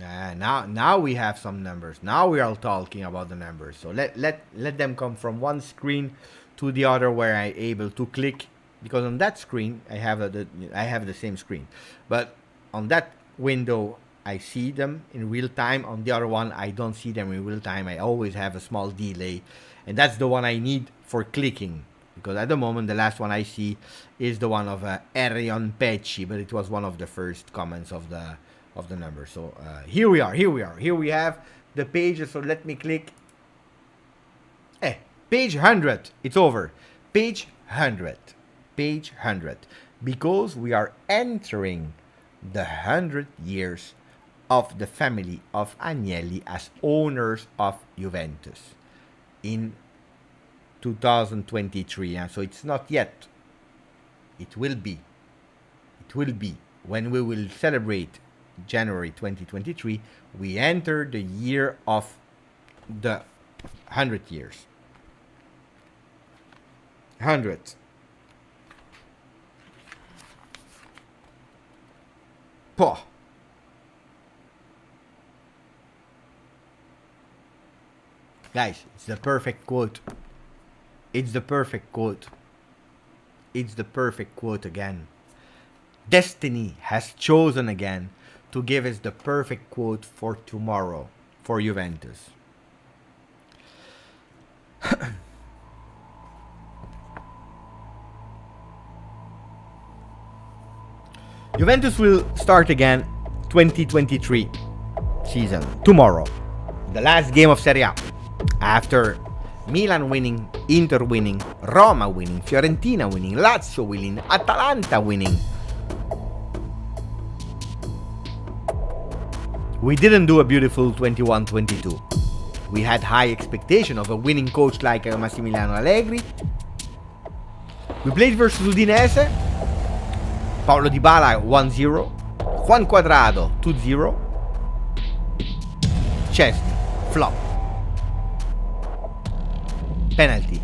Now we have some numbers. Now we are talking about the numbers. So let them come from one screen to the other where I'm able to click, because on that screen I have the same screen, but on that window I see them in real time. On the other one I don't see them in real time. I always have a small delay, and that's the one I need for clicking. Because at the moment, the last one I see is the one of Erion Pecci, but it was one of the first comments of the number. So here we are. Here we have the pages. So let me click. Page 100. It's over. Page 100. Because we are entering the 100 years of the family of Agnelli as owners of Juventus in 2023, so it's not yet. It will be when we will celebrate January 2023. We enter the year of the 100 years. 100. Poh. Guys, it's the perfect quote. It's the perfect quote. it's the perfect quote again. Destiny has chosen again to give us the perfect quote for tomorrow for Juventus. Juventus will start again 2023 season tomorrow. The last game of Serie A. After Milan winning, Inter winning, Roma winning, Fiorentina winning, Lazio winning, Atalanta winning. We didn't do a beautiful 21-22. We had high expectation of a winning coach like Massimiliano Allegri. We played versus Udinese. Paulo Dybala 1-0. Juan Cuadrado 2-0. Chesney flop. Penalty.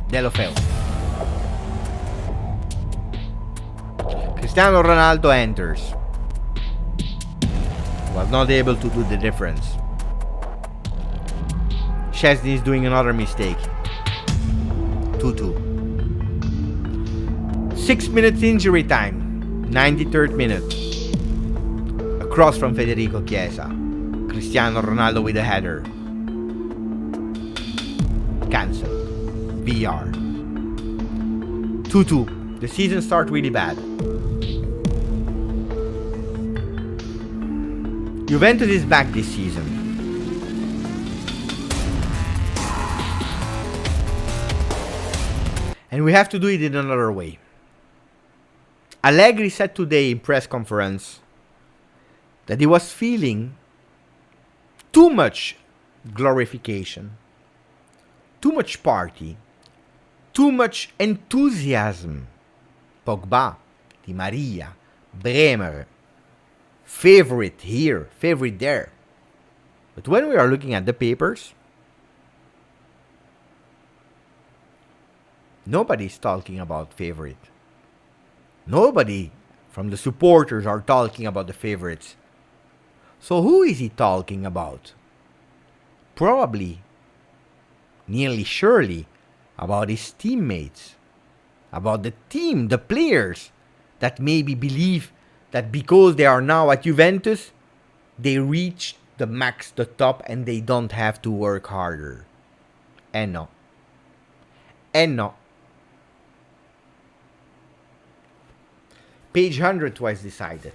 Delofeu. Cristiano Ronaldo enters. Was not able to do the difference. Chesney is doing another mistake. 2-2. 6 minutes injury time. 93rd minute. A cross from Federico Chiesa. Cristiano Ronaldo with a header. Cancelled. VR. 2-2. The season started really bad. Juventus is back this season. And we have to do it in another way. Allegri said today in press conference that he was feeling too much glorification, too much party, too much enthusiasm. Pogba, Di Maria, Bremer, favorite here, favorite there. But when we are looking at the papers, nobody's talking about favorite. Nobody from the supporters are talking about the favorites. So who is he talking about? Probably, nearly surely, about his teammates, about the team, the players that maybe believe that because they are now at Juventus, they reach the max, the top, and they don't have to work harder. And no. And no. Page 100 was decided.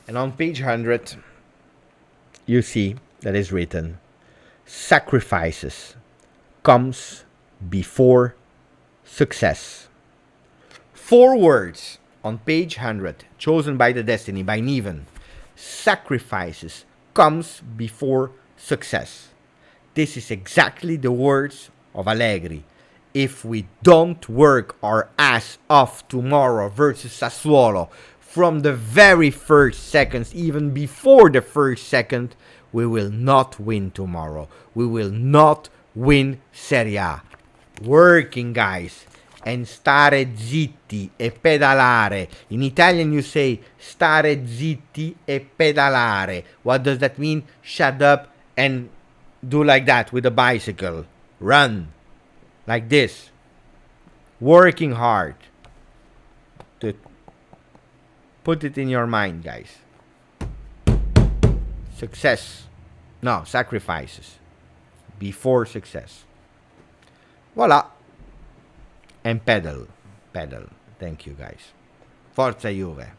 And on page 100, you see that is written, sacrifices comes before success. 4 words on page 100, chosen by the Destiny, by Niven. Sacrifices comes before success. This is exactly the words of Allegri. If we don't work our ass off tomorrow versus Sassuolo, from the very first seconds, even before the first second, we will not win tomorrow. We will not win Serie A. Working, guys. And stare zitti e pedalare. In Italian you say stare zitti e pedalare. What does that mean? Shut up and do like that with a bicycle. Run. Like this. Working hard. To put it in your mind, guys. Success. No, sacrifices. Before success. Voila. And pedal. Pedal. Thank you, guys. Forza Juve.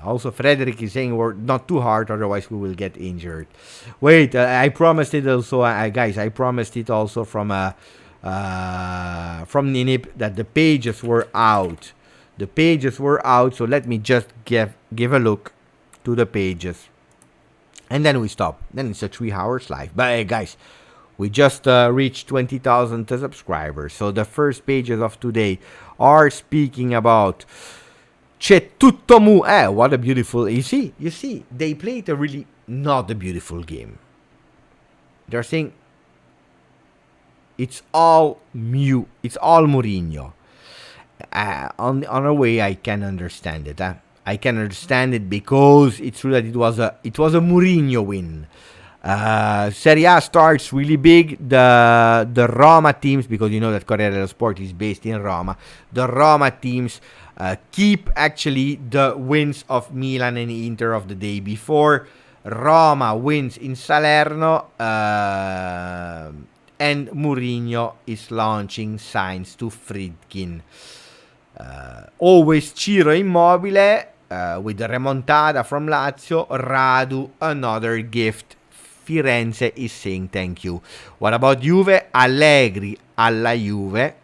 Also, Frederick is saying we're not too hard, otherwise we will get injured. Wait, I promised it also, guys. I promised it also from Ninip that the pages were out. The pages were out, so let me just give a look to the pages, and then we stop. Then it's a 3 hours live. But guys, we just reached 20,000 subscribers. So the first pages of today are speaking about. C'è tutto mu. What a beautiful. You see, they played a really not a beautiful game. They're saying it's all It's all Mourinho. On a way, I can understand it. I can understand it because it's true that it was a Mourinho win. Serie A starts really big. The Roma teams, because you know that Corriere dello Sport is based in Roma. The Roma teams keep actually the wins of Milan and Inter of the day before. Roma wins in Salerno, and Mourinho is launching signs to Friedkin. Always Ciro Immobile with the remontada from Lazio. Radu, another gift. Firenze is saying thank you. What about Juve? Allegri alla Juve.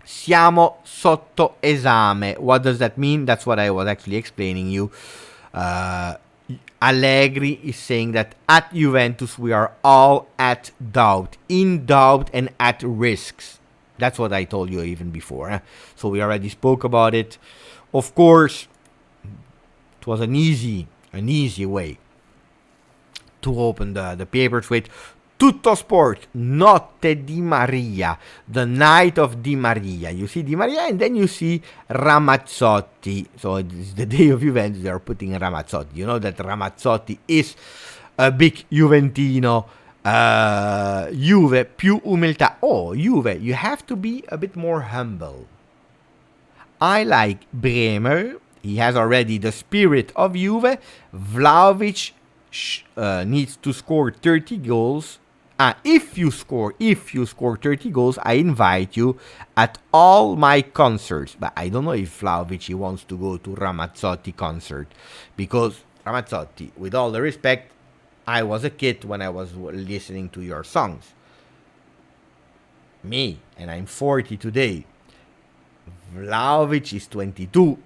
Siamo sotto esame. What does that mean? That's what I was actually explaining you. Allegri is saying that at Juventus we are all at doubt, in doubt and at risks. That's what I told you even before. So we already spoke about it. Of course, it was an easy way to open the papers with Tutto Sport, Notte di Maria, the night of Di Maria. You see Di Maria and then you see Ramazzotti. So it's the day of Juventus, they are putting Ramazzotti. You know that Ramazzotti is a big Juventino. Juve, più umiltà. Oh, Juve, you have to be a bit more humble. I like Bremer. He has already the spirit of Juve. Vlahovic needs to score 30 goals. If you score 30 goals, I invite you at all my concerts. But I don't know if Vlahovic wants to go to Ramazzotti concert, because Ramazzotti, with all the respect, I was a kid when I was listening to your songs. Me, and I'm 40 today. Vlahovic is 22.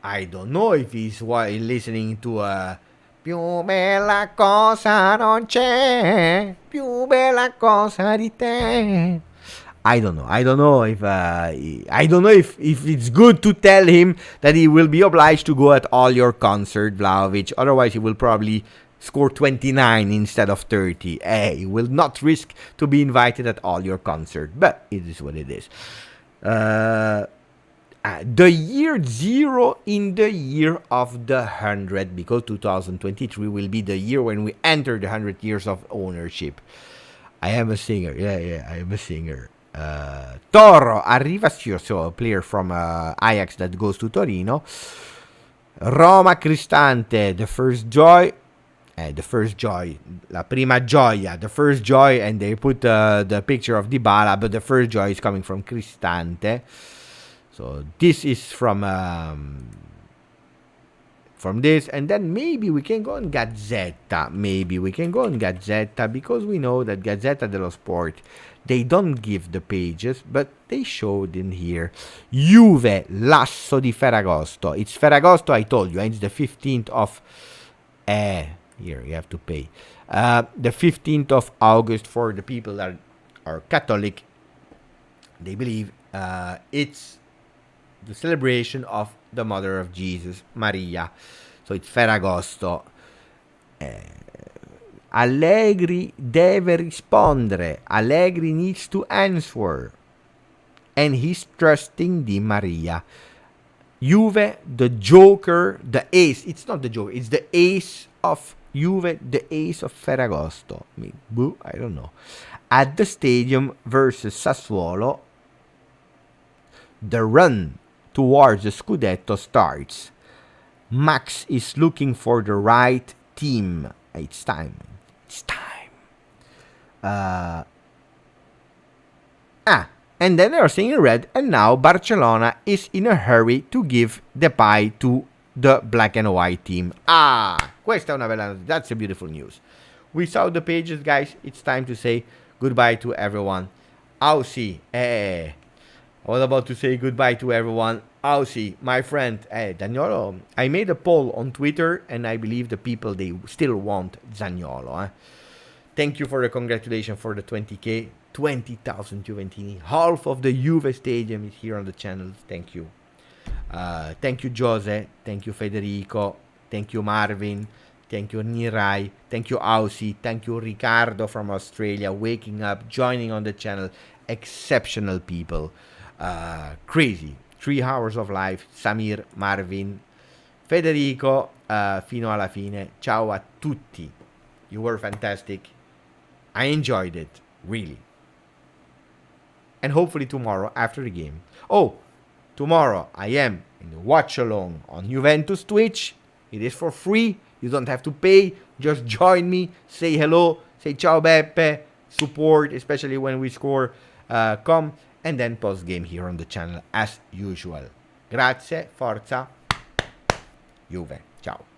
I don't know if he's listening to più bella cosa non c'è, più bella cosa di te. I don't know if it's good to tell him that he will be obliged to go at all your concert, Vlahovic. Otherwise, he will probably score 29 instead of 30. He will not risk to be invited at all your concert. But it is what it is. The year 0 in the year of the 100, because 2023 will be the year when we enter the 100 years of ownership. I am a singer. Yeah, I am a singer. Toro arriva, so a player from Ajax that goes to Torino. Roma Cristante, the first joy, la prima gioia, the first joy, and they put the picture of Dybala, but the first joy is coming from Cristante. So this is from this, and then maybe we can go on Gazzetta. Because we know that Gazzetta dello Sport, they don't give the pages, but they showed in here. Juve, Lasso di Ferragosto. It's Ferragosto, I told you, and it's the 15th of... here, you have to pay. The 15th of August for the people that are Catholic. They believe it's the celebration of the Mother of Jesus, Maria. So it's Ferragosto. Allegri deve rispondere. Allegri needs to answer. And he's trusting Di Maria. Juve, the joker, the ace. It's not the joker, it's the ace of Juve, the ace of Ferragosto. I don't know. At the stadium versus Sassuolo, the run towards the Scudetto starts. Max is looking for the right team. It's time. And then they are saying in red, and now Barcelona is in a hurry to give Depay to the black and white team. Questa è una bella notizia. That's a beautiful news. We saw the pages, guys. It's time to say goodbye to everyone. Aussie. I was about to say goodbye to everyone. Aussie, my friend, Zaniolo. I made a poll on Twitter, and I believe the people, they still want Zaniolo. Thank you for the congratulations for the 20k, 20,000 Juventini. Half of the Juve stadium is here on the channel. Thank you. Thank you, Jose. Thank you, Federico. Thank you, Marvin. Thank you, Nirai. Thank you, Aussie. Thank you, Ricardo from Australia, waking up, joining on the channel. Exceptional people. Crazy. 3 hours of life. Samir, Marvin, Federico fino alla fine. Ciao a tutti. You were fantastic. I enjoyed it, really. And hopefully tomorrow after the game. Oh, tomorrow I am in the watch along on Juventus Twitch. It is for free. You don't have to pay. Just join me. Say hello. Say ciao Beppe. Support, especially when we score. Come. And then post game here on the channel as usual. Grazie. Forza. Juve. Ciao.